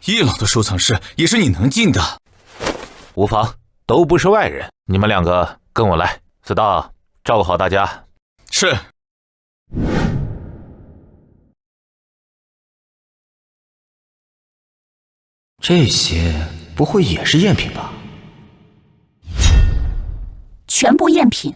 [SPEAKER 8] 叶老的收藏室也是你能进的。
[SPEAKER 7] 无妨，都不是外人，你们两个跟我来。子道，照顾好大家。
[SPEAKER 8] 是。
[SPEAKER 1] 这些不会也是赝品吧？
[SPEAKER 2] 全部赝品。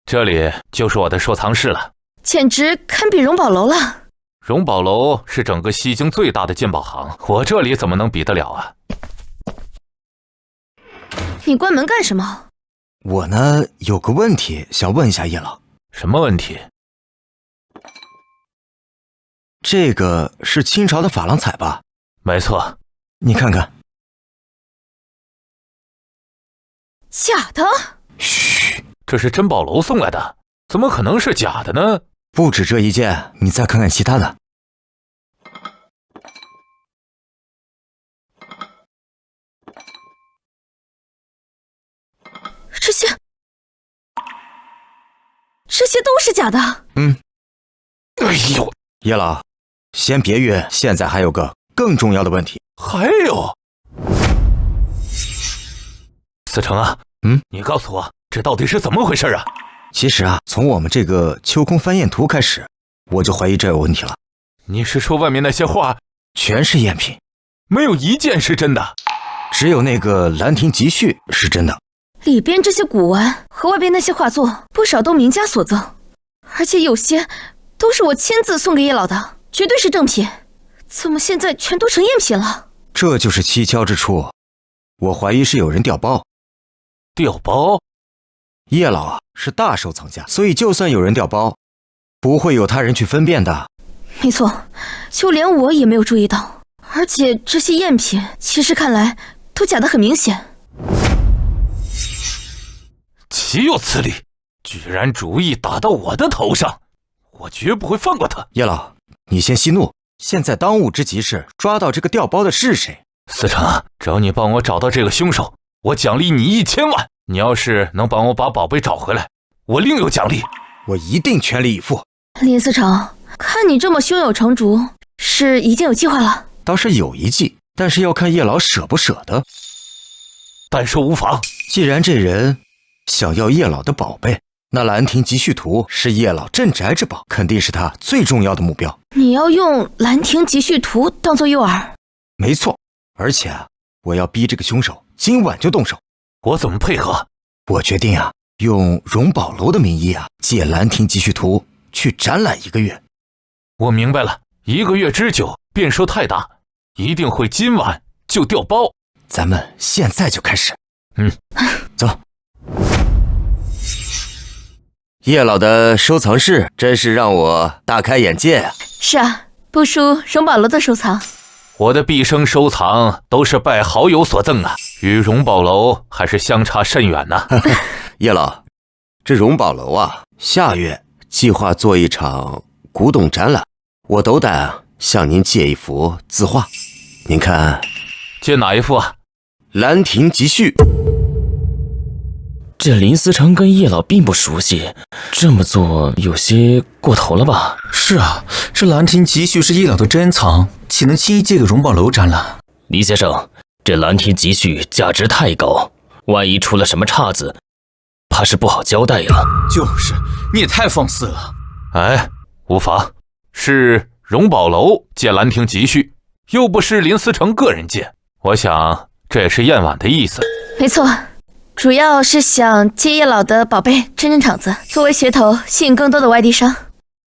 [SPEAKER 7] 这里就是我的收藏室了，
[SPEAKER 5] 简直堪比荣宝楼了。
[SPEAKER 7] 荣宝楼是整个西京最大的鉴宝行，我这里怎么能比得了啊？
[SPEAKER 5] 你关门干什么？
[SPEAKER 1] 我呢有个问题想问一下叶老。
[SPEAKER 7] 什么问题？
[SPEAKER 1] 这个是清朝的珐琅彩吧？
[SPEAKER 7] 没错。
[SPEAKER 1] 你看看。
[SPEAKER 5] 假的？
[SPEAKER 1] 嘘，
[SPEAKER 7] 这是珍宝楼送来的，怎么可能是假的呢？
[SPEAKER 1] 不止这一件，你再看看其他的。
[SPEAKER 5] 这些是假的。
[SPEAKER 7] 哎呦，
[SPEAKER 1] 叶老，先别约，现在还有个更重要的问题。
[SPEAKER 7] 还有，思成啊，你告诉我，这到底是怎么回事啊？
[SPEAKER 1] 其实啊，从我们这个秋空翻验图开始，我就怀疑这有问题了。
[SPEAKER 7] 你是说外面那些画
[SPEAKER 1] 全是赝品，
[SPEAKER 7] 没有一件是真的？
[SPEAKER 1] 只有那个《兰亭集序》是真的。
[SPEAKER 5] 里边这些古玩和外边那些画作，不少都名家所赠，而且有些都是我亲自送给叶老的，绝对是正品。怎么现在全都成赝品了？
[SPEAKER 1] 这就是蹊跷之处，我怀疑是有人调包。
[SPEAKER 7] 调包？
[SPEAKER 1] 叶老啊，是大收藏家，所以就算有人调包，不会有他人去分辨的。
[SPEAKER 5] 没错，就连我也没有注意到。而且这些赝品，其实看来都假得很明显。
[SPEAKER 7] 岂有此理！居然主意打到我的头上，我绝不会放过他。
[SPEAKER 1] 叶老，你先息怒，现在当务之急是抓到这个调包的是谁。
[SPEAKER 7] 思成，只要你帮我找到这个凶手，我奖励你1000万。你要是能帮我把宝贝找回来，我另有奖励。
[SPEAKER 1] 我一定全力以赴。
[SPEAKER 5] 林思成，看你这么胸有成竹，是已经有计划了？
[SPEAKER 1] 倒是有一计，但是要看叶老舍不舍得。
[SPEAKER 7] 但说无妨。
[SPEAKER 1] 既然这人想要叶老的宝贝，那《兰亭集序图》是叶老镇宅之宝，肯定是他最重要的目标。
[SPEAKER 5] 你要用《兰亭集序图》当做诱饵？
[SPEAKER 1] 没错，而且我要逼这个凶手今晚就动手。
[SPEAKER 7] 我怎么配合？
[SPEAKER 1] 我决定用荣宝楼的名义借《兰亭集序图》去展览1个月。
[SPEAKER 7] 我明白了，1个月之久，变数太大，一定会今晚就调包。
[SPEAKER 1] 咱们现在就开始。走。叶老的收藏室真是让我大开眼界啊！
[SPEAKER 5] 是啊，不输荣宝楼的收藏。
[SPEAKER 7] 我的毕生收藏都是拜好友所赠啊，与荣宝楼还是相差甚远呢。
[SPEAKER 1] 叶老，这荣宝楼下月计划做一场古董展览，我斗胆向您借一幅字画，您看。
[SPEAKER 7] 借哪一幅啊？
[SPEAKER 1] 《兰亭集序》。
[SPEAKER 4] 这林思成跟叶老并不熟悉，这么做有些过头了吧？
[SPEAKER 8] 是啊，这《兰亭集序》是叶老的珍藏，岂能轻易借给荣宝楼展览？
[SPEAKER 4] 李先生，这《兰亭集序》价值太高，万一出了什么岔子，怕是不好交代呀。
[SPEAKER 8] 就是，你也太放肆了。
[SPEAKER 7] 哎，无妨，是荣宝楼借《兰亭集序》，又不是林思成个人借，我想这也是燕婉的意思。
[SPEAKER 5] 没错，主要是想借叶老的宝贝撑撑场子，作为噱头吸引更多的外地商，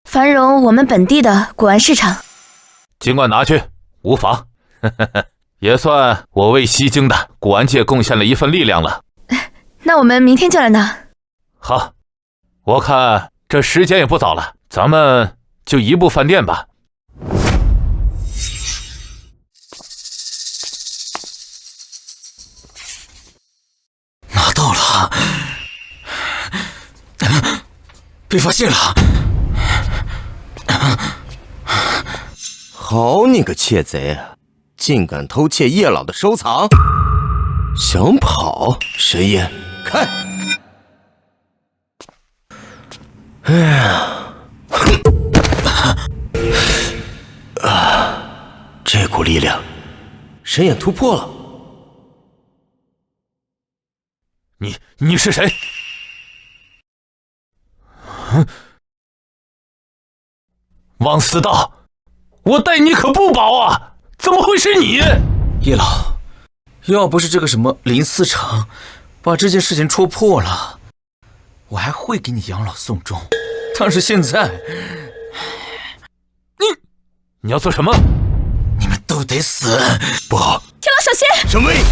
[SPEAKER 5] 繁荣我们本地的古玩市场。
[SPEAKER 7] 尽管拿去，无妨。也算我为西京的古玩界贡献了一份力量了。
[SPEAKER 5] 那我们明天就来拿。
[SPEAKER 7] 好，我看这时间也不早了，咱们就移步饭店吧。
[SPEAKER 8] 拿到了，被发现了。
[SPEAKER 1] 好你个窃贼，竟敢偷窃叶老的收藏！想跑，神烟开！哎呀，这股力量，神眼突破了。
[SPEAKER 7] 你是谁？王思道，我待你可不薄啊！怎么会是你？
[SPEAKER 8] 叶老，要不是这个什么林思成把这件事情戳破了，我还会给你养老送终。但是现在，
[SPEAKER 7] 你要做什么？
[SPEAKER 8] 你们都得死！
[SPEAKER 1] 不好！
[SPEAKER 5] 天老小心！
[SPEAKER 1] 沈巍，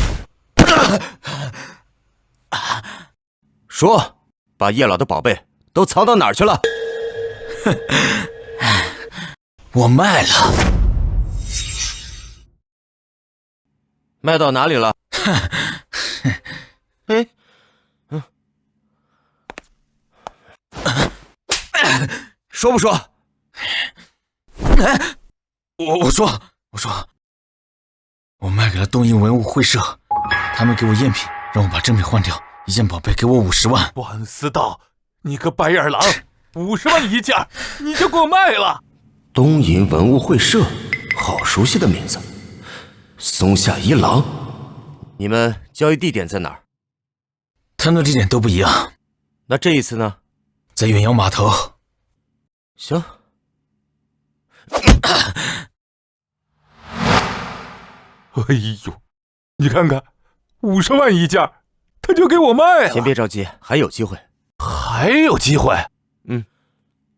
[SPEAKER 1] 说，把叶老的宝贝都藏到哪儿去了？
[SPEAKER 8] 我卖了。
[SPEAKER 1] 卖到哪里了？哎，说不说？
[SPEAKER 8] 我说，我卖给了东瀛文物会社，他们给我赝品，让我把正品换掉，一件宝贝给我50万。
[SPEAKER 7] 王思道，你个白眼狼， 50万一件，你就给我卖了。
[SPEAKER 1] 东瀛文物会社，好熟悉的名字。松下一郎，你们交易地点在哪儿？
[SPEAKER 8] 他们的地点都不一样。
[SPEAKER 1] 那这一次呢？
[SPEAKER 8] 在远洋码头。
[SPEAKER 1] 行。
[SPEAKER 7] 哎呦，你看看，50万一件，他就给我卖了。
[SPEAKER 1] 先别着急，还有机会。
[SPEAKER 7] 还有机会？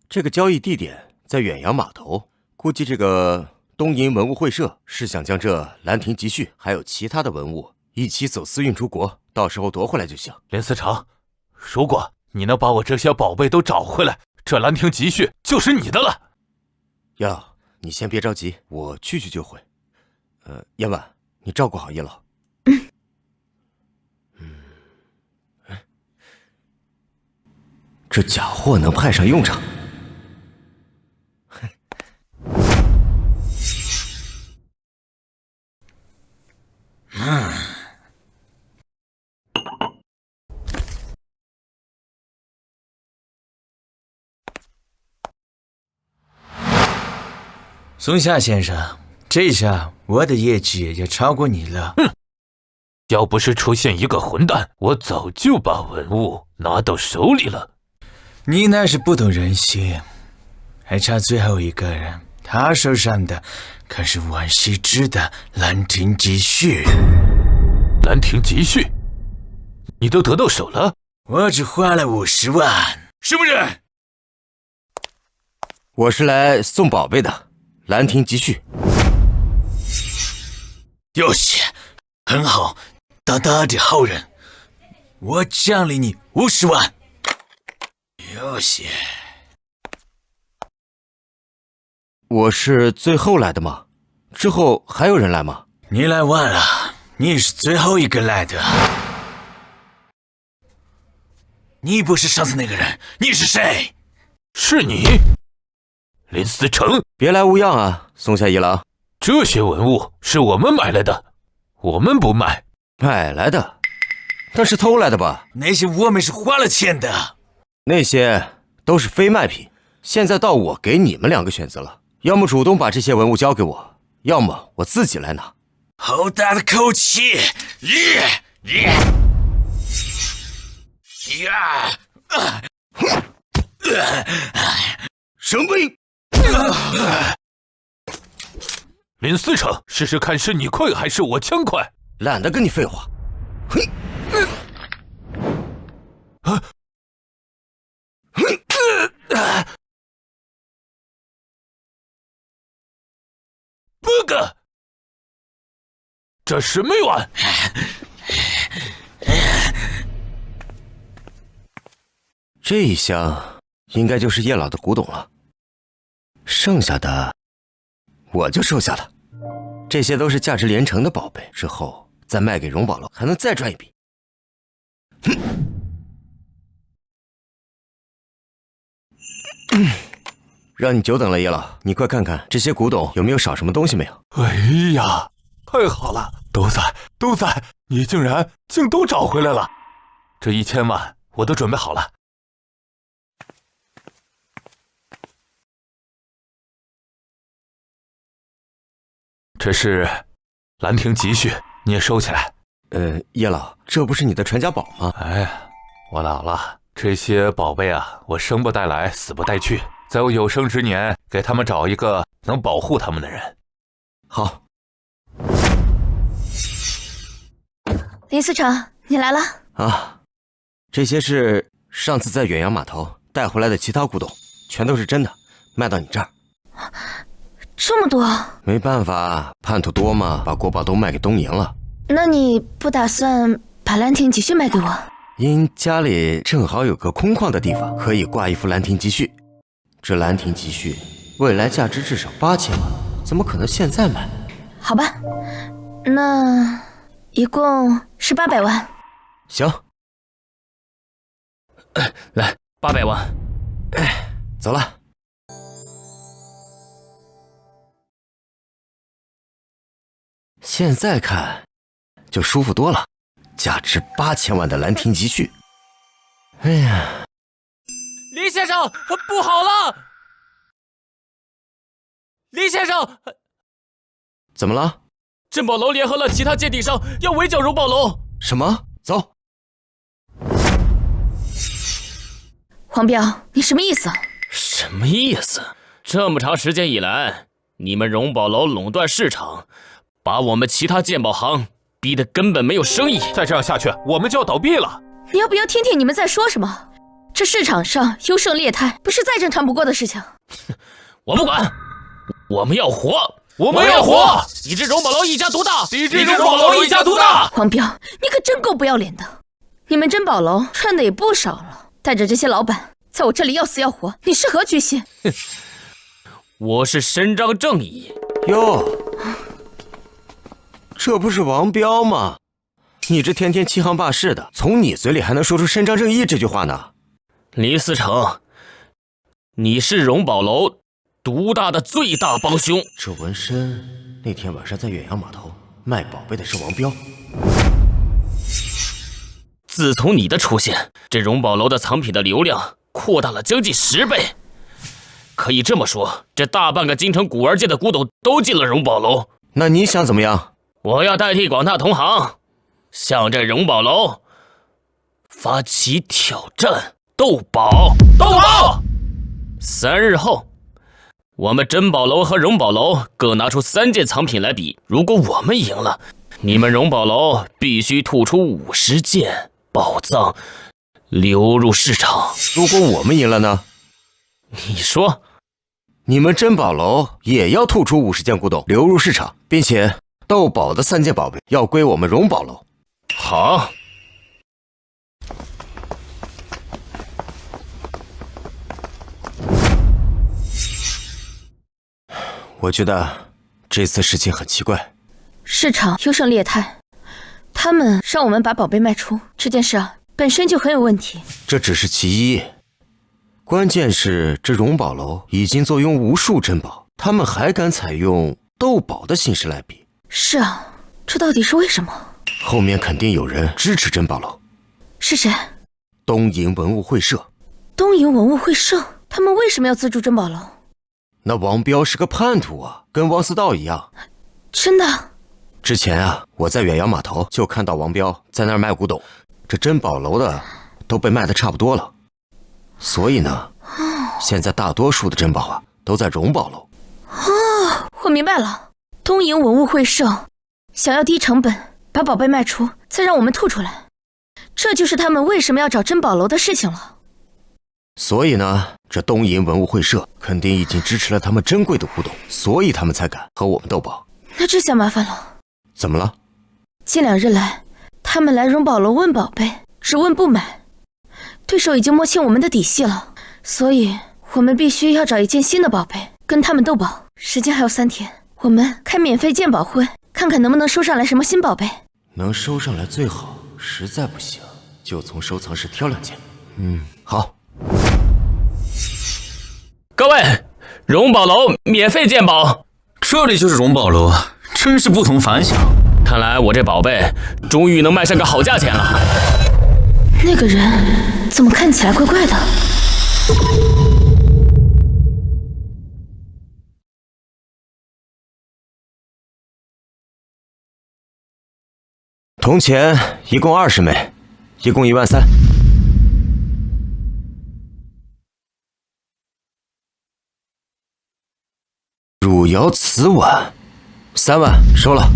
[SPEAKER 1] 这个交易地点在远洋码头，估计这个东瀛文物会社是想将这兰亭集序还有其他的文物一起走私运出国，到时候夺回来就行。
[SPEAKER 7] 林思成，如果你能把我这些宝贝都找回来，这兰亭集序就是你的了。
[SPEAKER 1] 叶老，你先别着急，我去就会。燕婉，你照顾好叶老。这假货能派上用场。
[SPEAKER 8] 松下先生，这下我的业绩也超过你了。
[SPEAKER 7] 要不是出现一个混蛋，我早就把文物拿到手里了。
[SPEAKER 8] 你那是不懂人心，还差最后一个人，他手上的可是王羲之的《兰亭集序》。
[SPEAKER 7] 兰亭集序，你都得到手了？
[SPEAKER 8] 我只花了50万，是不是？
[SPEAKER 1] 我是来送宝贝的，《兰亭集序》。
[SPEAKER 8] 有些很好，大大的好人，我奖励你50万。有些，
[SPEAKER 1] 我是最后来的吗？之后还有人来吗？
[SPEAKER 8] 你来晚了，你是最后一个来的。你不是上次那个人，你是谁？
[SPEAKER 7] 是你，林思成。
[SPEAKER 1] 别来无恙啊，松下一郎。
[SPEAKER 7] 这些文物是我们买来的，我们不卖。
[SPEAKER 1] 买来的？那是偷来的吧？
[SPEAKER 8] 那些我们是花了钱的。
[SPEAKER 1] 那些都是非卖品，现在到我给你们2个选择了，要么主动把这些文物交给我，要么我自己来拿。
[SPEAKER 8] 好大的口气！
[SPEAKER 1] 生病！
[SPEAKER 7] 林思成，试试看是你快还是我枪快？
[SPEAKER 1] 懒得跟你废话。嘿！
[SPEAKER 7] 不敢！这是没完！
[SPEAKER 1] 这一箱应该就是叶老的古董了，剩下的我就收下了。这些都是价值连城的宝贝，之后再卖给荣宝楼，还能再赚一笔。让你久等了，叶老，你快看看这些古董有没有少什么东西没有？
[SPEAKER 7] 哎呀，太好了，都在，你竟都找回来了。这1000万我都准备好了。这是《兰亭集序》，你也收起来。
[SPEAKER 1] 叶老，这不是你的传家宝吗？
[SPEAKER 7] 哎，我老了，这些宝贝啊，我生不带来，死不带去。在我有生之年，给他们找一个能保护他们的人。
[SPEAKER 1] 好。
[SPEAKER 5] 林思成，你来了
[SPEAKER 1] 啊，这些是上次在远洋码头带回来的其他古董，全都是真的，卖到你这儿。
[SPEAKER 5] 这么多？
[SPEAKER 1] 没办法，叛徒多嘛，把国宝都卖给东瀛了。
[SPEAKER 5] 那你不打算把兰亭集序卖给我？
[SPEAKER 1] 因家里正好有个空旷的地方，可以挂一幅兰亭集序。这兰亭集序未来价值至少8000万，怎么可能现在卖？
[SPEAKER 5] 好吧，那一共是800万。
[SPEAKER 1] 行，
[SPEAKER 4] 来800万。
[SPEAKER 1] 走了。现在看就舒服多了，价值8000万的兰亭集序。哎呀，
[SPEAKER 4] 李先生，不好了！李先生，
[SPEAKER 1] 怎么了？
[SPEAKER 4] 珍宝楼联合了其他奸底商，要围剿荣宝楼。
[SPEAKER 1] 什么？走！
[SPEAKER 5] 黄彪，你什么意思？
[SPEAKER 4] 什么意思？这么长时间以来，你们荣宝楼垄断市场，把我们其他鉴宝行逼得根本没有生意。
[SPEAKER 7] 再这样下去，我们就要倒闭了。
[SPEAKER 5] 你要不要听听你们在说什么？这市场上优胜劣汰，不是再正常不过的事情。
[SPEAKER 4] 我不管，我们要活，
[SPEAKER 7] 我们要活！
[SPEAKER 4] 抵制荣宝楼一家独大，
[SPEAKER 7] 抵制荣宝楼一家独大！
[SPEAKER 5] 黄彪，你可真够不要脸的！你们珍宝楼赚的也不少了，带着这些老板在我这里要死要活，你是何居心？
[SPEAKER 4] 我是伸张正义。
[SPEAKER 1] 哟，这不是王彪吗？你这天天欺行霸市的，从你嘴里还能说出伸张正义这句话呢？
[SPEAKER 4] 李思成，你是荣宝楼独大的最大帮凶。
[SPEAKER 1] 这纹身那天晚上在远洋码头卖宝贝的是王彪。
[SPEAKER 4] 自从你的出现，这荣宝楼的藏品的流量扩大了将近10倍。可以这么说，这大半个京城古玩界的古董都进了荣宝楼。
[SPEAKER 1] 那你想怎么样？
[SPEAKER 4] 我要代替广大同行，向这荣宝楼发起挑战。斗宝！3日后，我们珍宝楼和荣宝楼各拿出3件藏品来比。如果我们赢了，你们荣宝楼必须吐出50件宝藏流入市场。
[SPEAKER 1] 如果我们赢了呢？
[SPEAKER 4] 你说，
[SPEAKER 1] 你们珍宝楼也要吐出50件古董流入市场，并且斗宝的3件宝贝要归我们荣宝楼。
[SPEAKER 4] 好。
[SPEAKER 1] 我觉得这次事情很奇怪，
[SPEAKER 5] 市场优胜劣汰，他们让我们把宝贝卖出，这件事啊本身就很有问题。
[SPEAKER 1] 这只是其一，关键是这荣宝楼已经坐拥无数珍宝，他们还敢采用斗宝的形式来比。
[SPEAKER 5] 是啊，这到底是为什么？
[SPEAKER 1] 后面肯定有人支持珍宝楼。
[SPEAKER 5] 是谁？
[SPEAKER 1] 东瀛文物会社。
[SPEAKER 5] 东瀛文物会社？他们为什么要资助珍宝楼？
[SPEAKER 1] 那王彪是个叛徒啊，跟汪似道一样。
[SPEAKER 5] 真的？
[SPEAKER 1] 之前啊，我在远洋码头就看到王彪在那儿卖古董，这珍宝楼的都被卖得差不多了。所以呢，现在大多数的珍宝啊都在荣宝楼。
[SPEAKER 5] 哦，我明白了，东瀛文物会社想要低成本把宝贝卖出，再让我们吐出来，这就是他们为什么要找珍宝楼的事情了。
[SPEAKER 1] 所以呢，这东瀛文物会社肯定已经支持了他们珍贵的古董，所以他们才敢和我们斗宝。
[SPEAKER 5] 那这下麻烦了。
[SPEAKER 1] 怎么了？
[SPEAKER 5] 近2日来，他们来荣宝楼问宝贝，只问不买。对手已经摸清我们的底细了，所以我们必须要找一件新的宝贝跟他们斗宝。时间还有3天，我们开免费鉴宝会，看看能不能收上来什么新宝贝。
[SPEAKER 1] 能收上来最好，实在不行就从收藏室挑2件。好。
[SPEAKER 4] 各位，荣宝楼免费鉴宝。
[SPEAKER 8] 这里就是荣宝楼啊，真是不同凡响。
[SPEAKER 4] 看来我这宝贝终于能卖上个好价钱了。
[SPEAKER 5] 那个人怎么看起来怪怪的？
[SPEAKER 1] 铜钱一共20枚，一共13000。汝窑瓷碗3万，收了。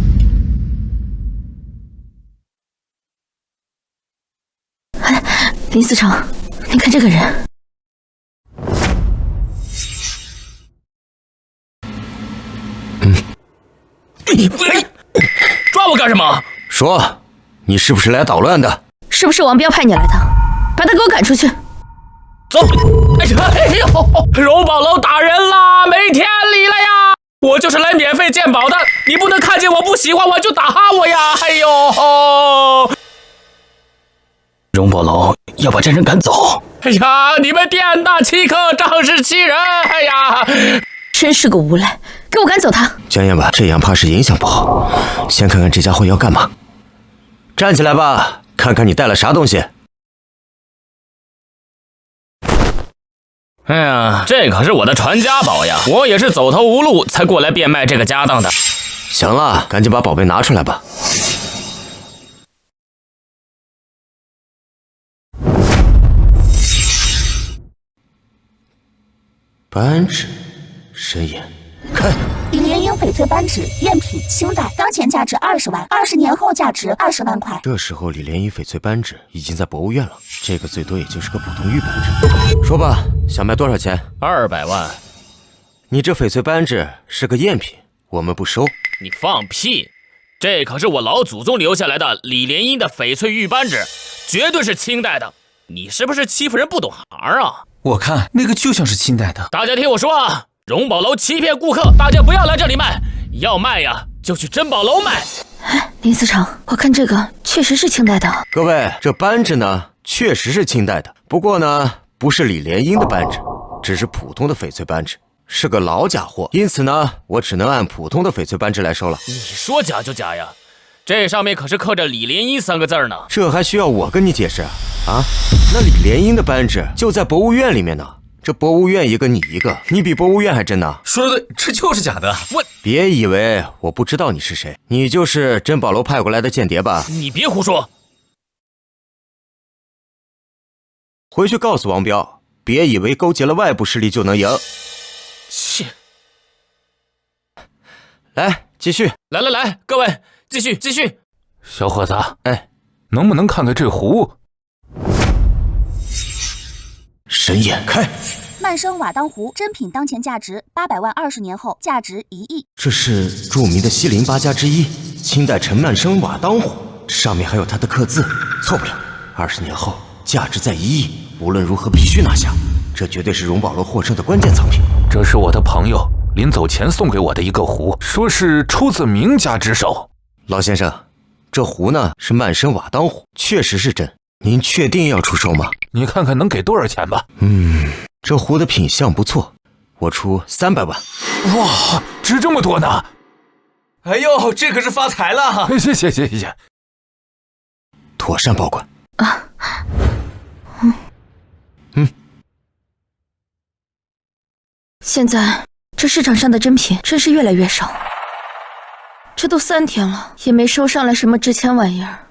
[SPEAKER 5] 林思成，你看这个人。
[SPEAKER 4] 抓我干什么？
[SPEAKER 1] 说，你是不是来捣乱的？
[SPEAKER 5] 是不是王彪派你来的？把他给我赶出去！
[SPEAKER 4] 走！哎呦，荣宝楼打人啦，没天理了呀！我就是来免费鉴宝的，你不能看见我不喜欢我就打我呀！哎呦！荣宝楼要把这人赶走。哎呀，你们店大欺客，仗势欺人！哎呀，
[SPEAKER 5] 真是个无赖，给我赶走他！
[SPEAKER 1] 江燕吧，这样怕是影响不好。先看看这家伙要干嘛。站起来吧，看看你带了啥东西。
[SPEAKER 4] 哎呀，这可是我的传家宝呀！我也是走投无路才过来变卖这个家当的。
[SPEAKER 1] 行了，赶紧把宝贝拿出来吧。扳指，神眼，开！
[SPEAKER 2] 李莲英翡翠扳指，赝品，清代，当前价值20万，20年后价值20万块。
[SPEAKER 1] 这时候李莲英翡翠扳指已经在博物院了，这个最多也就是个普通玉扳指。说吧，想卖多少钱
[SPEAKER 4] ？200万。
[SPEAKER 1] 你这翡翠扳指是个赝品，我们不收。
[SPEAKER 4] 你放屁！这可是我老祖宗留下来的李莲英的翡翠玉扳指，绝对是清代的。你是不是欺负人不懂行啊？
[SPEAKER 8] 我看那个就像是清代的。
[SPEAKER 4] 大家听我说啊，荣宝楼欺骗顾客，大家不要来这里卖，要卖呀就去珍宝楼卖。
[SPEAKER 5] 哎，林司长，我看这个确实是清代的。
[SPEAKER 1] 各位，这扳指呢确实是清代的，不过呢不是李莲英的扳指，只是普通的翡翠扳指，是个老假货，因此呢我只能按普通的翡翠扳指来收了。
[SPEAKER 4] 你说假就假呀，这上面可是刻着李莲英3个字呢。
[SPEAKER 1] 这还需要我跟你解释啊？那李莲英的扳指就在博物院里面呢，这博物院一个你一个，你比博物院还真呢。
[SPEAKER 8] 说的对，这就是假的。
[SPEAKER 1] 别以为我不知道你是谁，你就是珍宝楼派过来的间谍吧？
[SPEAKER 4] 你别胡说。
[SPEAKER 1] 回去告诉王彪，别以为勾结了外部势力就能赢。
[SPEAKER 4] 切！
[SPEAKER 1] 来，继续。
[SPEAKER 4] 来，各位，继续。
[SPEAKER 7] 小伙子，
[SPEAKER 1] 哎，
[SPEAKER 7] 能不能看看这壶？
[SPEAKER 1] 神眼开！
[SPEAKER 2] 曼生瓦当壶，真品，当前价值800万，20年后价值1亿。
[SPEAKER 1] 这是著名的西陵8家之一，清代陈曼生瓦当壶，上面还有他的刻字，错不了。20年后价值在1亿，无论如何必须拿下，这绝对是荣宝楼获胜的关键藏品。
[SPEAKER 7] 这是我的朋友临走前送给我的一个壶，说是出自名家之手。
[SPEAKER 1] 老先生，这壶呢是曼生瓦当壶，确实是真。您确定要出售吗？
[SPEAKER 7] 你看看能给多少钱吧。
[SPEAKER 1] 这壶的品相不错，我出300万。
[SPEAKER 7] 哇，值这么多呢！
[SPEAKER 8] 哎呦，这可是发财了！
[SPEAKER 7] 谢谢，
[SPEAKER 1] 妥善保管。
[SPEAKER 5] 现在这市场上的珍品真是越来越少，这都3天了，也没收上来什么值钱玩意儿。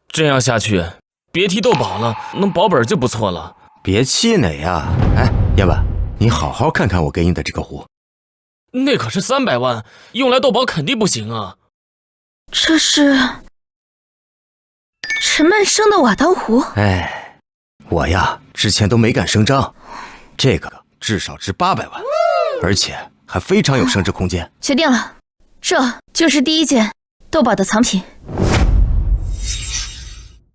[SPEAKER 4] 这样下去，别提斗宝了，能保本就不错了。
[SPEAKER 1] 别气馁呀！哎，燕文，你好好看看我给你的这个壶，
[SPEAKER 4] 那可是300万，用来斗宝肯定不行啊。
[SPEAKER 5] 这是陈曼生的瓦当壶。
[SPEAKER 1] 哎，我呀之前都没敢声张，这个至少值800万，而且还非常有升值空间。
[SPEAKER 5] 决定了，这就是第1件斗宝的藏品。